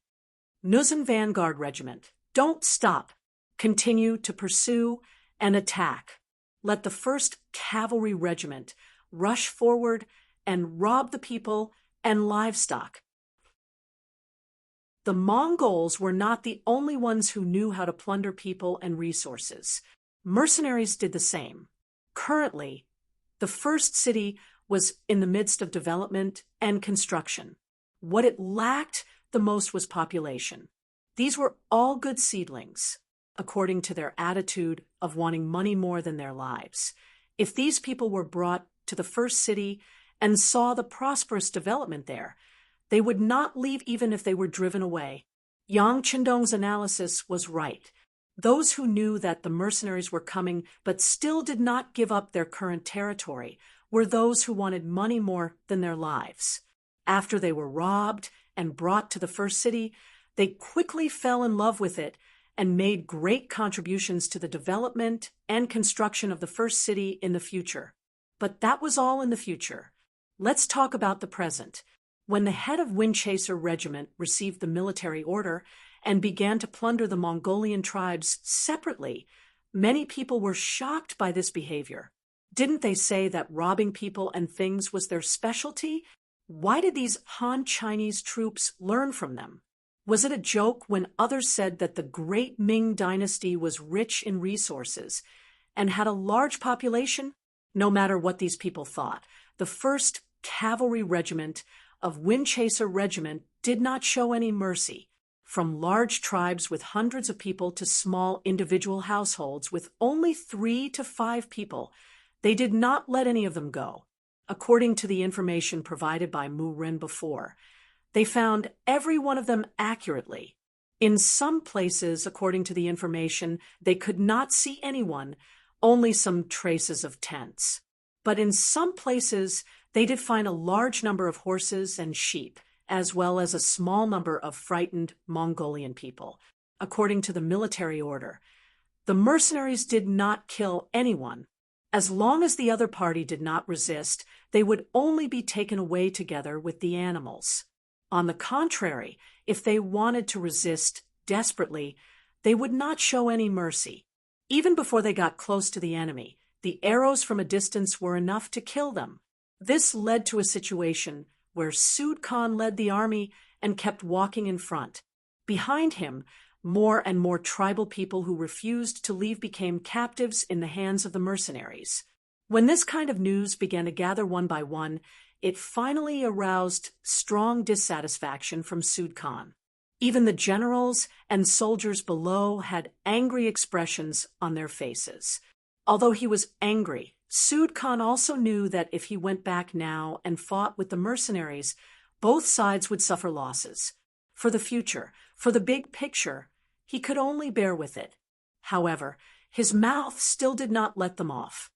Nuzan Vanguard Regiment, don't stop. Continue to pursue and attack. Let the 1st Cavalry Regiment rush forward and rob the people and livestock. The Mongols were not the only ones who knew how to plunder people and resources. Mercenaries did the same. Currently, the first city was in the midst of development and construction. What it lacked the most was population. These were all good seedlings, according to their attitude of wanting money more than their lives. If these people were brought to the first city and saw the prosperous development there, they would not leave even if they were driven away. Yang Chendong's analysis was right. Those who knew that the mercenaries were coming but still did not give up their current territory were those who wanted money more than their lives. After they were robbed and brought to the first city, they quickly fell in love with it and made great contributions to the development and construction of the first city in the future. But that was all in the future. Let's talk about the present. When the head of Windchaser Regiment received the military order and began to plunder the Mongolian tribes separately, many people were shocked by this behavior. Didn't they say that robbing people and things was their specialty? Why did these Han Chinese troops learn from them? Was it a joke when others said that the great Ming dynasty was rich in resources and had a large population? No matter what these people thought, the 1st Cavalry Regiment of Windchaser Regiment did not show any mercy. From large tribes with hundreds of people to small individual households with only 3 to 5 people, they did not let any of them go. According to the information provided by Mu Ren before, they found every one of them accurately. In some places, according to the information, they could not see anyone, only some traces of tents. But in some places, they did find a large number of horses and sheep, as well as a small number of frightened Mongolian people. According to the military order, the mercenaries did not kill anyone. As long as the other party did not resist, they would only be taken away together with the animals. On the contrary, if they wanted to resist desperately, they would not show any mercy. Even before they got close to the enemy, the arrows from a distance were enough to kill them. This led to a situation where Sud Khan led the army and kept walking in front. Behind him, more and more tribal people who refused to leave became captives in the hands of the mercenaries. When this kind of news began to gather one by one, it finally aroused strong dissatisfaction from Sud Khan. Even the generals and soldiers below had angry expressions on their faces. Although he was angry, Sud Khan also knew that if he went back now and fought with the mercenaries, both sides would suffer losses. For the future, for the big picture, he could only bear with it. However, his mouth still did not let them off.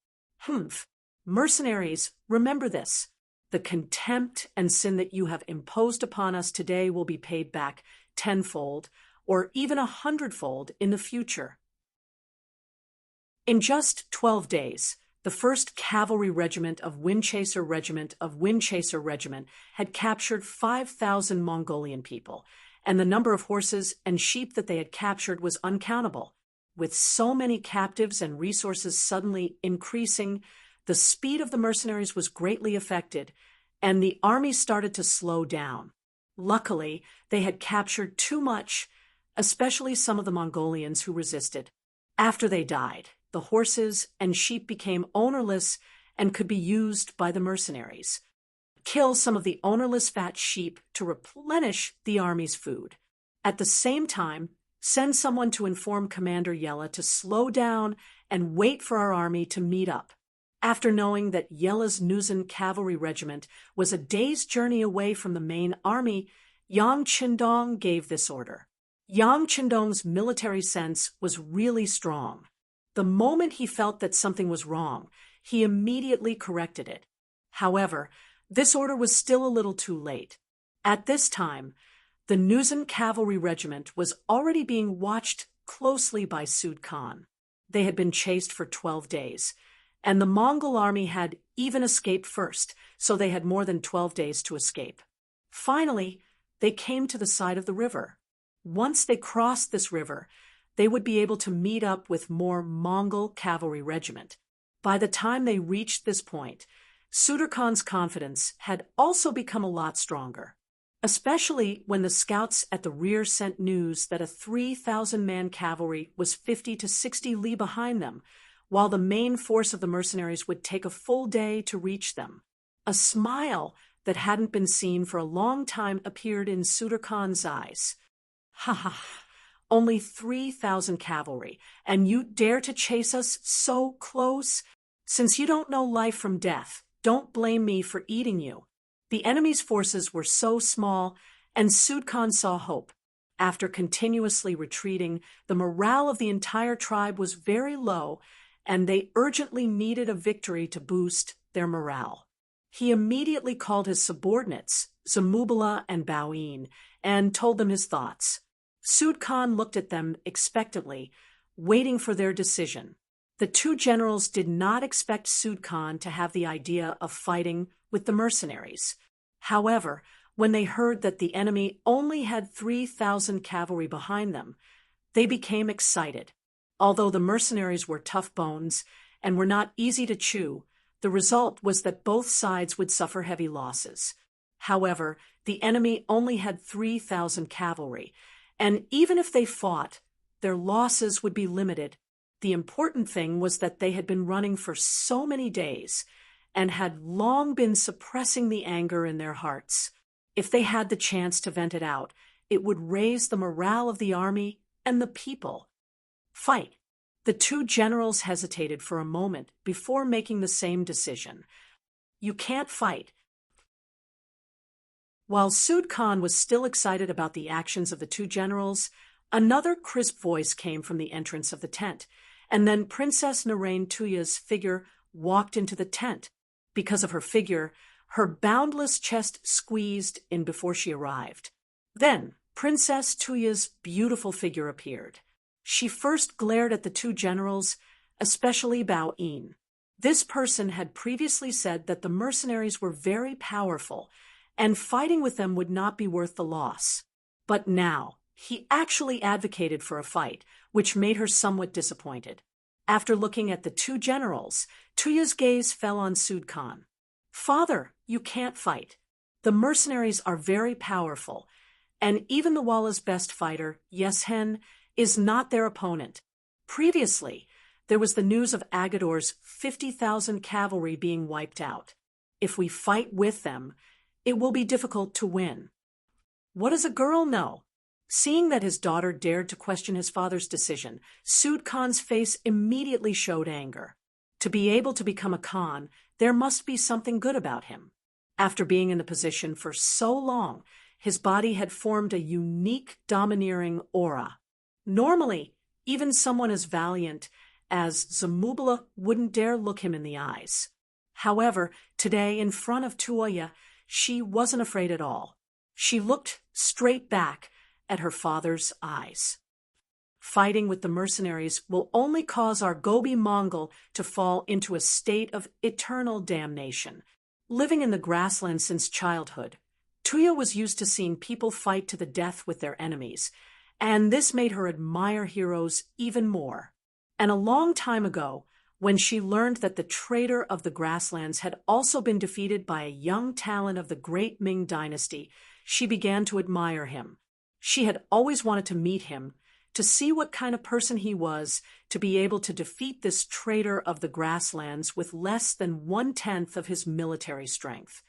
Mercenaries, remember this. The contempt and sin that you have imposed upon us today will be paid back tenfold or even 100-fold in the future. In just 12 days, the 1st Cavalry Regiment of Windchaser Regiment had captured 5,000 Mongolian people, and the number of horses and sheep that they had captured was uncountable. With so many captives and resources suddenly increasing, the speed of the mercenaries was greatly affected, and the army started to slow down. Luckily, they had captured too much, especially some of the Mongolians who resisted. After they died, the horses and sheep became ownerless and could be used by the mercenaries. kill some of the ownerless fat sheep to replenish the army's food. At the same time, send someone to inform Commander Yella to slow down and wait for our army to meet up. After knowing that Yella's Nuzan cavalry regiment was a day's journey away from the main army, Yang Qindong gave this order. Yang Qindong's military sense was really strong. The moment he felt that something was wrong, he immediately corrected it. However, this order was still a little too late. At this time, the Nuzan cavalry regiment was already being watched closely by Sud Khan. They had been chased for 12 days, and the Mongol army had even escaped first, so they had more than 12 days to escape. Finally, they came to the side of the river. Once they crossed this river, they would be able to meet up with more Mongol cavalry regiment. By the time they reached this point, Sudur Khan's confidence had also become a lot stronger, especially when the scouts at the rear sent news that a 3,000-man cavalry was 50 to 60 li behind them, while the main force of the mercenaries would take a full day to reach them. A smile that hadn't been seen for a long time appeared in Sudur Khan's eyes. Ha ha, only 3,000 cavalry, and you dare to chase us so close? Since you don't know life from death, don't blame me for eating you. The enemy's forces were so small, and Sud Khan saw hope. After continuously retreating, the morale of the entire tribe was very low, and they urgently needed a victory to boost their morale. He immediately called his subordinates, Zamubala and Baoin, and told them his thoughts. Sud Khan looked at them expectantly, waiting for their decision. The two generals did not expect Sud Khan to have the idea of fighting with the mercenaries. However, when they heard that the enemy only had 3,000 cavalry behind them, they became excited. Although the mercenaries were tough bones and were not easy to chew, the result was that both sides would suffer heavy losses. However, the enemy only had 3,000 cavalry, and even if they fought, their losses would be limited. The important thing was that they had been running for so many days and had long been suppressing the anger in their hearts. If they had the chance to vent it out, it would raise the morale of the army and the people. Fight. The two generals hesitated for a moment before making the same decision. You can't fight. While Sud Khan was still excited about the actions of the two generals, another crisp voice came from the entrance of the tent, and then Princess Narain Tuya's figure walked into the tent. Because of her figure, her boundless chest squeezed in before she arrived. Then, Princess Tuya's beautiful figure appeared. She first glared at the two generals, especially Baoin. This person had previously said that the mercenaries were very powerful, and fighting with them would not be worth the loss. But now, he actually advocated for a fight, which made her somewhat disappointed. After looking at the two generals, Tuya's gaze fell on Sud Khan. Father, you can't fight. The mercenaries are very powerful, and even the Walla's best fighter, Yeshen, is not their opponent. Previously, there was the news of Agador's 50,000 cavalry being wiped out. If we fight with them, it will be difficult to win. What does a girl know? Seeing that his daughter dared to question his father's decision, Sud Khan's face immediately showed anger. To be able to become a Khan, there must be something good about him. After being in the position for so long, his body had formed a unique, domineering aura. Normally, even someone as valiant as Zamubala wouldn't dare look him in the eyes. However, today, in front of Tuoya, she wasn't afraid at all. She looked straight back at her father's eyes. Fighting with the mercenaries will only cause our Gobi Mongol to fall into a state of eternal damnation. Living in the grasslands since childhood, Tuya was used to seeing people fight to the death with their enemies, and this made her admire heroes even more. And a long time ago, when she learned that the traitor of the grasslands had also been defeated by a young talent of the great Ming dynasty, she began to admire him. She had always wanted to meet him, to see what kind of person he was, to be able to defeat this traitor of the grasslands with less than 1/10 of his military strength.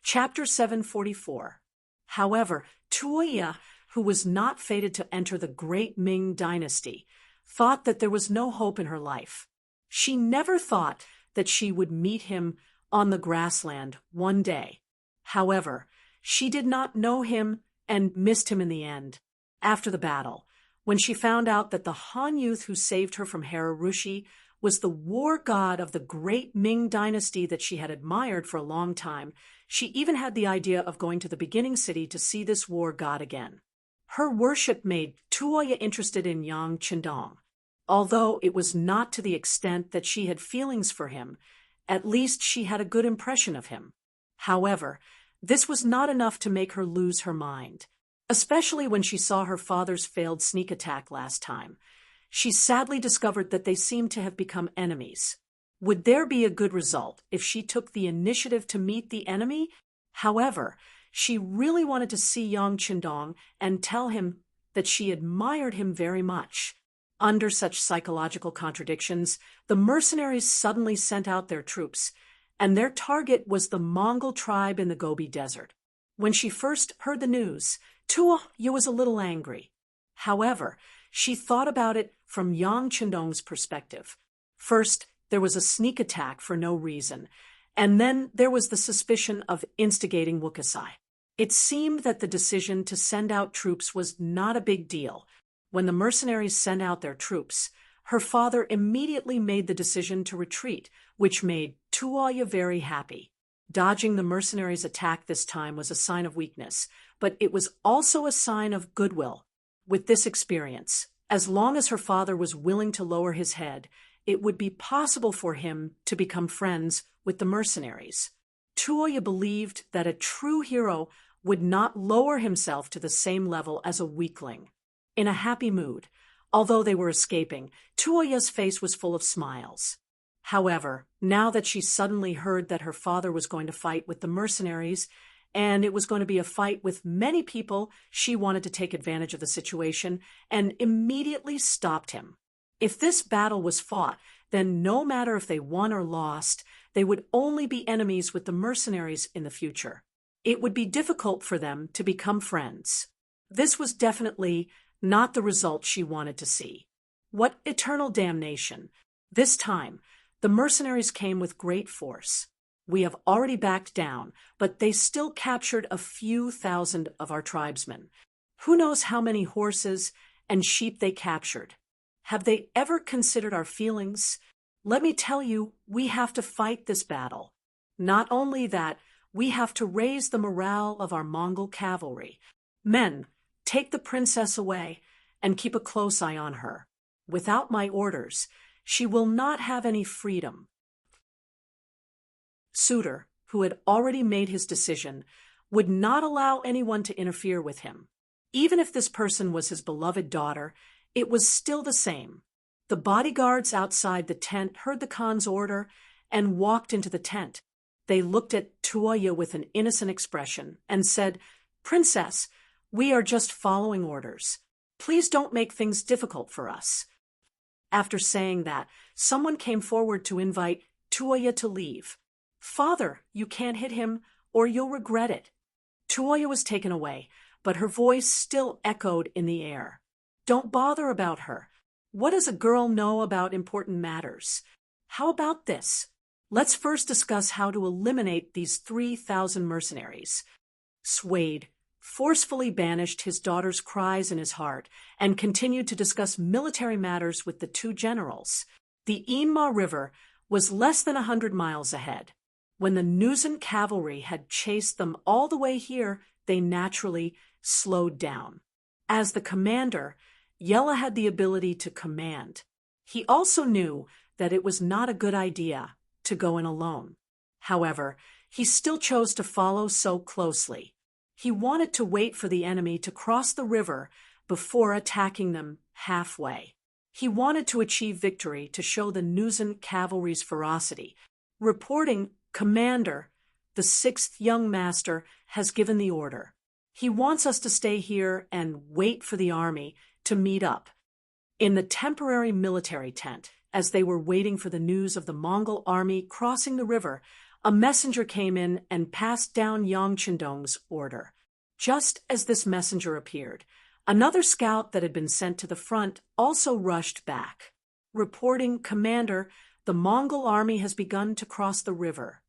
Chapter 744. However, Tuoya, who was not fated to enter the great Ming dynasty, thought that there was no hope in her life. She never thought that she would meet him on the grassland one day. However, she did not know him and missed him in the end. After the battle, when she found out that the Han youth who saved her from Hararushi was the war god of the great Ming dynasty that she had admired for a long time, she even had the idea of going to the beginning city to see this war god again. Her worship made Tuoya interested in Yang Chendong. Although it was not to the extent that she had feelings for him, at least she had a good impression of him. However, this was not enough to make her lose her mind, especially when she saw her father's failed sneak attack last time. She sadly discovered that they seemed to have become enemies. Would there be a good result if she took the initiative to meet the enemy? However, she really wanted to see Yang Chendong and tell him that she admired him very much. Under such psychological contradictions, the mercenaries suddenly sent out their troops, and their target was the Mongol tribe in the Gobi Desert. When she first heard the news, Tuoya was a little angry. However, she thought about it from Yang Chendong's perspective. First, there was a sneak attack for no reason, and then there was the suspicion of instigating Wukasai. It seemed that the decision to send out troops was not a big deal. When the mercenaries sent out their troops, her father immediately made the decision to retreat, which made Tuoya very happy. Dodging the mercenaries' attack this time was a sign of weakness, but it was also a sign of goodwill. With this experience, as long as her father was willing to lower his head, it would be possible for him to become friends with the mercenaries. Tuoya believed that a true hero would not lower himself to the same level as a weakling. In a happy mood, although they were escaping, Tuoya's face was full of smiles. However, now that she suddenly heard that her father was going to fight with the mercenaries, and it was going to be a fight with many people, she wanted to take advantage of the situation and immediately stopped him. If this battle was fought, then no matter if they won or lost, they would only be enemies with the mercenaries in the future. It would be difficult for them to become friends. This was definitely not the result she wanted to see. What eternal damnation! This time, the mercenaries came with great force. We have already backed down, but they still captured a few thousand of our tribesmen. Who knows how many horses and sheep they captured? Have they ever considered our feelings? Let me tell you, we have to fight this battle. Not only that, we have to raise the morale of our Mongol cavalry. Men, take the princess away and keep a close eye on her. Without my orders, she will not have any freedom. Suitor, who had already made his decision, would not allow anyone to interfere with him. Even if this person was his beloved daughter, it was still the same. The bodyguards outside the tent heard the Khan's order and walked into the tent. They looked at Tuoya with an innocent expression and said, "Princess, we are just following orders. Please don't make things difficult for us." After saying that, someone came forward to invite Tuoya to leave. "Father, you can't hit him, or you'll regret it." Tuoya was taken away, but her voice still echoed in the air. "Don't bother about her. What does a girl know about important matters? How about this? Let's first discuss how to eliminate these 3,000 mercenaries." Swayed, forcefully banished his daughter's cries in his heart and continued to discuss military matters with the two generals. The Inma River was less than 100 miles ahead. When the Nuzan cavalry had chased them all the way here, they naturally slowed down. As the commander, Yella had the ability to command. He also knew that it was not a good idea to go in alone. However, he still chose to follow so closely. He wanted to wait for the enemy to cross the river before attacking them halfway. He wanted to achieve victory to show the Nuzan cavalry's ferocity. Reporting, "Commander, the 6th young master has given the order. He wants us to stay here and wait for the army to meet up." In the temporary military tent, as they were waiting for the news of the Mongol army crossing the river, a messenger came in and passed down Yang Chendong's order. Just as this messenger appeared, another scout that had been sent to the front also rushed back, reporting, "Commander, the Mongol army has begun to cross the river."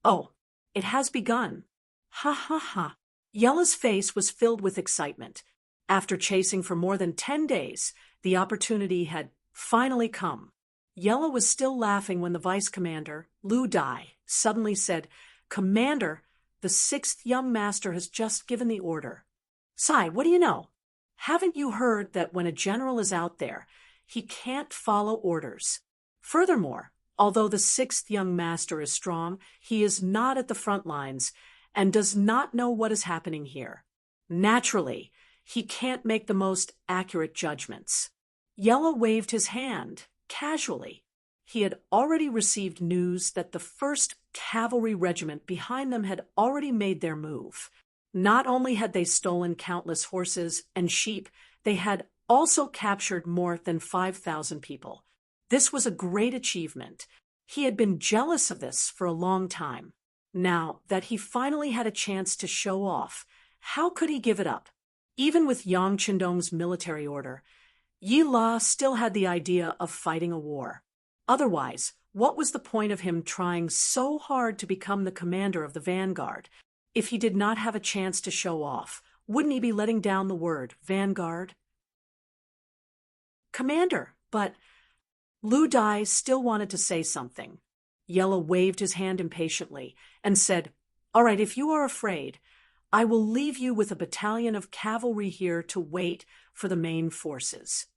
"Oh, it has begun. Ha ha ha." Yella's face was filled with excitement. After chasing for more than 10 days, the opportunity had finally come. Yella was still laughing when the vice commander, Lu Dai, suddenly said, "Commander, the 6th young master has just given the order." "Sai, what do you know? Haven't you heard that when a general is out there, he can't follow orders? Furthermore, although the 6th young master is strong, he is not at the front lines and does not know what is happening here. Naturally, he can't make the most accurate judgments." Yella waved his hand, casually. He had already received news that the 1st Cavalry Regiment behind them had already made their move. Not only had they stolen countless horses and sheep, they had also captured more than 5,000 people. This was a great achievement. He had been jealous of this for a long time. Now that he finally had a chance to show off, how could he give it up? Even with Yang Chendong's military order, Yi La still had the idea of fighting a war. Otherwise, what was the point of him trying so hard to become the commander of the vanguard? If he did not have a chance to show off, wouldn't he be letting down the word vanguard? "Commander, but..." Lu Dai still wanted to say something. Yella waved his hand impatiently and said, "All right, if you are afraid, I will leave you with a battalion of cavalry here to wait for the main forces."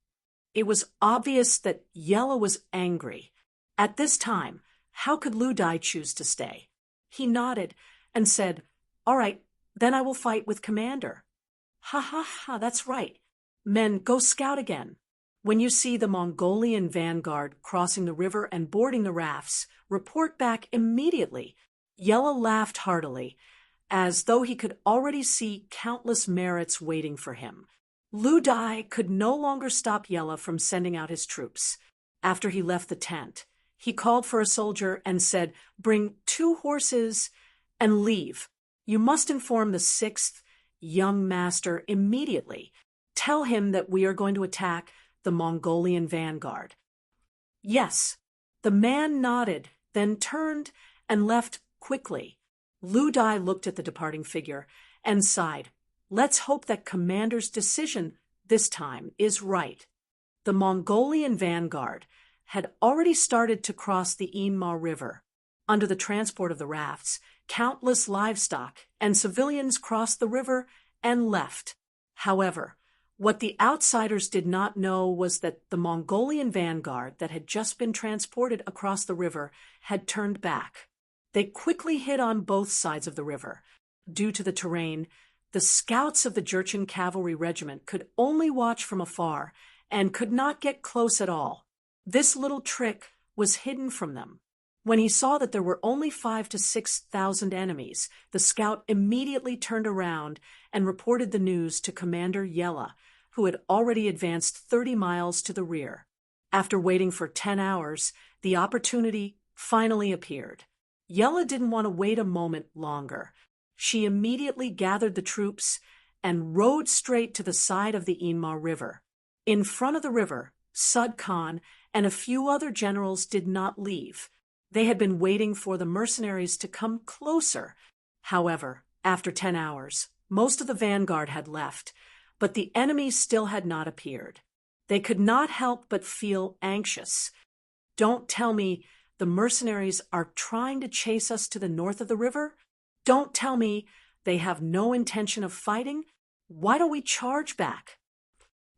It was obvious that Yella was angry. At this time, how could Lu Dai choose to stay? He nodded and said, "All right, then I will fight with Commander." "Ha ha ha, that's right. Men, go scout again. When you see the Mongolian vanguard crossing the river and boarding the rafts, report back immediately." Yella laughed heartily, as though he could already see countless merits waiting for him. Lu Dai could no longer stop Yella from sending out his troops. After he left the tent, he called for a soldier and said, "Bring 2 horses and leave. You must inform the 6th young master immediately. Tell him that we are going to attack the Mongolian vanguard." "Yes." The man nodded, then turned and left quickly. Lu Dai looked at the departing figure and sighed. Let's hope that Commander's decision this time is right. The Mongolian vanguard had already started to cross the Inma River. Under the transport of the rafts, countless livestock and civilians crossed the river and left. However, what the outsiders did not know was that the Mongolian vanguard that had just been transported across the river had turned back. They quickly hid on both sides of the river. Due to the terrain, the scouts of the Jurchen Cavalry Regiment could only watch from afar and could not get close at all. This little trick was hidden from them. When he saw that there were only 5,000 to 6,000 enemies, the scout immediately turned around and reported the news to Commander Yella, who had already advanced 30 miles to the rear. After waiting for 10 hours, the opportunity finally appeared. Yella didn't want to wait a moment longer. She immediately gathered the troops and rode straight to the side of the Inma River. In front of the river, Sud Khan and a few other generals did not leave. They had been waiting for the mercenaries to come closer. However, after 10 hours, most of the vanguard had left, but the enemy still had not appeared. They could not help but feel anxious. Don't tell me the mercenaries are trying to chase us to the north of the river? Don't tell me they have no intention of fighting? Why don't we charge back?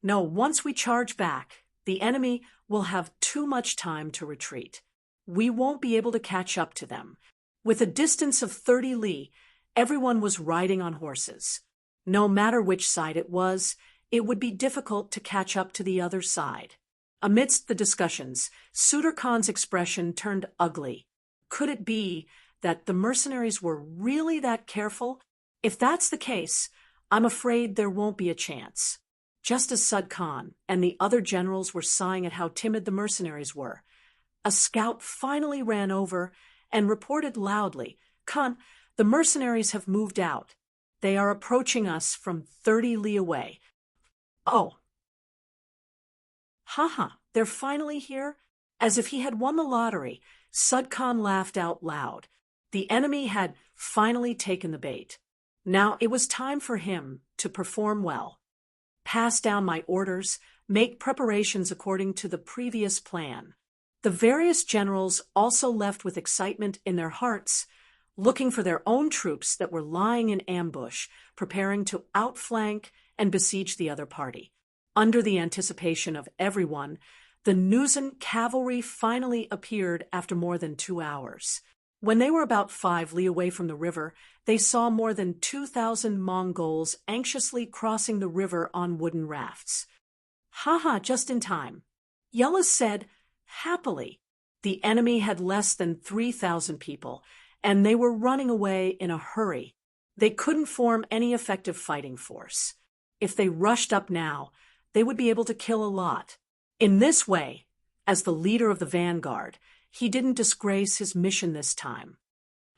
No, once we charge back, the enemy will have too much time to retreat. We won't be able to catch up to them. With a distance of 30 li, everyone was riding on horses. No matter which side it was, it would be difficult to catch up to the other side. Amidst the discussions, Suder Khan's expression turned ugly. Could it be that the mercenaries were really that careful? If that's the case, I'm afraid there won't be a chance. Just as Sud Khan and the other generals were sighing at how timid the mercenaries were, a scout finally ran over and reported loudly, "Khan, the mercenaries have moved out. They are approaching us from 30 li away." "Oh, haha, they're finally here?" As if he had won the lottery, Sud Khan laughed out loud. The enemy had finally taken the bait. Now it was time for him to perform well. Pass down my orders, make preparations according to the previous plan. The various generals also left with excitement in their hearts, looking for their own troops that were lying in ambush, preparing to outflank and besiege the other party. Under the anticipation of everyone, the Nuzan cavalry finally appeared after more than 2 hours. When they were about 5 li away from the river, they saw more than 2,000 Mongols anxiously crossing the river on wooden rafts. "Haha, just in time," Yella said happily. The enemy had less than 3,000 people, and they were running away in a hurry. They couldn't form any effective fighting force. If they rushed up now, they would be able to kill a lot. In this way, as the leader of the vanguard, he didn't disgrace his mission this time.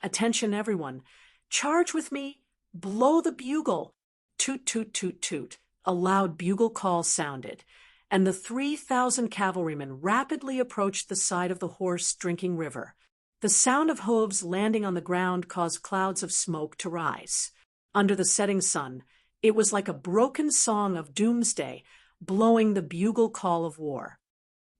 "Attention, everyone. Charge with me. Blow the bugle." Toot, toot, toot, toot. A loud bugle call sounded, and the 3,000 cavalrymen rapidly approached the side of the horse-drinking river. The sound of hooves landing on the ground caused clouds of smoke to rise. Under the setting sun, it was like a broken song of doomsday, blowing the bugle call of war.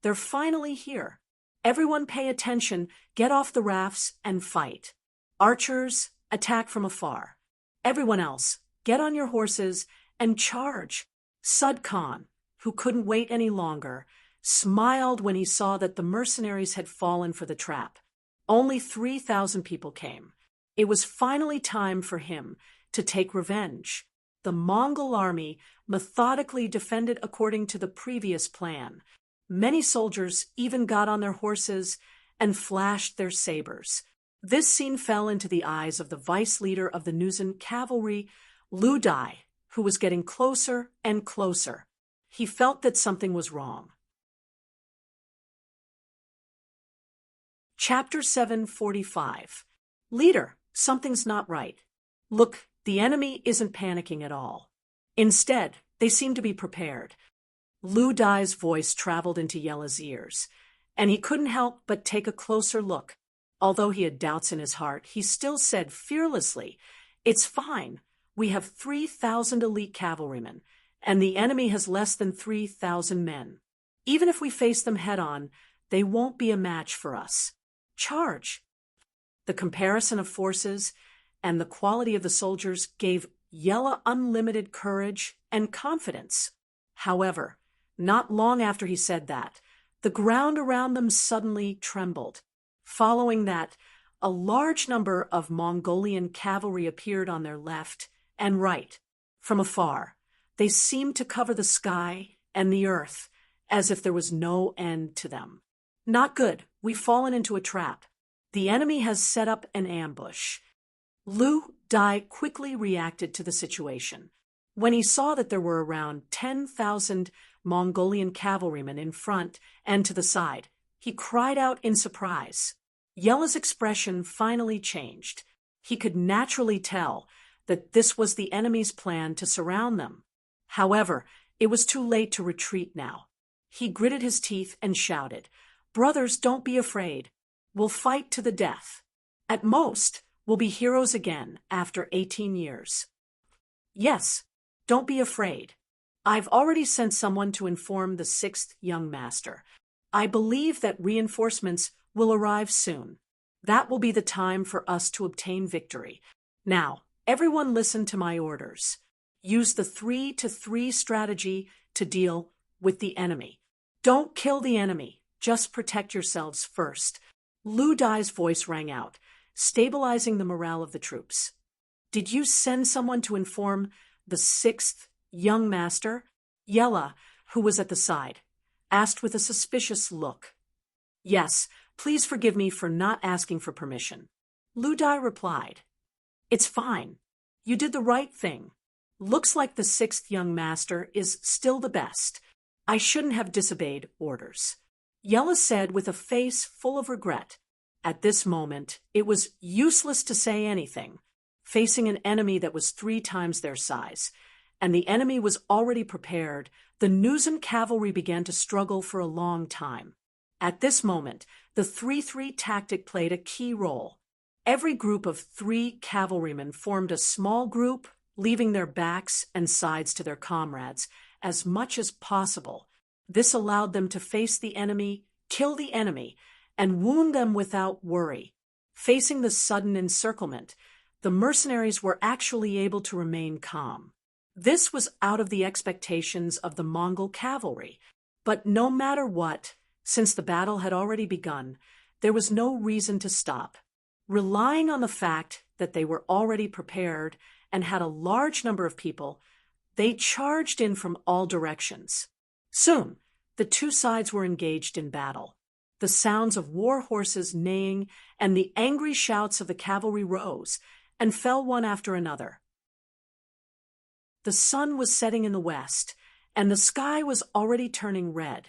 "They're finally here. Everyone pay attention, get off the rafts, and fight. Archers, attack from afar. Everyone else, get on your horses and charge." Sud Khan, who couldn't wait any longer, smiled when he saw that the mercenaries had fallen for the trap. Only 3,000 people came. It was finally time for him to take revenge. The Mongol army methodically defended according to the previous plan. Many soldiers even got on their horses and flashed their sabers. This scene fell into the eyes of the vice leader of the Nuzan cavalry, Lu Dai, who was getting closer and closer. He felt that something was wrong. Chapter 745. "Leader, something's not right. Look, the enemy isn't panicking at all. Instead, they seem to be prepared." Lu Dai's voice traveled into Yella's ears, and he couldn't help but take a closer look. Although he had doubts in his heart, he still said fearlessly, "It's fine. We have 3,000 elite cavalrymen, and the enemy has less than 3,000 men. Even if we face them head-on, they won't be a match for us. Charge." The comparison of forces and the quality of the soldiers gave Yella unlimited courage and confidence. However, not long after he said that, the ground around them suddenly trembled. Following that, a large number of Mongolian cavalry appeared on their left and right. From afar, they seemed to cover the sky and the earth as if there was no end to them. "Not good. We've fallen into a trap. The enemy has set up an ambush." Lu Dai quickly reacted to the situation. When he saw that there were around 10,000 Mongolian cavalrymen in front and to the side, he cried out in surprise. Yella's expression finally changed. He could naturally tell that this was the enemy's plan to surround them. However, it was too late to retreat now. He gritted his teeth and shouted, "Brothers, don't be afraid. We'll fight to the death. At most, we'll be heroes again after 18 years. Yes, don't be afraid. I've already sent someone to inform the 6th young master. I believe that reinforcements will arrive soon. That will be the time for us to obtain victory. Now, everyone listen to my orders. Use the 3-to-3 strategy to deal with the enemy. Don't kill the enemy, just protect yourselves first." Lu Dai's voice rang out, stabilizing the morale of the troops. "Did you send someone to inform the 6th young master?" Yella, who was at the side, asked with a suspicious look. "Yes, please forgive me for not asking for permission." Lu Dai replied, "It's fine. You did the right thing. Looks like the 6th young master is still the best. I shouldn't have disobeyed orders." Yella said with a face full of regret. At this moment, it was useless to say anything, facing an enemy that was 3 times their size. And the enemy was already prepared. The Nuzan cavalry began to struggle for a long time. At this moment, the 3-3 tactic played a key role. Every group of 3 cavalrymen formed a small group, leaving their backs and sides to their comrades as much as possible. This allowed them to face the enemy, kill the enemy, and wound them without worry. Facing the sudden encirclement, the mercenaries were actually able to remain calm. This was out of the expectations of the Mongol cavalry, but no matter what, since the battle had already begun, there was no reason to stop. Relying on the fact that they were already prepared and had a large number of people, they charged in from all directions. Soon, the 2 sides were engaged in battle. The sounds of war horses neighing and the angry shouts of the cavalry rose and fell one after another. The sun was setting in the west, and the sky was already turning red.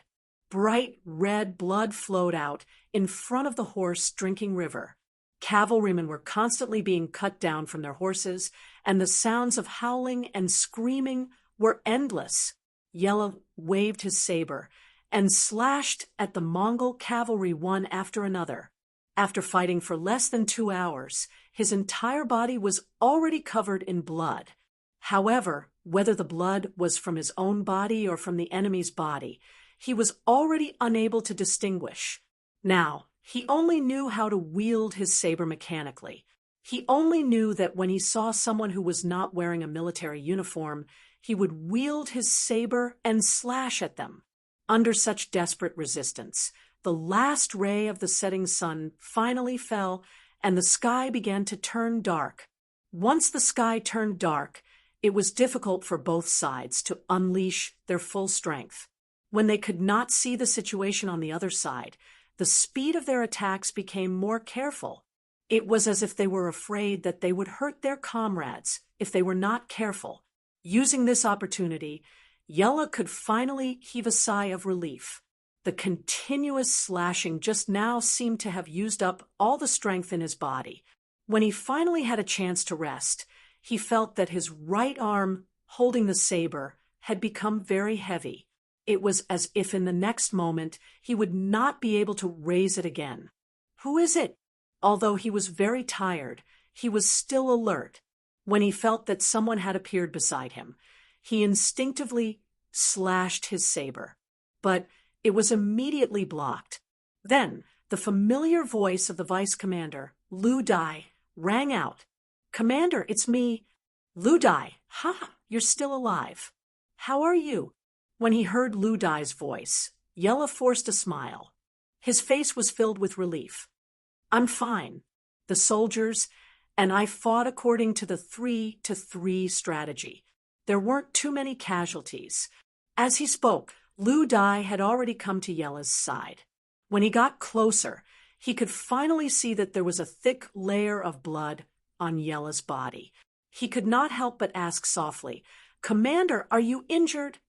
Bright red blood flowed out in front of the horse-drinking river. Cavalrymen were constantly being cut down from their horses, and the sounds of howling and screaming were endless. Yella waved his saber and slashed at the Mongol cavalry one after another. After fighting for less than 2 hours, his entire body was already covered in blood. However, whether the blood was from his own body or from the enemy's body, he was already unable to distinguish. Now, he only knew how to wield his saber mechanically. He only knew that when he saw someone who was not wearing a military uniform, he would wield his saber and slash at them. Under such desperate resistance, the last ray of the setting sun finally fell, and the sky began to turn dark. Once the sky turned dark, it was difficult for both sides to unleash their full strength. When they could not see the situation on the other side, the speed of their attacks became more careful. It was as if they were afraid that they would hurt their comrades if they were not careful. Using this opportunity, Yella could finally heave a sigh of relief. The continuous slashing just now seemed to have used up all the strength in his body. When he finally had a chance to rest, he felt that his right arm, holding the saber, had become very heavy. It was as if in the next moment he would not be able to raise it again. "Who is it?" Although he was very tired, he was still alert. When he felt that someone had appeared beside him, he instinctively slashed his saber. But it was immediately blocked. Then the familiar voice of the vice commander, Lu Dai, rang out. "Commander, it's me." "Lu Dai, ha, you're still alive. How are you?" When he heard Lu Dai's voice, Yella forced a smile. His face was filled with relief. "I'm fine. The soldiers and I fought according to the 3-to-3 strategy. There weren't too many casualties." As he spoke, Lu Dai had already come to Yella's side. When he got closer, he could finally see that there was a thick layer of blood on Yella's body. He could not help but ask softly, "Commander, are you injured?"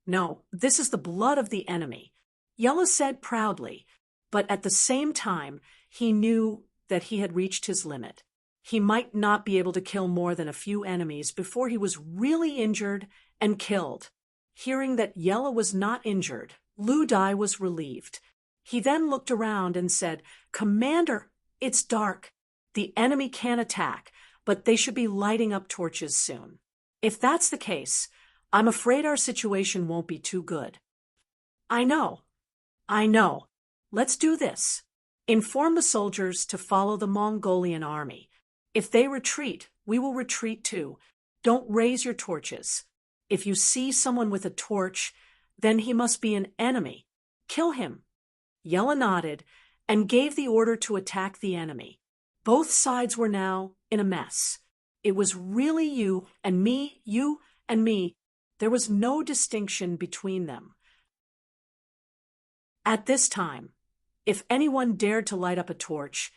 "No, this is the blood of the enemy," Yella said proudly, but at the same time, he knew that he had reached his limit. He might not be able to kill more than a few enemies before he was really injured and killed. Hearing that Yella was not injured, Lu Dai was relieved. He then looked around and said, "Commander, it's dark. The enemy can attack, but they should be lighting up torches soon. If that's the case, I'm afraid our situation won't be too good." I know. Let's do this. Inform the soldiers to follow the Mongolian army. If they retreat, we will retreat too. Don't raise your torches. If you see someone with a torch, then he must be an enemy. Kill him." Yella nodded and gave the order to attack the enemy. Both sides were now in a mess. It was really you and me, you and me. There was no distinction between them. At this time, if anyone dared to light up a torch,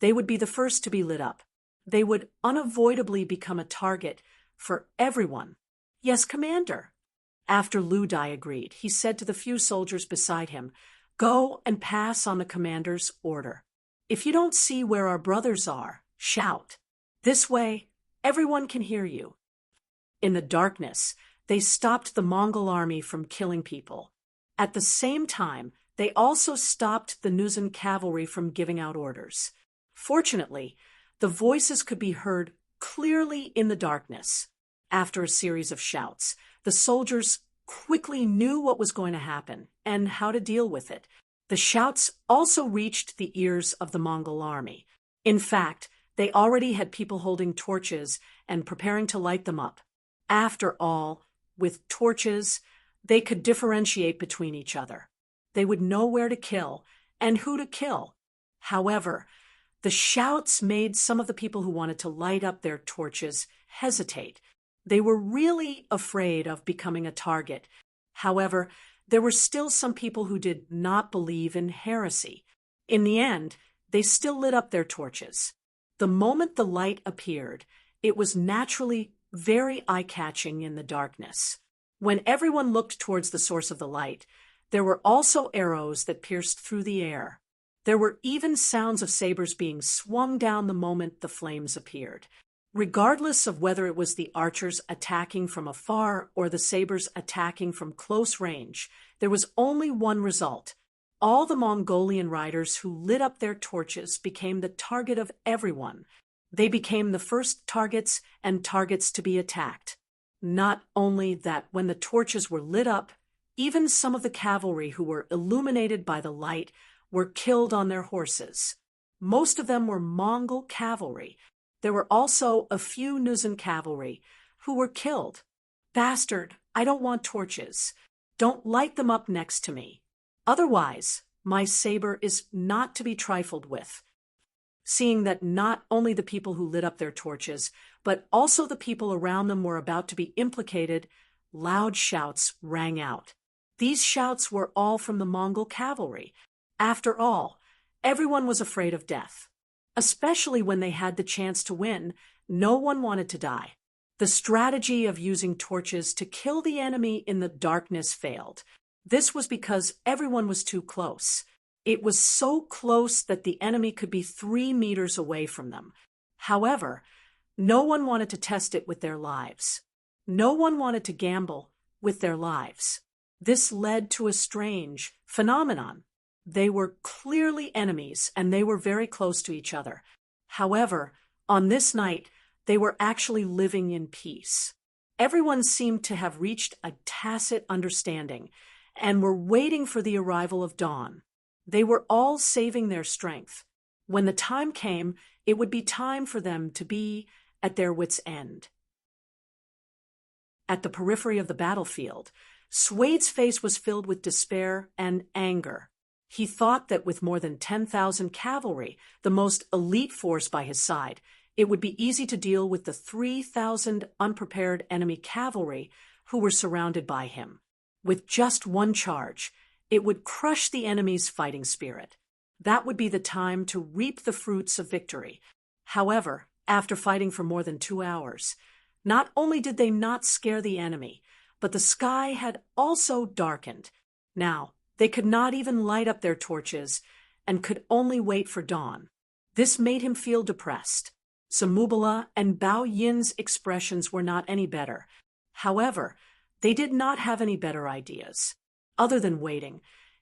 they would be the first to be lit up. They would unavoidably become a target for everyone. "Yes, Commander." After Lu Dai agreed, he said to the few soldiers beside him, "Go and pass on the commander's order." If you don't see where our brothers are, shout. This way, everyone can hear you." In the darkness, they stopped the Mongol army from killing people. At the same time, they also stopped the Nuzan cavalry from giving out orders. Fortunately, the voices could be heard clearly in the darkness. After a series of shouts, the soldiers quickly knew what was going to happen and how to deal with it. The shouts also reached the ears of the Mongol army. In fact, they already had people holding torches and preparing to light them up. After all, with torches, they could differentiate between each other. They would know where to kill and who to kill. However, the shouts made some of the people who wanted to light up their torches hesitate. They were really afraid of becoming a target. However, there were still some people who did not believe in heresy. In the end, they still lit up their torches. The moment the light appeared, it was naturally very eye-catching in the darkness. When everyone looked towards the source of the light, there were also arrows that pierced through the air. There were even sounds of sabers being swung down the moment the flames appeared. Regardless of whether it was the archers attacking from afar or the sabers attacking from close range, there was only one result. All the Mongolian riders who lit up their torches became the target of everyone. They became the first targets and targets to be attacked. Not only that, when the torches were lit up, even some of the cavalry who were illuminated by the light were killed on their horses. Most of them were Mongol cavalry. There were also a few Nuzan cavalry who were killed. "Bastard, I don't want torches. Don't light them up next to me. Otherwise, my saber is not to be trifled with." Seeing that not only the people who lit up their torches, but also the people around them were about to be implicated, loud shouts rang out. These shouts were all from the Mongol cavalry. After all, everyone was afraid of death. Especially when they had the chance to win, no one wanted to die. The strategy of using torches to kill the enemy in the darkness failed. This was because everyone was too close. It was so close that the enemy could be 3 meters away from them. However, no one wanted to test it with their lives. No one wanted to gamble with their lives. This led to a strange phenomenon. They were clearly enemies, and they were very close to each other. However, on this night, they were actually living in peace. Everyone seemed to have reached a tacit understanding and were waiting for the arrival of dawn. They were all saving their strength. When the time came, it would be time for them to be at their wits' end. At the periphery of the battlefield, Suede's face was filled with despair and anger. He thought that with more than 10,000 cavalry, the most elite force by his side, it would be easy to deal with the 3,000 unprepared enemy cavalry who were surrounded by him. With just one charge, it would crush the enemy's fighting spirit. That would be the time to reap the fruits of victory. However, after fighting for more than 2 hours, not only did they not scare the enemy, but the sky had also darkened. Now, they could not even light up their torches and could only wait for dawn. This made him feel depressed. Samubala and Bao Yin's expressions were not any better. However, they did not have any better ideas. Other than waiting,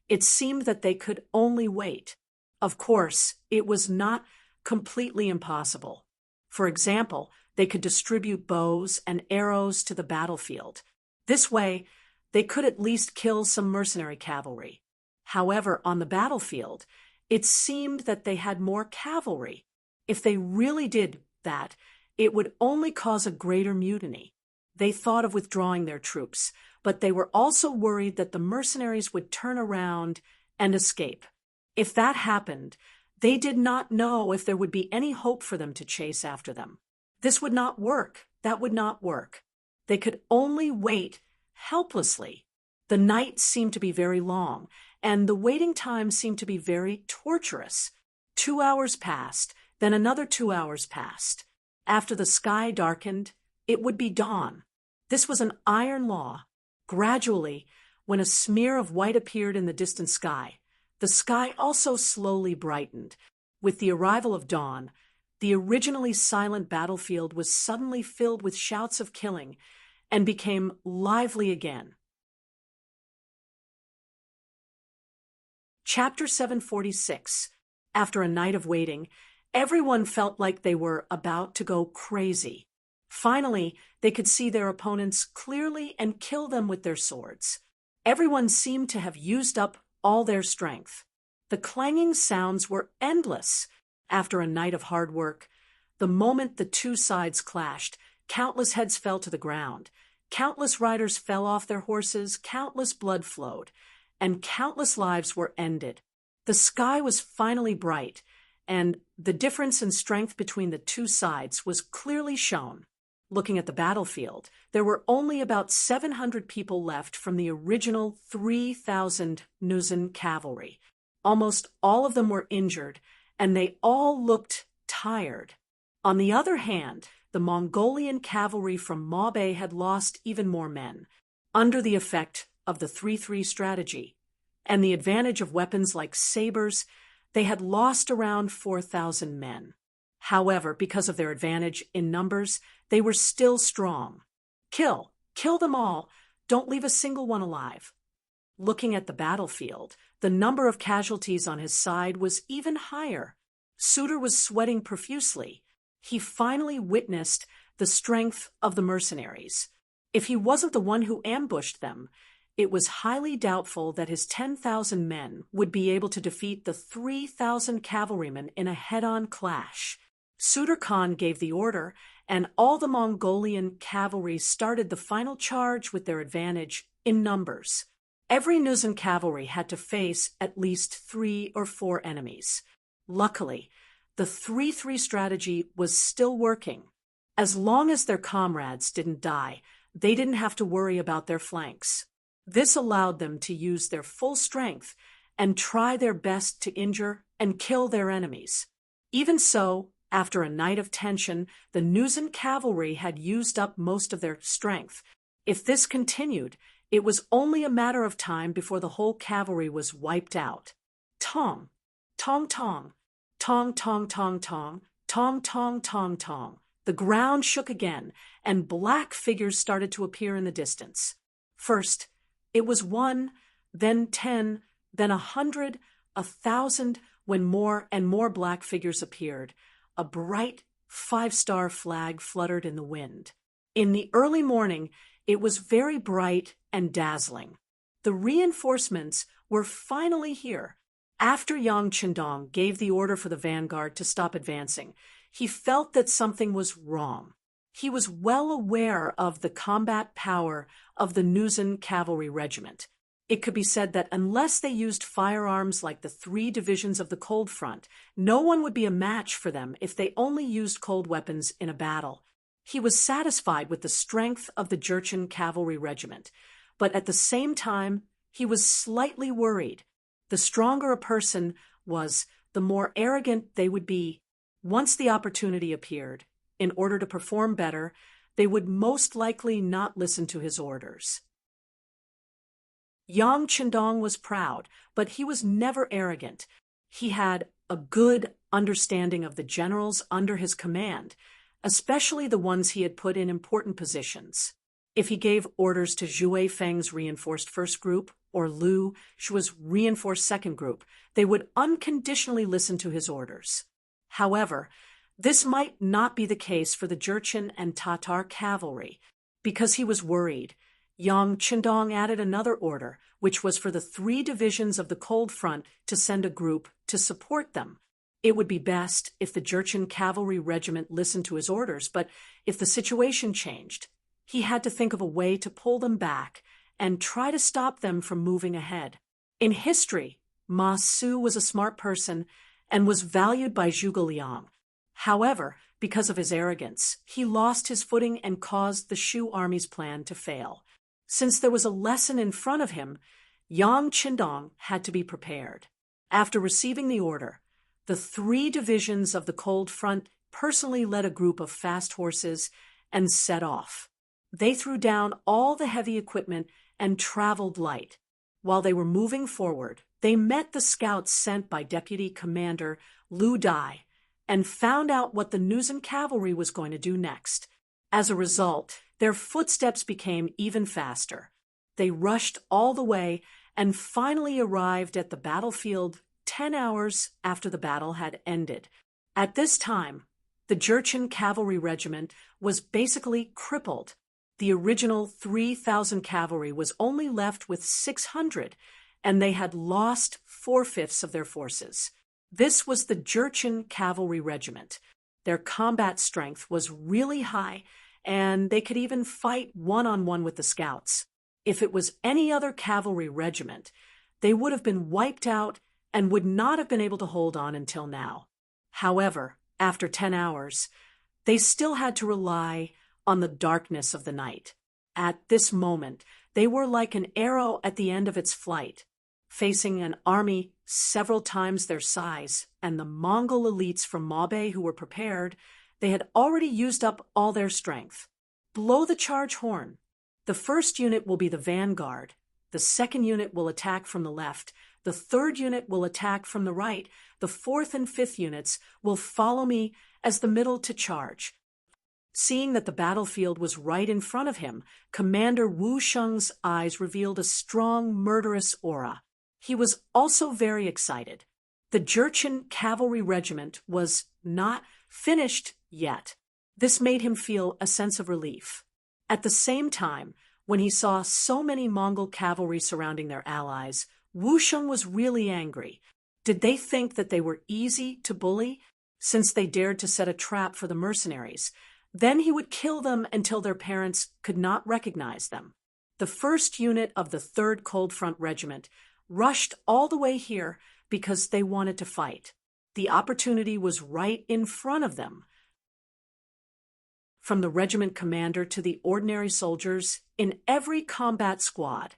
it seemed that they could only wait. Of course, it was not completely impossible. For example, they could distribute bows and arrows to the battlefield. This way, they could at least kill some mercenary cavalry. However, on the battlefield, it seemed that they had more cavalry. If they really did that, it would only cause a greater mutiny. They thought of withdrawing their troops, but they were also worried that the mercenaries would turn around and escape. If that happened, they did not know if there would be any hope for them to chase after them. This would not work. That would not work. They could only wait helplessly. The night seemed to be very long, and the waiting time seemed to be very torturous. 2 hours passed, then another 2 hours passed. After the sky darkened, it would be dawn. This was an iron law. Gradually, when a smear of white appeared in the distant sky, the sky also slowly brightened. With the arrival of dawn, the originally silent battlefield was suddenly filled with shouts of killing and became lively again. Chapter 746. After a night of waiting, everyone felt like they were about to go crazy. Finally, they could see their opponents clearly and kill them with their swords. Everyone seemed to have used up all their strength. The clanging sounds were endless. After a night of hard work, the moment the two sides clashed, countless heads fell to the ground. Countless riders fell off their horses, countless blood flowed, and countless lives were ended. The sky was finally bright, and the difference in strength between the two sides was clearly shown. Looking at the battlefield, there were only about 700 people left from the original 3,000 Nuzan cavalry. Almost all of them were injured, and they all looked tired. On the other hand, the Mongolian cavalry from Mabe had lost even more men, under the effect of the 3-3 strategy, and the advantage of weapons like sabers. They had lost around 4,000 men. However, because of their advantage in numbers, they were still strong. Kill them all, don't leave a single one alive. Looking at the battlefield, the number of casualties on his side was even higher. Suitor was sweating profusely. He finally witnessed the strength of the mercenaries. If he wasn't the one who ambushed them, it was highly doubtful that his 10,000 men would be able to defeat the 3,000 cavalrymen in a head-on clash. Suitor Khan gave the order, and all the Mongolian cavalry started the final charge with their advantage in numbers. Every Nuzan cavalry had to face at least 3 or 4 enemies. Luckily, the 3-3 strategy was still working. As long as their comrades didn't die, they didn't have to worry about their flanks. This allowed them to use their full strength and try their best to injure and kill their enemies. Even so, after a night of tension, the Nuzan cavalry had used up most of their strength. If this continued, it was only a matter of time before the whole cavalry was wiped out. Tong, tong, tong, tong, tong, tong, tong, tong, tong, tong, tong. The ground shook again, and black figures started to appear in the distance. First, it was 1, then 10, then 100, 1,000, when more and more black figures appeared. A bright 5-star flag fluttered in the wind. In the early morning, it was very bright and dazzling. The reinforcements were finally here. After Yang Qindong gave the order for the vanguard to stop advancing, he felt that something was wrong. He was well aware of the combat power of the Nuzan cavalry regiment. It could be said that unless they used firearms like the 3 divisions of the Cold Front, no one would be a match for them if they only used cold weapons in a battle. He was satisfied with the strength of the Jurchen cavalry regiment, but at the same time, he was slightly worried. The stronger a person was, the more arrogant they would be. Once the opportunity appeared, in order to perform better, they would most likely not listen to his orders. Yang Qindong was proud, but he was never arrogant. He had a good understanding of the generals under his command, especially the ones he had put in important positions. If he gave orders to Zhu Feng's reinforced first group or Lu Shua's reinforced second group, they would unconditionally listen to his orders. However, this might not be the case for the Jurchen and Tatar cavalry. Because he was worried, Yang Qindong added another order, which was for the 3 divisions of the Cold Front to send a group to support them. It would be best if the Jurchen cavalry regiment listened to his orders, but if the situation changed, he had to think of a way to pull them back and try to stop them from moving ahead. In history, Ma Su was a smart person and was valued by Zhuge Liang. However, because of his arrogance, he lost his footing and caused the Shu army's plan to fail. Since there was a lesson in front of him, Yang Qindong had to be prepared. After receiving the order, the 3 divisions of the Cold Front personally led a group of fast horses and set off. They threw down all the heavy equipment and traveled light. While they were moving forward, they met the scouts sent by Deputy Commander Lu Dai, and found out what the Nuzen cavalry was going to do next. As a result, their footsteps became even faster. They rushed all the way and finally arrived at the battlefield 10 hours after the battle had ended. At this time, the Jurchen cavalry regiment was basically crippled. The original 3,000 cavalry was only left with 600, and they had lost 4/5 of their forces. This was the Jurchen cavalry regiment. Their combat strength was really high, and they could even fight one-on-one with the scouts. If it was any other cavalry regiment, they would have been wiped out and would not have been able to hold on until now. However, after 10 hours, they still had to rely on the darkness of the night. At this moment, they were like an arrow at the end of its flight, facing an army several times their size, and the Mongol elites from Mabe who were prepared. They had already used up all their strength. Blow the charge horn. The first unit will be the vanguard. The second unit will attack from the left. The third unit will attack from the right. The fourth and fifth units will follow me as the middle to charge. Seeing that the battlefield was right in front of him, Commander Wu Sheng's eyes revealed a strong, murderous aura. He was also very excited. The Jurchen cavalry regiment was not finished yet. This made him feel a sense of relief. At the same time, when he saw so many Mongol cavalry surrounding their allies, Wu Sheng was really angry. Did they think that they were easy to bully, since they dared to set a trap for the mercenaries? Then he would kill them until their parents could not recognize them. The first unit of the 3rd Cold Front Regiment rushed all the way here because they wanted to fight. The opportunity was right in front of them. From the regiment commander to the ordinary soldiers in every combat squad,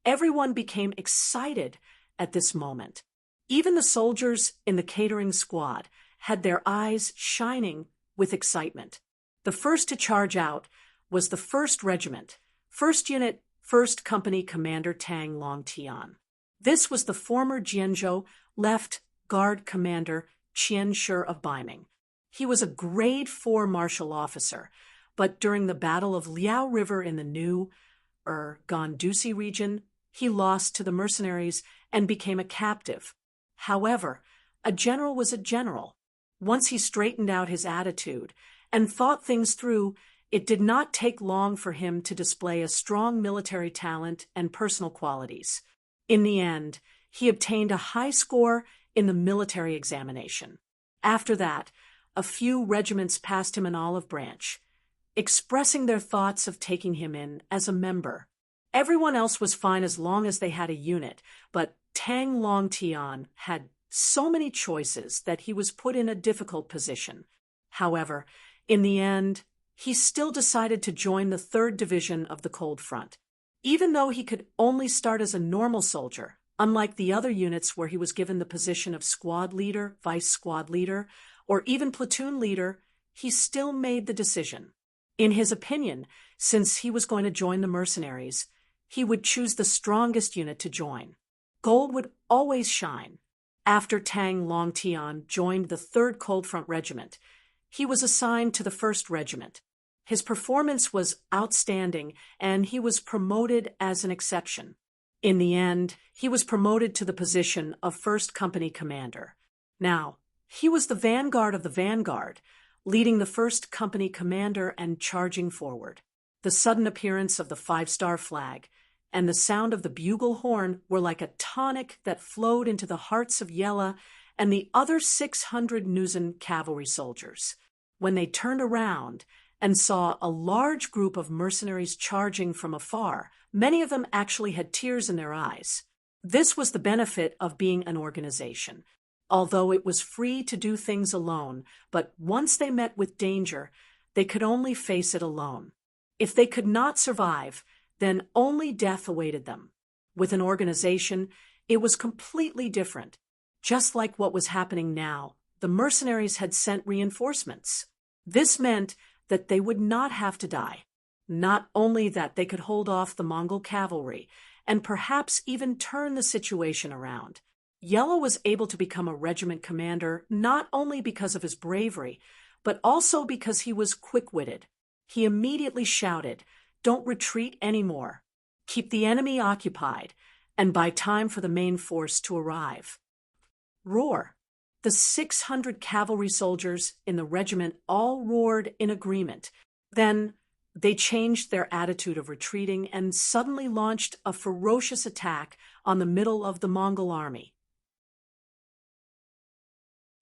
everyone became excited at this moment. Even the soldiers in the catering squad had their eyes shining with excitement. The first to charge out was the 1st Regiment, 1st Unit, 1st Company Commander Tang Longtian. This was the former Jianzhou Left Guard Commander Qian Shi of Baiming. He was a grade 4 martial officer, but during the Battle of Liao River in the new Gandusi region, he lost to the mercenaries and became a captive. However, a general was a general. Once he straightened out his attitude and thought things through, it did not take long for him to display a strong military talent and personal qualities. In the end, he obtained a high score in the military examination. After that, a few regiments passed him an olive branch, expressing their thoughts of taking him in as a member. Everyone else was fine as long as they had a unit, but Tang Longtian had so many choices that he was put in a difficult position. However, in the end, he still decided to join the 3rd Division of the Cold Front. Even though he could only start as a normal soldier, unlike the other units where he was given the position of squad leader, vice squad leader, or even platoon leader, he still made the decision. In his opinion, since he was going to join the mercenaries, he would choose the strongest unit to join. Gold would always shine. After Tang Longtian joined the 3rd Cold Front Regiment, he was assigned to the 1st Regiment. His performance was outstanding, and he was promoted as an exception. In the end, he was promoted to the position of 1st Company Commander. Now, he was the vanguard of the vanguard, leading the 1st Company Commander and charging forward. The sudden appearance of the 5-star flag and the sound of the bugle horn were like a tonic that flowed into the hearts of Yella and the other 600 Nuzen cavalry soldiers. When they turned around and saw a large group of mercenaries charging from afar, many of them actually had tears in their eyes. This was the benefit of being an organization. Although it was free to do things alone, but once they met with danger, they could only face it alone. If they could not survive, then only death awaited them. With an organization, it was completely different. Just like what was happening now, the mercenaries had sent reinforcements. This meant that they would not have to die. Not only that, they could hold off the Mongol cavalry and perhaps even turn the situation around. Yellow was able to become a regiment commander not only because of his bravery, but also because he was quick-witted. He immediately shouted, "Don't retreat anymore. Keep the enemy occupied, and buy time for the main force to arrive." Roar! The 600 cavalry soldiers in the regiment all roared in agreement. Then they changed their attitude of retreating and suddenly launched a ferocious attack on the middle of the Mongol army.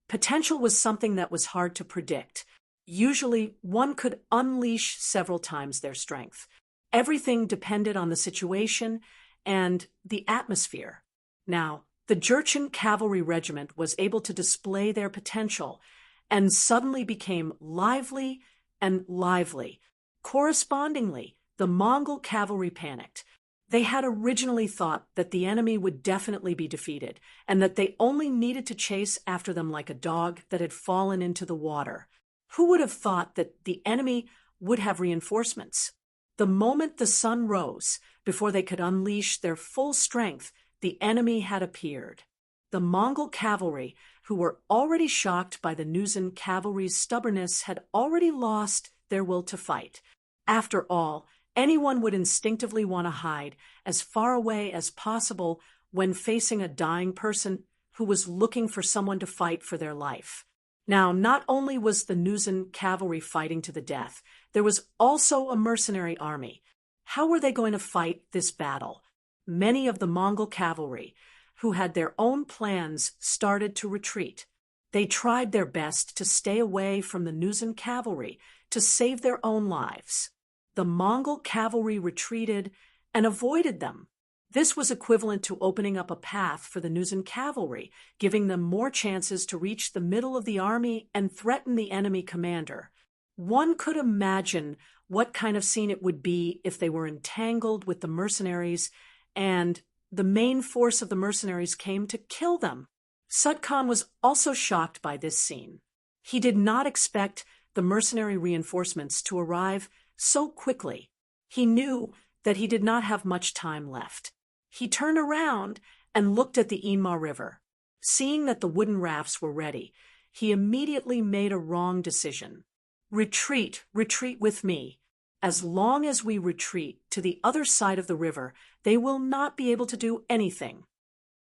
Potential was something that was hard to predict. Usually, one could unleash several times their strength. Everything depended on the situation and the atmosphere. Now, the Jurchen Cavalry Regiment was able to display their potential and suddenly became lively and lively. Correspondingly, the Mongol cavalry panicked. They had originally thought that the enemy would definitely be defeated and that they only needed to chase after them like a dog that had fallen into the water. Who would have thought that the enemy would have reinforcements? The moment the sun rose, before they could unleash their full strength, the enemy had appeared. The Mongol cavalry, who were already shocked by the Nuzan cavalry's stubbornness, had already lost their will to fight. After all, anyone would instinctively want to hide as far away as possible when facing a dying person who was looking for someone to fight for their life. Now, not only was the Nuzan cavalry fighting to the death, there was also a mercenary army. How were they going to fight this battle? Many of the Mongol cavalry, who had their own plans, started to retreat. They tried their best to stay away from the Nuzan cavalry to save their own lives. The Mongol cavalry retreated and avoided them. This was equivalent to opening up a path for the Nuzan cavalry, giving them more chances to reach the middle of the army and threaten the enemy commander. One could imagine what kind of scene it would be if they were entangled with the mercenaries and the main force of the mercenaries came to kill them. Sud Khan was also shocked by this scene. He did not expect the mercenary reinforcements to arrive so quickly. He knew that he did not have much time left. He turned around and looked at the Inma River. Seeing that the wooden rafts were ready, he immediately made a wrong decision. Retreat, retreat with me. As long as we retreat to the other side of the river, they will not be able to do anything.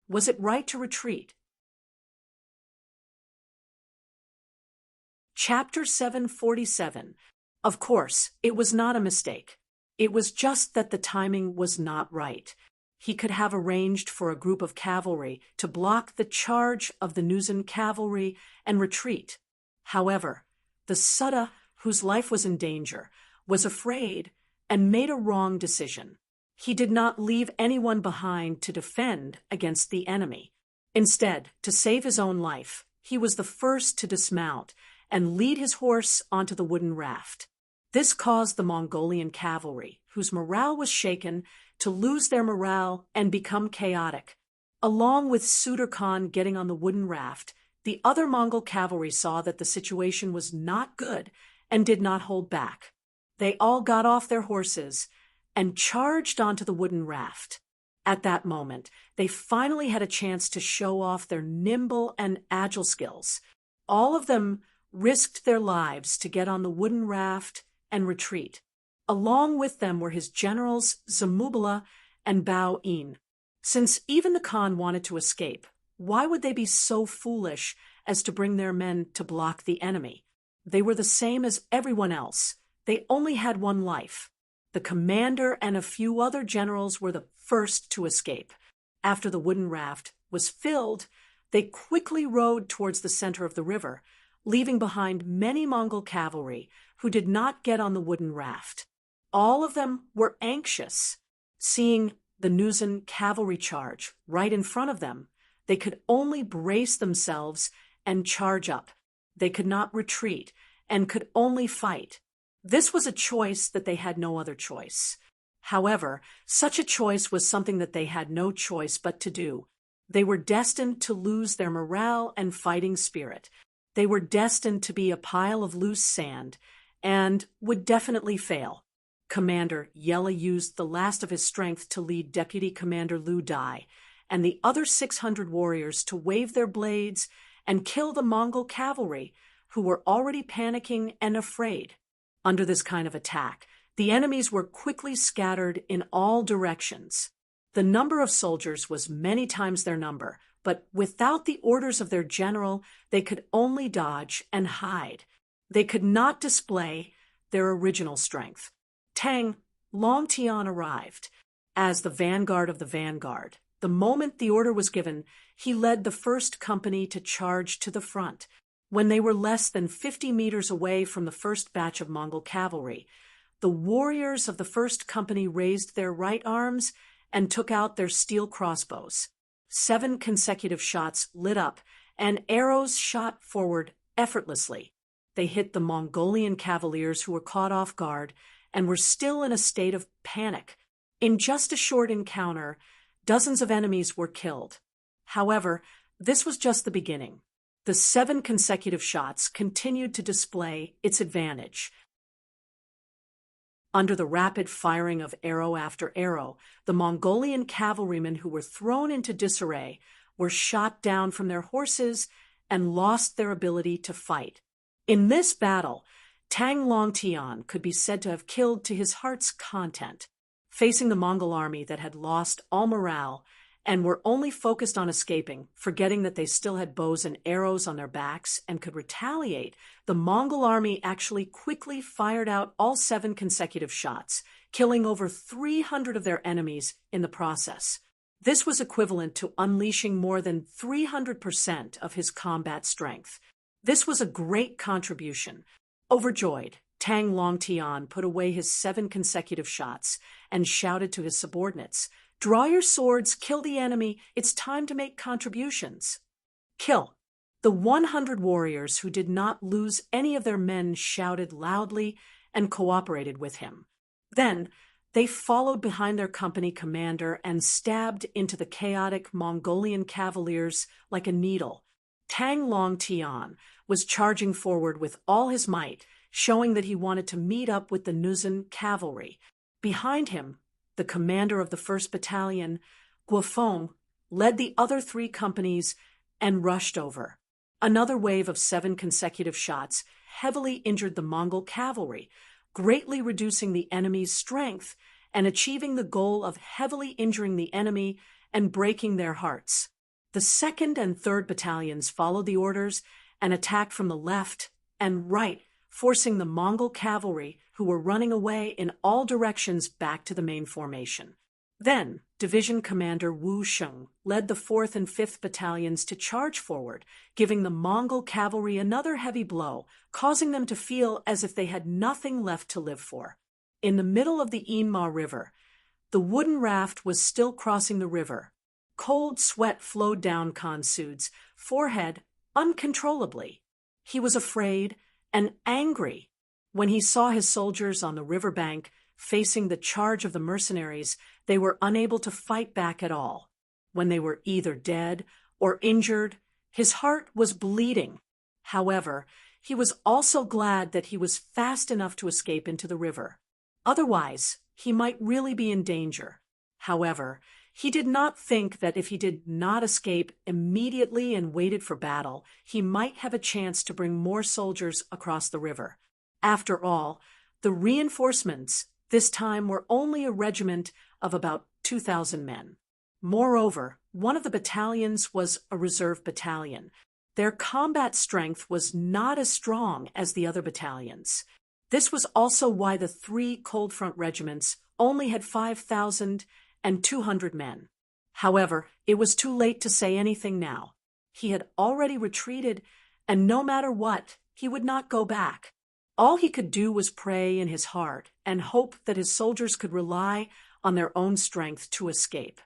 Was it right to retreat? Chapter 747. Of course, it was not a mistake. It was just that the timing was not right. He could have arranged for a group of cavalry to block the charge of the Nuzan cavalry and retreat. However, the Sutta, whose life was in danger, was afraid and made a wrong decision. He did not leave anyone behind to defend against the enemy. Instead, to save his own life, he was the first to dismount and lead his horse onto the wooden raft. This caused the Mongolian cavalry, whose morale was shaken, to lose their morale and become chaotic. Along with Sudur Khan getting on the wooden raft, the other Mongol cavalry saw that the situation was not good and did not hold back. They all got off their horses and charged onto the wooden raft. At that moment, they finally had a chance to show off their nimble and agile skills. All of them risked their lives to get on the wooden raft and retreat. Along with them were his generals Zamubala and Bao-in. Since even the Khan wanted to escape, why would they be so foolish as to bring their men to block the enemy? They were the same as everyone else. They only had one life. The commander and a few other generals were the first to escape. After the wooden raft was filled, they quickly rowed towards the center of the river, leaving behind many Mongol cavalry who did not get on the wooden raft. All of them were anxious. Seeing the Nuzan cavalry charge right in front of them, they could only brace themselves and charge up. They could not retreat and could only fight. This was a choice that they had no other choice. However, such a choice was something that they had no choice but to do. They were destined to lose their morale and fighting spirit. They were destined to be a pile of loose sand and would definitely fail. Commander Yella used the last of his strength to lead Deputy Commander Lu Dai, and the other 600 warriors to wave their blades and kill the Mongol cavalry, who were already panicking and afraid. Under this kind of attack, the enemies were quickly scattered in all directions. The number of soldiers was many times their number, but without the orders of their general, they could only dodge and hide. They could not display their original strength. Tang Longtian arrived as the vanguard of the vanguard. The moment the order was given, he led the first company to charge to the front. When they were less than 50 meters away from the first batch of Mongol cavalry, the warriors of the first company raised their right arms and took out their steel crossbows. 7 consecutive shots lit up, and arrows shot forward effortlessly. They hit the Mongolian cavaliers, who were caught off guard and were still in a state of panic. In just a short encounter, dozens of enemies were killed. However, this was just the beginning. The 7 consecutive shots continued to display its advantage. Under the rapid firing of arrow after arrow, the Mongolian cavalrymen, who were thrown into disarray, were shot down from their horses and lost their ability to fight. In this battle, Tang Longtian could be said to have killed to his heart's content. Facing the Mongol army that had lost all morale and were only focused on escaping, forgetting that they still had bows and arrows on their backs and could retaliate, the Mongol army actually quickly fired out all 7 consecutive shots, killing over 300 of their enemies in the process. This was equivalent to unleashing more than 300% of his combat strength. This was a great contribution. Overjoyed, Tang Longtian put away his 7 consecutive shots and shouted to his subordinates, "Draw your swords, kill the enemy, it's time to make contributions." Kill. The 100 warriors who did not lose any of their men shouted loudly and cooperated with him. Then, they followed behind their company commander and stabbed into the chaotic Mongolian cavaliers like a needle. Tang Longtian was charging forward with all his might, showing that he wanted to meet up with the Nuzan cavalry. Behind him, the commander of the 1st Battalion, Guofeng, led the other 3 companies and rushed over. Another wave of 7 consecutive shots heavily injured the Mongol cavalry, greatly reducing the enemy's strength and achieving the goal of heavily injuring the enemy and breaking their hearts. The 2nd and 3rd Battalions followed the orders and attacked from the left and right, forcing the Mongol cavalry, who were running away in all directions, back to the main formation. Then, Division Commander Wu Sheng led the 4th and 5th Battalions to charge forward, giving the Mongol cavalry another heavy blow, causing them to feel as if they had nothing left to live for. In the middle of the Inma River, the wooden raft was still crossing the river. Cold sweat flowed down Khan Sud's forehead uncontrollably. He was afraid and angry. When he saw his soldiers on the riverbank facing the charge of the mercenaries, they were unable to fight back at all. When they were either dead or injured, his heart was bleeding. However, he was also glad that he was fast enough to escape into the river. Otherwise, he might really be in danger. However, he did not think that if he did not escape immediately and waited for battle, he might have a chance to bring more soldiers across the river. After all, the reinforcements this time were only a regiment of about 2,000 men. Moreover, one of the battalions was a reserve battalion. Their combat strength was not as strong as the other battalions. This was also why the 3 cold front regiments only had 5,200 men. However, it was too late to say anything now. He had already retreated, and no matter what, he would not go back. All he could do was pray in his heart and hope that his soldiers could rely on their own strength to escape.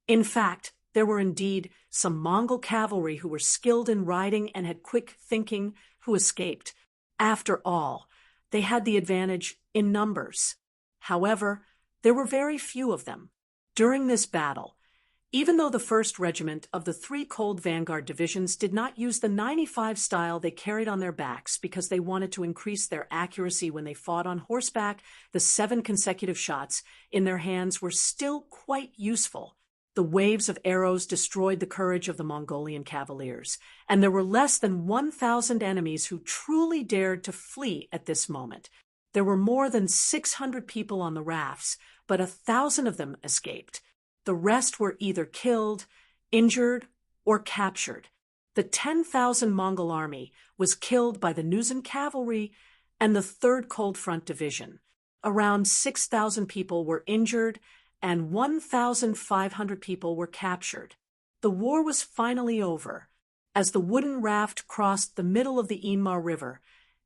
In fact, there were indeed some Mongol cavalry who were skilled in riding and had quick thinking who escaped. After all, they had the advantage in numbers. However, there were very few of them. During this battle, even though the 1st Regiment of the 3 Cold Vanguard Divisions did not use the 95 style they carried on their backs because they wanted to increase their accuracy when they fought on horseback, the 7 consecutive shots in their hands were still quite useful. The waves of arrows destroyed the courage of the Mongolian cavaliers, and there were less than 1,000 enemies who truly dared to flee at this moment. There were more than 600 people on the rafts, but 1,000 of them escaped. The rest were either killed, injured, or captured. The 10,000 Mongol army was killed by the Nuzan cavalry and the 3rd Cold Front Division. Around 6,000 people were injured and 1,500 people were captured. The war was finally over. As the wooden raft crossed the middle of the Inma River,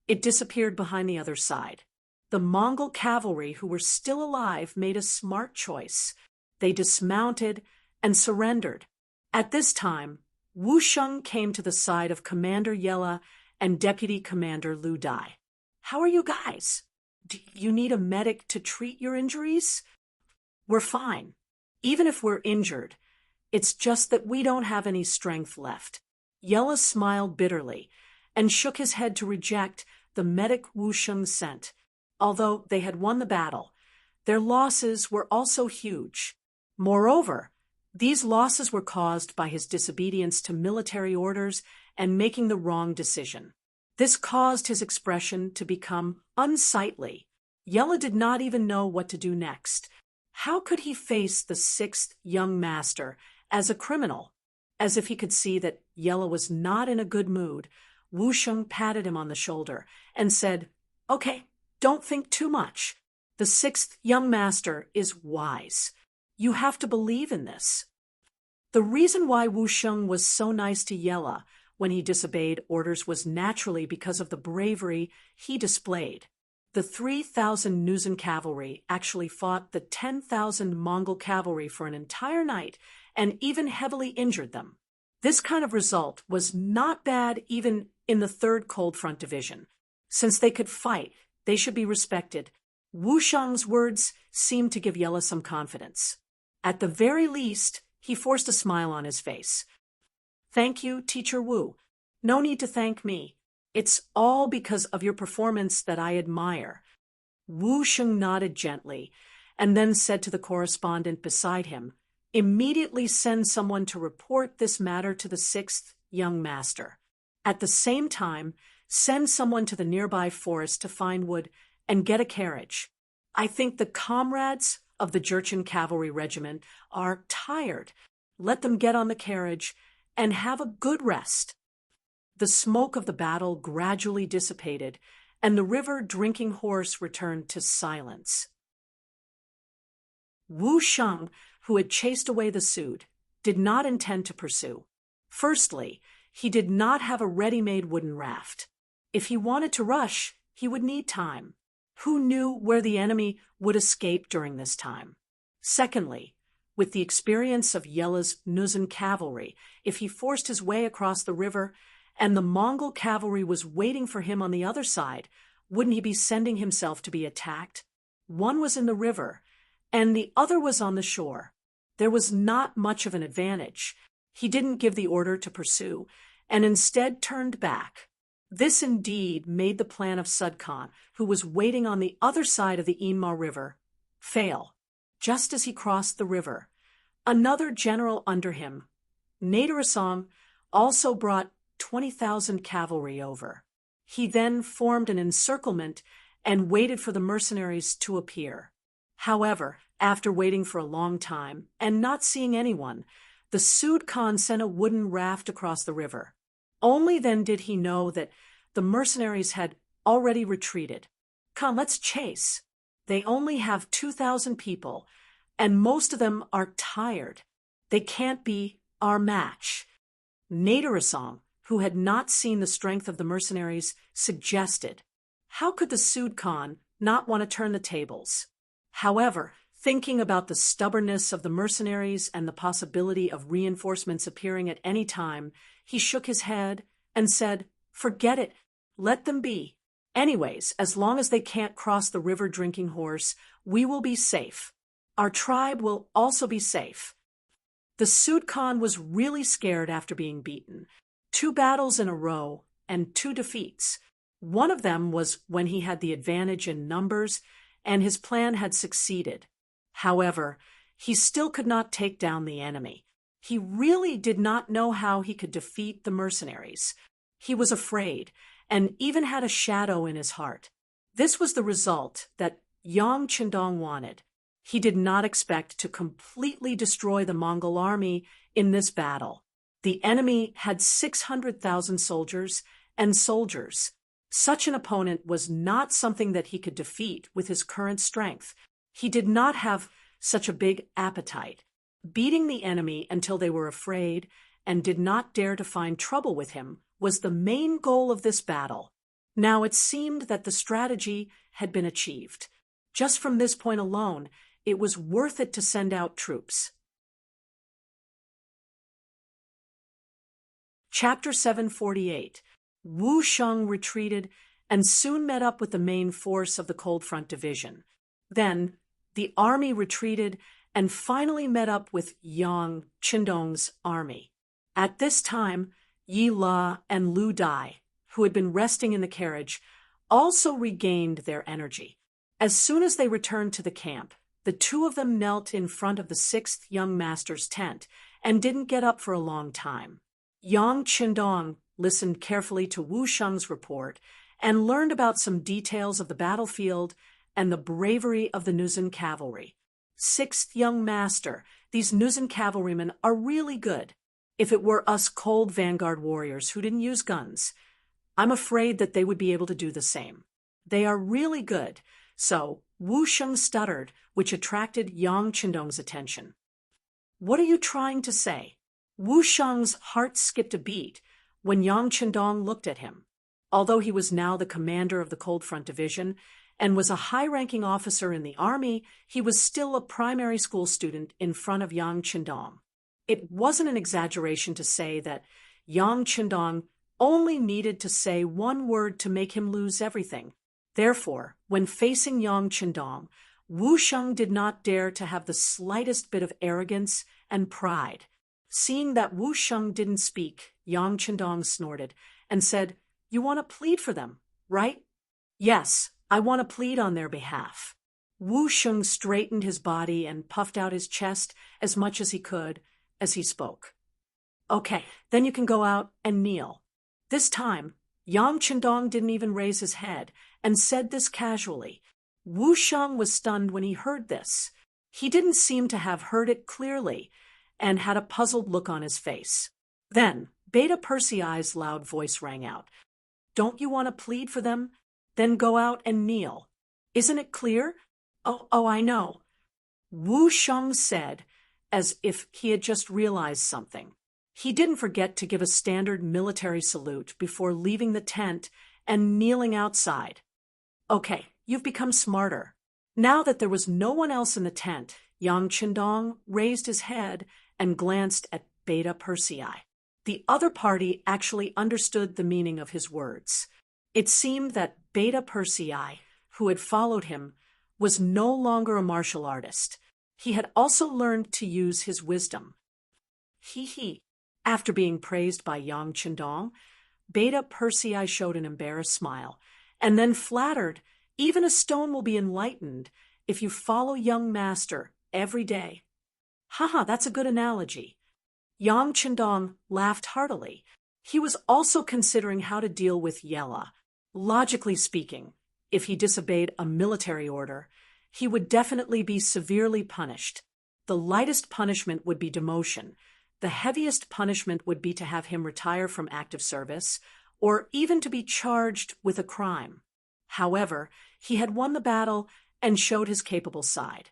it disappeared behind the other side. The Mongol cavalry, who were still alive, made a smart choice. They dismounted and surrendered. At this time, Wu Sheng came to the side of Commander Yella and Deputy Commander Lu Dai. "How are you guys? Do you need a medic to treat your injuries?" "We're fine. Even if we're injured, it's just that we don't have any strength left." Yella smiled bitterly and shook his head to reject the medic Wu Sheng sent. Although they had won the battle, their losses were also huge. Moreover, these losses were caused by his disobedience to military orders and making the wrong decision. This caused his expression to become unsightly. Yella did not even know what to do next. How could he face the 6th young master as a criminal? As if he could see that Yella was not in a good mood, Wu Sheng patted him on the shoulder and said, "Okay, don't think too much. The 6th young master is wise. You have to believe in this." The reason why Wu Sheng was so nice to Yella when he disobeyed orders was naturally because of the bravery he displayed. The 3,000 Nuzan cavalry actually fought the 10,000 Mongol cavalry for an entire night and even heavily injured them. This kind of result was not bad even in the 3rd Cold Front Division. Since they could fight, they should be respected. Wu Sheng's words seemed to give Yella some confidence. At the very least, he forced a smile on his face. "Thank you, Teacher Wu. No need to thank me. It's all because of your performance that I admire." Wu Sheng nodded gently and then said to the correspondent beside him, "Immediately send someone to report this matter to the 6th young master. At the same time, send someone to the nearby forest to find wood and get a carriage. I think the comrades of the Jurchen Cavalry Regiment are tired. Let them get on the carriage and have a good rest." The smoke of the battle gradually dissipated, and the river drinking horse returned to silence. Wu Sheng, who had chased away the Sud, did not intend to pursue. Firstly, he did not have a ready-made wooden raft. If he wanted to rush, he would need time. Who knew where the enemy would escape during this time? Secondly, with the experience of Yella's Nuzan cavalry, if he forced his way across the river and the Mongol cavalry was waiting for him on the other side, wouldn't he be sending himself to be attacked? One was in the river, and the other was on the shore. There was not much of an advantage. He didn't give the order to pursue, and instead turned back. This indeed made the plan of Sud Khan, who was waiting on the other side of the Inma River, fail. Just as he crossed the river, another general under him, Naderasong, also brought 20,000 cavalry over. He then formed an encirclement and waited for the mercenaries to appear. However, after waiting for a long time and not seeing anyone, the Sud Khan sent a wooden raft across the river. Only then did he know that the mercenaries had already retreated. "Khan, let's chase. They only have 2,000 people, and most of them are tired. They can't be our match." Naderasong, who had not seen the strength of the mercenaries, suggested. How could the Sud Khan not want to turn the tables? However, thinking about the stubbornness of the mercenaries and the possibility of reinforcements appearing at any time, he shook his head and said, "Forget it. Let them be. Anyways, as long as they can't cross the river drinking horse, we will be safe. Our tribe will also be safe." The Sud Khan was really scared after being beaten. 2 battles in a row and 2 defeats. One of them was when he had the advantage in numbers and his plan had succeeded. However, he still could not take down the enemy. He really did not know how he could defeat the mercenaries. He was afraid, and even had a shadow in his heart. This was the result that Yang Qindong wanted. He did not expect to completely destroy the Mongol army in this battle. The enemy had 600,000 soldiers and soldiers. Such an opponent was not something that he could defeat with his current strength. He did not have such a big appetite. Beating the enemy until they were afraid and did not dare to find trouble with him was the main goal of this battle. Now it seemed that the strategy had been achieved. Just from this point alone, it was worth it to send out troops. Chapter 748. Wu Sheng retreated and soon met up with the main force of the Cold Front Division. Then, the army retreated and finally met up with Yang Qindong's army. At this time, Yi La and Lu Dai, who had been resting in the carriage, also regained their energy. As soon as they returned to the camp, the two of them knelt in front of the sixth young master's tent and didn't get up for a long time. Yang Qindong listened carefully to Wu Sheng's report and learned about some details of the battlefield and the bravery of the Nuzhen cavalry. Sixth young master, these Nuzhen cavalrymen are really good. If it were us cold vanguard warriors who didn't use guns, I'm afraid that they would be able to do the same. They are really good. So Wu Sheng stuttered, which attracted Yang Qindong's attention. What are you trying to say? Wu Sheng's heart skipped a beat when Yang Qindong looked at him. Although he was now the commander of the Cold Front Division and was a high-ranking officer in the army, he was still a primary school student in front of Yang Qindong. It wasn't an exaggeration to say that Yang Qindong only needed to say one word to make him lose everything. Therefore, when facing Yang Qindong, Wu Sheng did not dare to have the slightest bit of arrogance and pride. Seeing that Wu Sheng didn't speak, Yang Qindong snorted and said, "You want to plead for them, right?" "Yes, I want to plead on their behalf." Wu Sheng straightened his body and puffed out his chest as much as he could as he spoke. "Okay, then you can go out and kneel." This time, Yang Qindong didn't even raise his head and said this casually. Wu Sheng was stunned when he heard this. He didn't seem to have heard it clearly and had a puzzled look on his face. Then, Beta Persei's loud voice rang out. "Don't you want to plead for them? Then go out and kneel. Isn't it clear?" Oh, I know," Wu Sheng said, as if he had just realized something. He didn't forget to give a standard military salute before leaving the tent and kneeling outside. "Okay, you've become smarter." Now that there was no one else in the tent, Yang Qindong raised his head and glanced at Beta Persei. The other party actually understood the meaning of his words. It seemed that Beta Persei, who had followed him, was no longer a martial artist. He had also learned to use his wisdom. He. After being praised by Yang Qindong, Beta Persei showed an embarrassed smile, and then flattered, "Even a stone will be enlightened if you follow young master every day." Haha, that's a good analogy. Yang Qindong laughed heartily. He was also considering how to deal with Yella. Logically speaking, if he disobeyed a military order, he would definitely be severely punished. The lightest punishment would be demotion. The heaviest punishment would be to have him retire from active service, or even to be charged with a crime. However, he had won the battle and showed his capable side.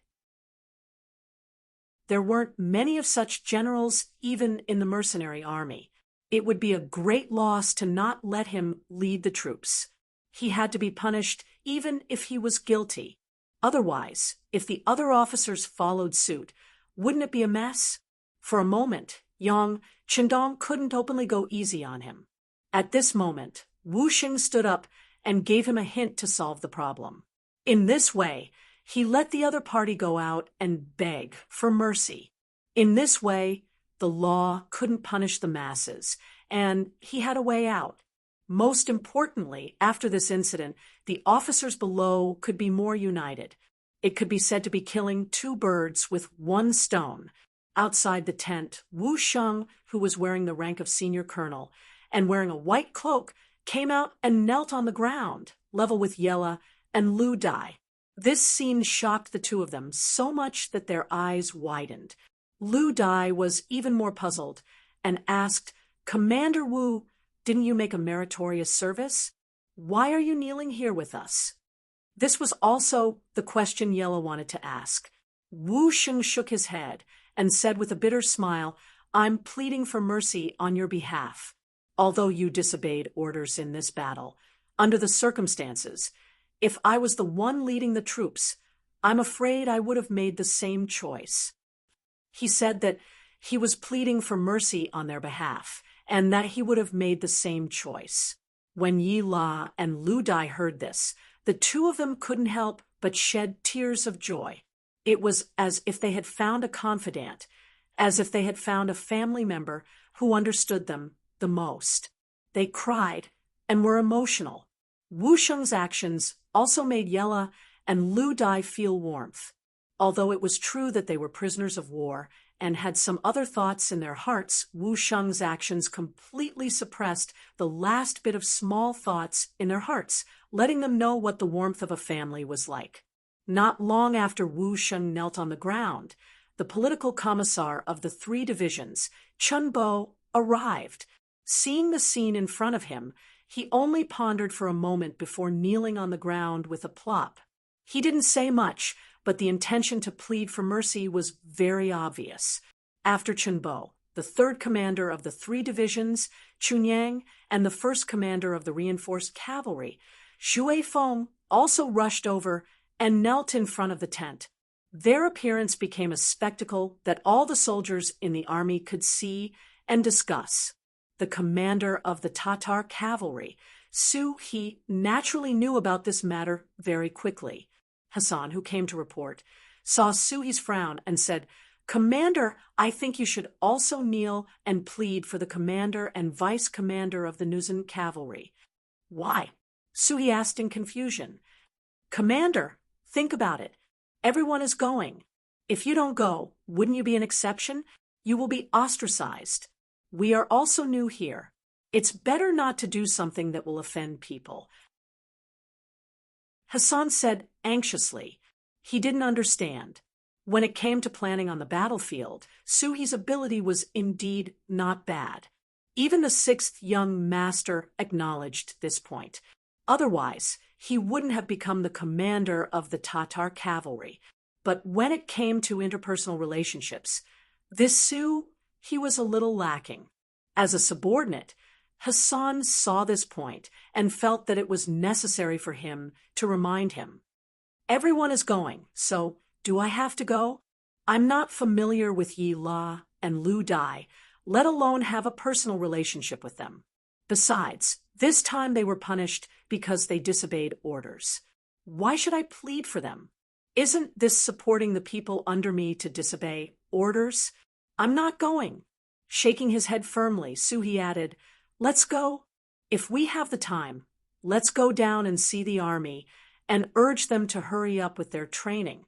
There weren't many of such generals even in the mercenary army. It would be a great loss to not let him lead the troops. He had to be punished even if he was guilty. Otherwise, if the other officers followed suit, wouldn't it be a mess? For a moment, Yang Qindong couldn't openly go easy on him. At this moment, Wu Sheng stood up and gave him a hint to solve the problem. In this way, he let the other party go out and beg for mercy. In this way, the law couldn't punish the masses, and he had a way out. Most importantly, after this incident, the officers below could be more united. It could be said to be killing two birds with one stone. Outside the tent, Wu Sheng, who was wearing the rank of senior colonel and wearing a white cloak, came out and knelt on the ground, level with Yella and Lu Dai. This scene shocked the two of them so much that their eyes widened. Lu Dai was even more puzzled and asked, "Commander Wu, didn't you make a meritorious service? Why are you kneeling here with us?" This was also the question Yella wanted to ask. Wu Sheng shook his head and said with a bitter smile, "I'm pleading for mercy on your behalf. Although you disobeyed orders in this battle, under the circumstances, if I was the one leading the troops, I'm afraid I would have made the same choice." He said that he was pleading for mercy on their behalf, and that he would have made the same choice. When Yi La and Lu Dai heard this, the two of them couldn't help but shed tears of joy. It was as if they had found a confidant, as if they had found a family member who understood them the most. They cried and were emotional. Wu Sheng's actions also made Yella and Lu Dai feel warmth. Although it was true that they were prisoners of war and had some other thoughts in their hearts, Wu Sheng's actions completely suppressed the last bit of small thoughts in their hearts, letting them know what the warmth of a family was like. Not long after Wu Sheng knelt on the ground, the political commissar of the 3 divisions, Chun Bo, arrived. Seeing the scene in front of him, he only pondered for a moment before kneeling on the ground with a plop. He didn't say much, but the intention to plead for mercy was very obvious. After Chun Bo, the 3rd commander of the 3 divisions, Chunyang, and the 1st commander of the reinforced cavalry, Xue Feng, also rushed over and knelt in front of the tent. Their appearance became a spectacle that all the soldiers in the army could see and discuss. The commander of the Tatar cavalry, Su He, naturally knew about this matter very quickly. Hassan, who came to report, saw Suhi's frown and said, "Commander, I think you should also kneel and plead for the commander and vice commander of the Nuzan cavalry." "Why?" Suhi asked in confusion. "Commander, think about it. Everyone is going. If you don't go, wouldn't you be an exception? You will be ostracized. We are also new here. It's better not to do something that will offend people." Hassan said anxiously. He didn't understand. When it came to planning on the battlefield, Suhi's ability was indeed not bad. Even the 6th young master acknowledged this point. Otherwise, he wouldn't have become the commander of the Tatar cavalry. But when it came to interpersonal relationships, this Su, he was a little lacking. As a subordinate, Hassan saw this point and felt that it was necessary for him to remind him. "Everyone is going, so do I have to go? I'm not familiar with Yi La and Lu Dai, let alone have a personal relationship with them. Besides, this time they were punished because they disobeyed orders. Why should I plead for them? Isn't this supporting the people under me to disobey orders? I'm not going." Shaking his head firmly, Suhi added, "Let's go. If we have the time, let's go down and see the army and urge them to hurry up with their training."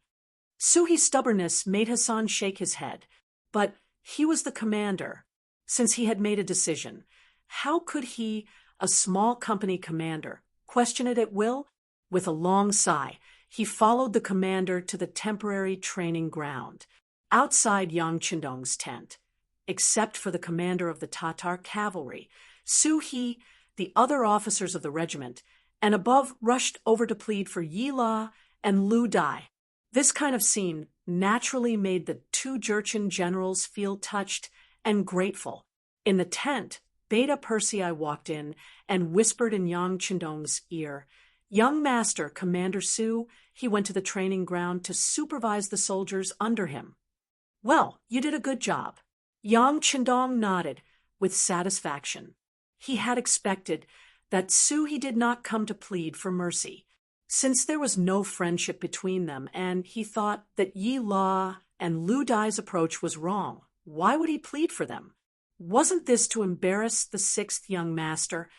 Suhi's stubbornness made Hassan shake his head, but he was the commander. Since he had made a decision, how could he, a small company commander, question it at will? With a long sigh, he followed the commander to the temporary training ground, outside Yang Qindong's tent. Except for the commander of the Tatar cavalry, Su He, the other officers of the regiment, and above rushed over to plead for Yi La and Lu Dai. This kind of scene naturally made the 2 Jurchen generals feel touched and grateful. In the tent, Beta Persei walked in and whispered in Yang Qindong's ear, "Young master, Commander Su, he went to the training ground to supervise the soldiers under him." "Well, you did a good job." Yang Qindong nodded with satisfaction. He had expected that Suhi did not come to plead for mercy, since there was no friendship between them, and he thought that Yi La and Lu Dai's approach was wrong. Why would he plead for them? Wasn't this to embarrass the 6th young master?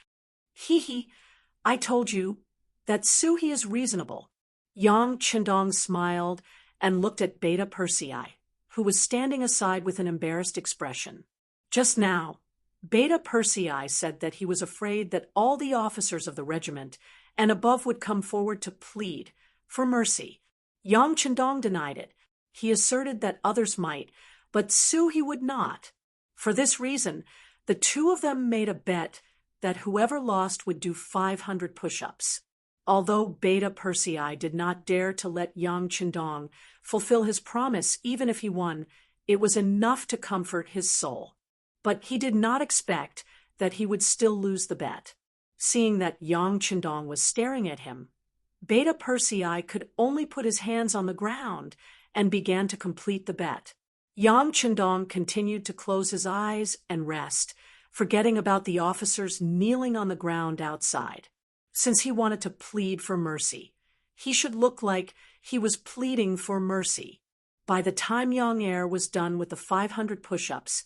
"I told you that Suhi is reasonable. Yang Chendong smiled and looked at Beta Persei, who was standing aside with an embarrassed expression. Just now, Beta Persei said that he was afraid that all the officers of the regiment and above would come forward to plead for mercy. Yang Chendong denied it. He asserted that others might, but sue he would not. For this reason, the two of them made a bet that whoever lost would do 500 push-ups. Although Beta Persei did not dare to let Yang Chendong fulfill his promise even if he won, it was enough to comfort his soul. But he did not expect that he would still lose the bet. Seeing that Yang Chendong was staring at him, Beta Persei could only put his hands on the ground and began to complete the bet. Yang Chendong continued to close his eyes and rest, forgetting about the officers kneeling on the ground outside. Since he wanted to plead for mercy, he should look like he was pleading for mercy. By the time Yang Er was done with the 500 push-ups,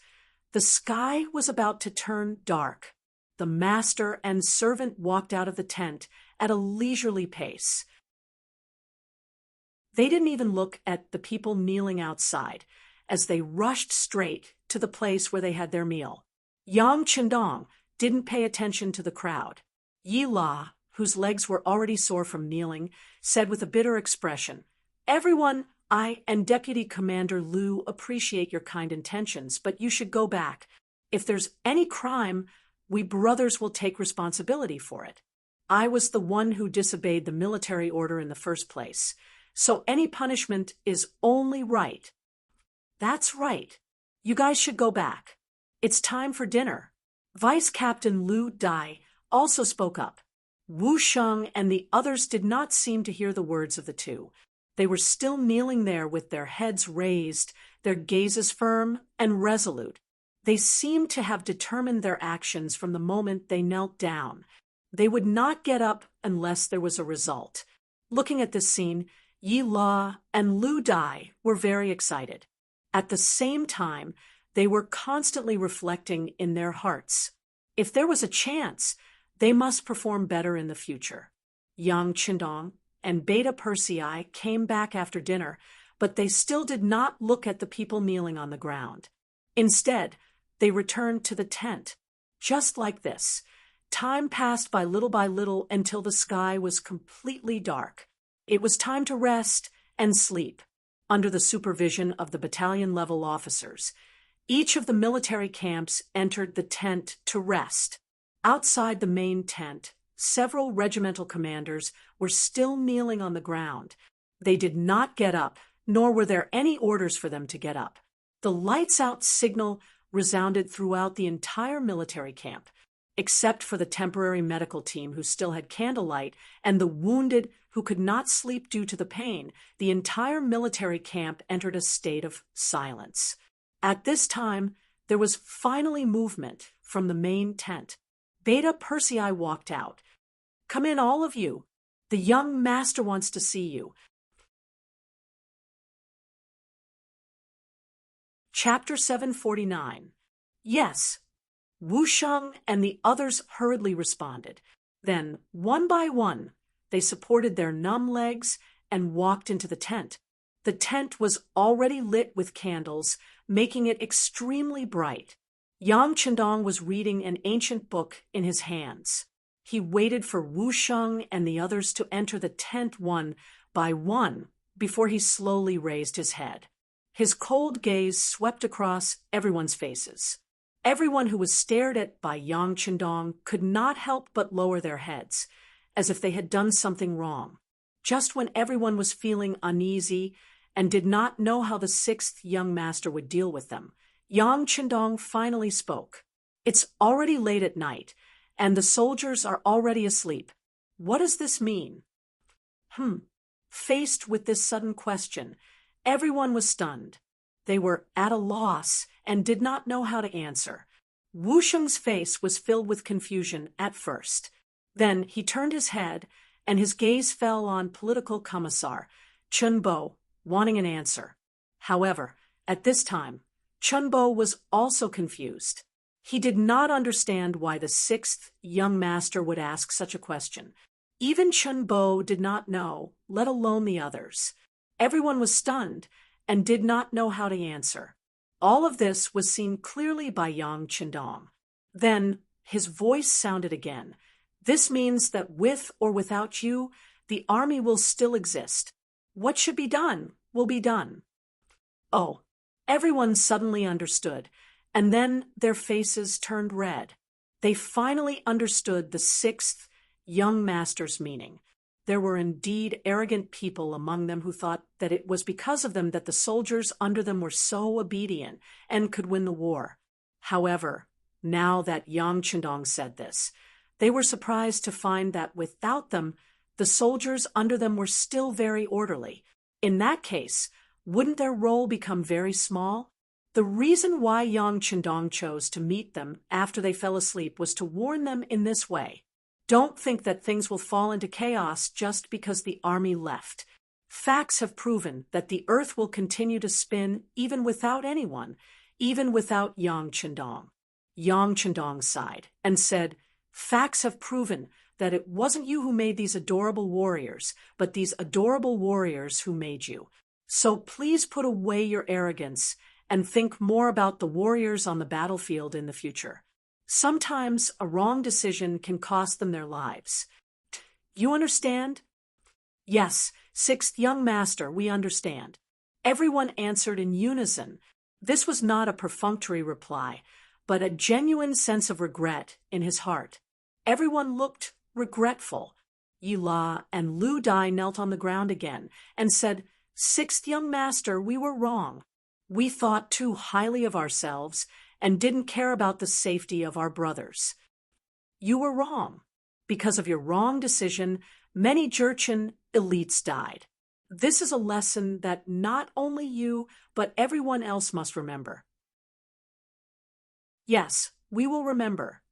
the sky was about to turn dark. The master and servant walked out of the tent at a leisurely pace. They didn't even look at the people kneeling outside, as they rushed straight to the place where they had their meal. Yang Chendong didn't pay attention to the crowd. Yi La, whose legs were already sore from kneeling, said with a bitter expression, "Everyone, I and Deputy Commander Liu appreciate your kind intentions, but you should go back. If there's any crime, we brothers will take responsibility for it. I was the one who disobeyed the military order in the first place, so any punishment is only right." "That's right. You guys should go back. It's time for dinner." Vice Captain Liu Dai also spoke up. Wu Sheng and the others did not seem to hear the words of the two. They were still kneeling there with their heads raised, their gazes firm and resolute. They seemed to have determined their actions from the moment they knelt down. They would not get up unless there was a result. Looking at this scene, Yi La and Liu Dai were very excited. At the same time, they were constantly reflecting in their hearts. If there was a chance, they must perform better in the future. Yang Chendong and Beta Persei came back after dinner, but they still did not look at the people kneeling on the ground. Instead, they returned to the tent. Just like this, time passed by little until the sky was completely dark. It was time to rest and sleep. Under the supervision of the battalion-level officers, each of the military camps entered the tent to rest. Outside the main tent, several regimental commanders were still kneeling on the ground. They did not get up, nor were there any orders for them to get up. The lights-out signal resounded throughout the entire military camp, except for the temporary medical team who still had candlelight and the wounded who could not sleep due to the pain. The entire military camp entered a state of silence. At this time, there was finally movement from the main tent. Beta Persei walked out. "Come in, all of you. The young master wants to see you." Chapter 749. "Yes." Wu Sheng and the others hurriedly responded. Then, one by one, they supported their numb legs and walked into the tent. The tent was already lit with candles, making it extremely bright. Yang Chendong was reading an ancient book in his hands. He waited for Wu Sheng and the others to enter the tent one by one before he slowly raised his head. His cold gaze swept across everyone's faces. Everyone who was stared at by Yang Chendong could not help but lower their heads, as if they had done something wrong. Just when everyone was feeling uneasy and did not know how the sixth young master would deal with them, Yang Chendong finally spoke. "It's already late at night, and the soldiers are already asleep. What does this mean?" Faced with this sudden question, everyone was stunned. They were at a loss and did not know how to answer. Wu Sheng's face was filled with confusion at first. Then he turned his head, and his gaze fell on political commissar Chun Bo, wanting an answer. However, at this time, Chun Bo was also confused. He did not understand why the sixth young master would ask such a question. Even Chen Bo did not know, let alone the others. Everyone was stunned and did not know how to answer. All of this was seen clearly by Yang Qindong. Then his voice sounded again. This means that with or without you, the army will still exist. What should be done will be done. Oh, everyone suddenly understood, and then their faces turned red. They finally understood the sixth young master's meaning. There were indeed arrogant people among them who thought that it was because of them that the soldiers under them were so obedient and could win the war. However, now that Yang Qindong said this, they were surprised to find that without them, the soldiers under them were still very orderly. In that case, wouldn't their role become very small? The reason why Yang Qindong chose to meet them after they fell asleep was to warn them in this way. Don't think that things will fall into chaos just because the army left. Facts have proven that the earth will continue to spin even without anyone, even without Yang Qindong. Yang Qindong sighed and said, "Facts have proven that it wasn't you who made these adorable warriors, but these adorable warriors who made you. So please put away your arrogance and think more about the warriors on the battlefield in the future. Sometimes a wrong decision can cost them their lives. You understand?" "Yes, sixth young master, we understand." Everyone answered in unison. This was not a perfunctory reply, but a genuine sense of regret in his heart. Everyone looked regretful. Yi La and Lu Dai knelt on the ground again and said, "Sixth young master, we were wrong. We thought too highly of ourselves and didn't care about the safety of our brothers. You were wrong. Because of your wrong decision, many Jurchen elites died. This is a lesson that not only you, but everyone else must remember." "Yes, we will remember."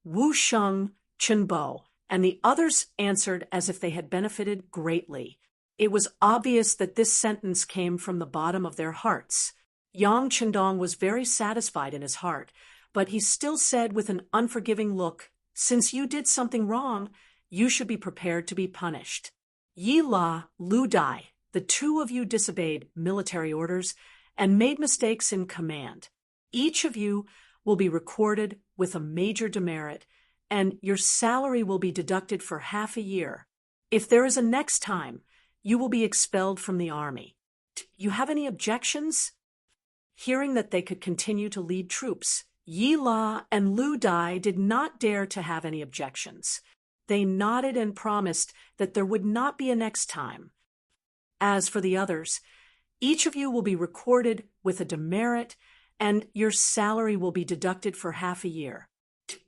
Wu Sheng, Chen Bo, and the others answered as if they had benefited greatly. It was obvious that this sentence came from the bottom of their hearts. Yang Qindong was very satisfied in his heart, but he still said with an unforgiving look, "Since you did something wrong, you should be prepared to be punished. Yi La, Lu Dai, the two of you disobeyed military orders and made mistakes in command. Each of you will be recorded with a major demerit, and your salary will be deducted for half a year. If there is a next time, you will be expelled from the army. You have any objections?" Hearing that they could continue to lead troops, Yi La and Lu Dai did not dare to have any objections. They nodded and promised that there would not be a next time. As for the others, each of you will be recorded with a demerit, and your salary will be deducted for half a year.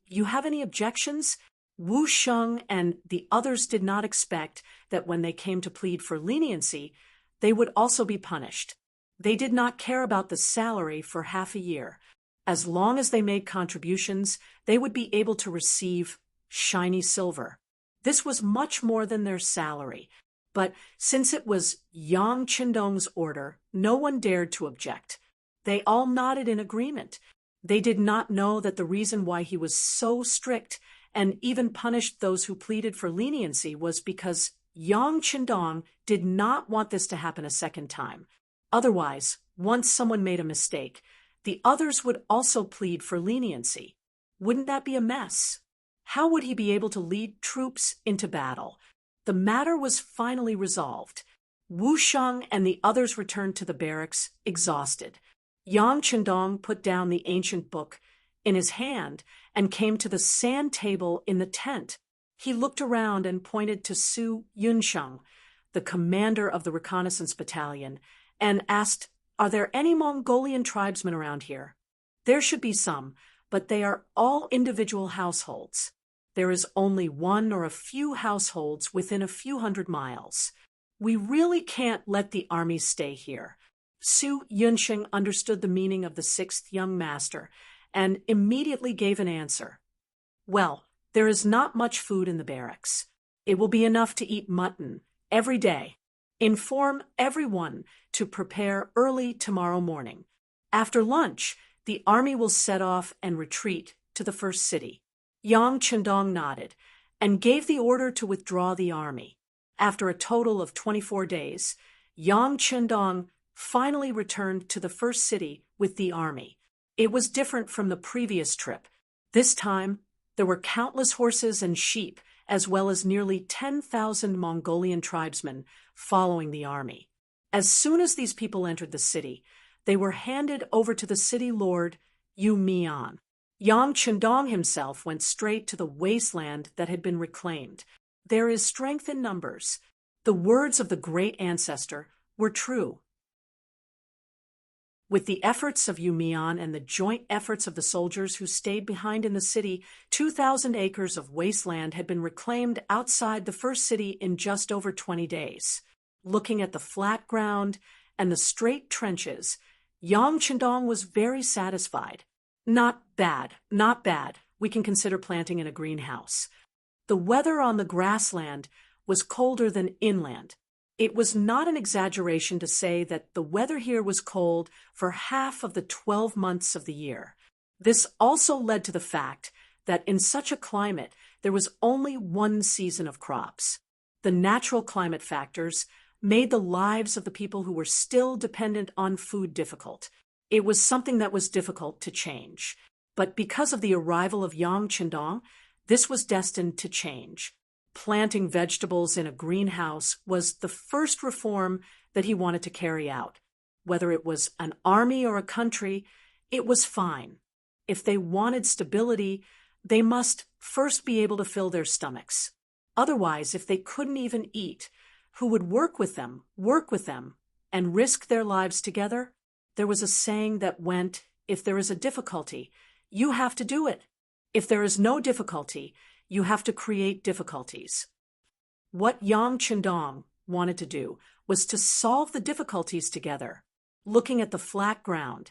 You have any objections? Wu Sheng and the others did not expect that when they came to plead for leniency, they would also be punished. They did not care about the salary for half a year. As long as they made contributions, they would be able to receive shiny silver. This was much more than their salary, but since it was Yang Qindong's order, no one dared to object. They all nodded in agreement. They did not know that the reason why he was so strict and even punished those who pleaded for leniency was because Yang Qindong did not want this to happen a second time. Otherwise, once someone made a mistake, the others would also plead for leniency. Wouldn't that be a mess? How would he be able to lead troops into battle? The matter was finally resolved. Wu Sheng and the others returned to the barracks, exhausted. Yang Qindong put down the ancient book in his hand and came to the sand table in the tent. He looked around and pointed to Su Yunsheng, the commander of the reconnaissance battalion, and asked, "Are there any Mongolian tribesmen around here?" "There should be some, but they are all individual households. There is only one or a few households within a few hundred miles. We really can't let the army stay here." Su Yunsheng understood the meaning of the sixth young master and immediately gave an answer. "Well, there is not much food in the barracks. It will be enough to eat mutton every day. Inform everyone to prepare early tomorrow morning. After lunch, the army will set off and retreat to the first city." Yang Qindong nodded, and gave the order to withdraw the army. After a total of 24 days, Yang Chendong finally returned to the first city with the army. It was different from the previous trip. This time, there were countless horses and sheep, as well as nearly 10,000 Mongolian tribesmen following the army. As soon as these people entered the city, they were handed over to the city lord, Yu Mian. Yang Chendong himself went straight to the wasteland that had been reclaimed. There is strength in numbers. The words of the great ancestor were true. With the efforts of Yu Mian and the joint efforts of the soldiers who stayed behind in the city, 2,000 acres of wasteland had been reclaimed outside the first city in just over 20 days. Looking at the flat ground and the straight trenches, Yang Chendong was very satisfied. Not bad, not bad. We can consider planting in a greenhouse. The weather on the grassland was colder than inland. It was not an exaggeration to say that the weather here was cold for half of the 12 months of the year. This also led to the fact that in such a climate, there was only one season of crops. The natural climate factors made the lives of the people who were still dependent on food difficult. It was something that was difficult to change. But because of the arrival of Yang Chendong, this was destined to change. Planting vegetables in a greenhouse was the first reform that he wanted to carry out. Whether it was an army or a country, it was fine. If they wanted stability, they must first be able to fill their stomachs. Otherwise, if they couldn't even eat, who would work with them, and risk their lives together? There was a saying that went, if there is a difficulty, you have to do it. If there is no difficulty, you have to create difficulties. What Yang Chendong wanted to do was to solve the difficulties together. Looking at the flat ground,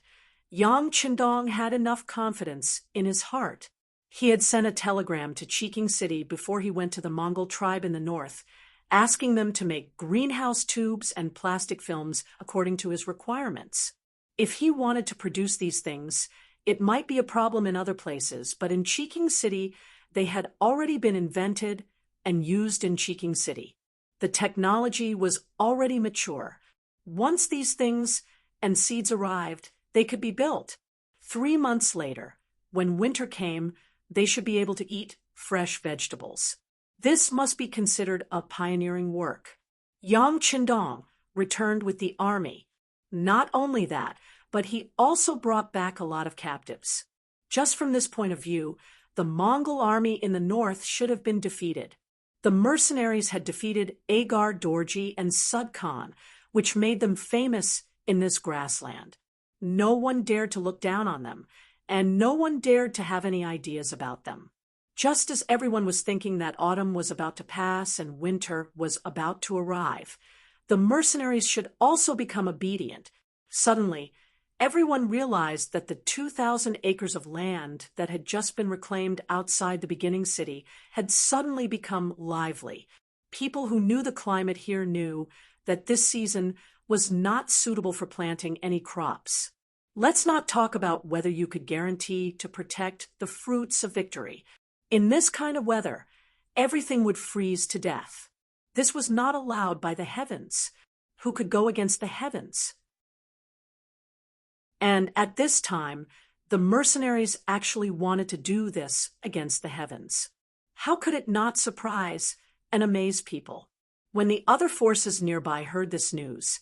Yang Chendong had enough confidence in his heart. He had sent a telegram to Cheking City before he went to the Mongol tribe in the north, asking them to make greenhouse tubes and plastic films according to his requirements. If he wanted to produce these things, it might be a problem in other places, but in Cheking City, they had already been invented and used in Cheking City. The technology was already mature. Once these things and seeds arrived, they could be built. 3 months later, when winter came, they should be able to eat fresh vegetables. This must be considered a pioneering work. Yang Chendong returned with the army. Not only that, but he also brought back a lot of captives. Just from this point of view, the Mongol army in the north should have been defeated. The mercenaries had defeated Agar Dorji and Sud Khan, which made them famous in this grassland. No one dared to look down on them, and no one dared to have any ideas about them. Just as everyone was thinking that autumn was about to pass and winter was about to arrive, the mercenaries should also become obedient. Suddenly, everyone realized that the 2,000 acres of land that had just been reclaimed outside the beginning city had suddenly become lively. People who knew the climate here knew that this season was not suitable for planting any crops. Let's not talk about whether you could guarantee to protect the fruits of victory. In this kind of weather, everything would freeze to death. This was not allowed by the heavens. Who could go against the heavens? And at this time, the mercenaries actually wanted to do this against the heavens. How could it not surprise and amaze people? When the other forces nearby heard this news,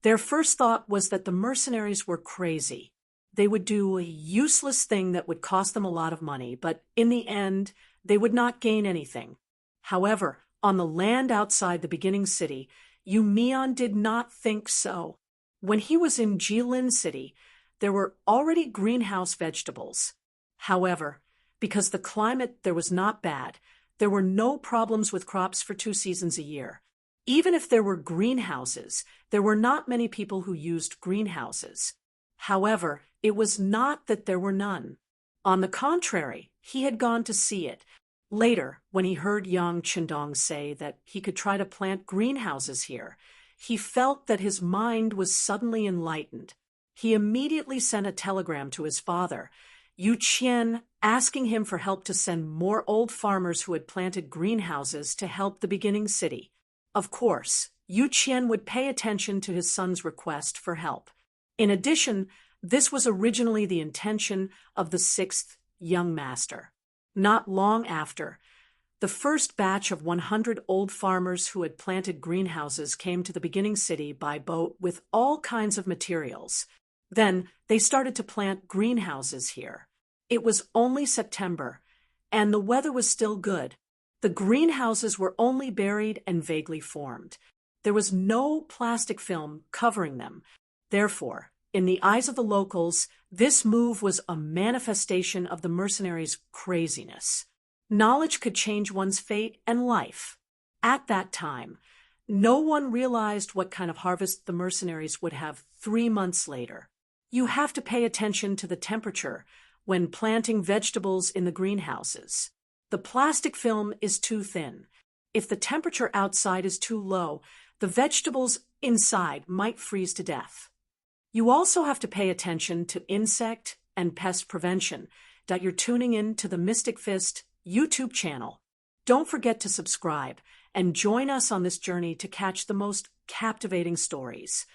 their first thought was that the mercenaries were crazy. They would do a useless thing that would cost them a lot of money, but in the end, they would not gain anything. However, on the land outside the beginning city, Yu Mian did not think so. When he was in Jilin City, there were already greenhouse vegetables. However, because the climate there was not bad, there were no problems with crops for 2 seasons a year. Even if there were greenhouses, there were not many people who used greenhouses. However, it was not that there were none. On the contrary, he had gone to see it. Later, when he heard Yang Chendong say that he could try to plant greenhouses here, he felt that his mind was suddenly enlightened. He immediately sent a telegram to his father, Yu Qian asking him for help to send more old farmers who had planted greenhouses to help the beginning city. Of course, Yu Qian would pay attention to his son's request for help. In addition, this was originally the intention of the sixth young master. Not long after, the first batch of 100 old farmers who had planted greenhouses came to the beginning city by boat with all kinds of materials. Then they started to plant greenhouses here. It was only September, and the weather was still good. The greenhouses were only buried and vaguely formed. There was no plastic film covering them. Therefore, in the eyes of the locals, this move was a manifestation of the mercenaries' craziness. Knowledge could change one's fate and life. At that time, no one realized what kind of harvest the mercenaries would have 3 months later. You have to pay attention to the temperature when planting vegetables in the greenhouses. The plastic film is too thin. If the temperature outside is too low, the vegetables inside might freeze to death. You also have to pay attention to insect and pest prevention. That you're tuning in to the Mystic Fist YouTube channel. Don't forget to subscribe and join us on this journey to catch the most captivating stories.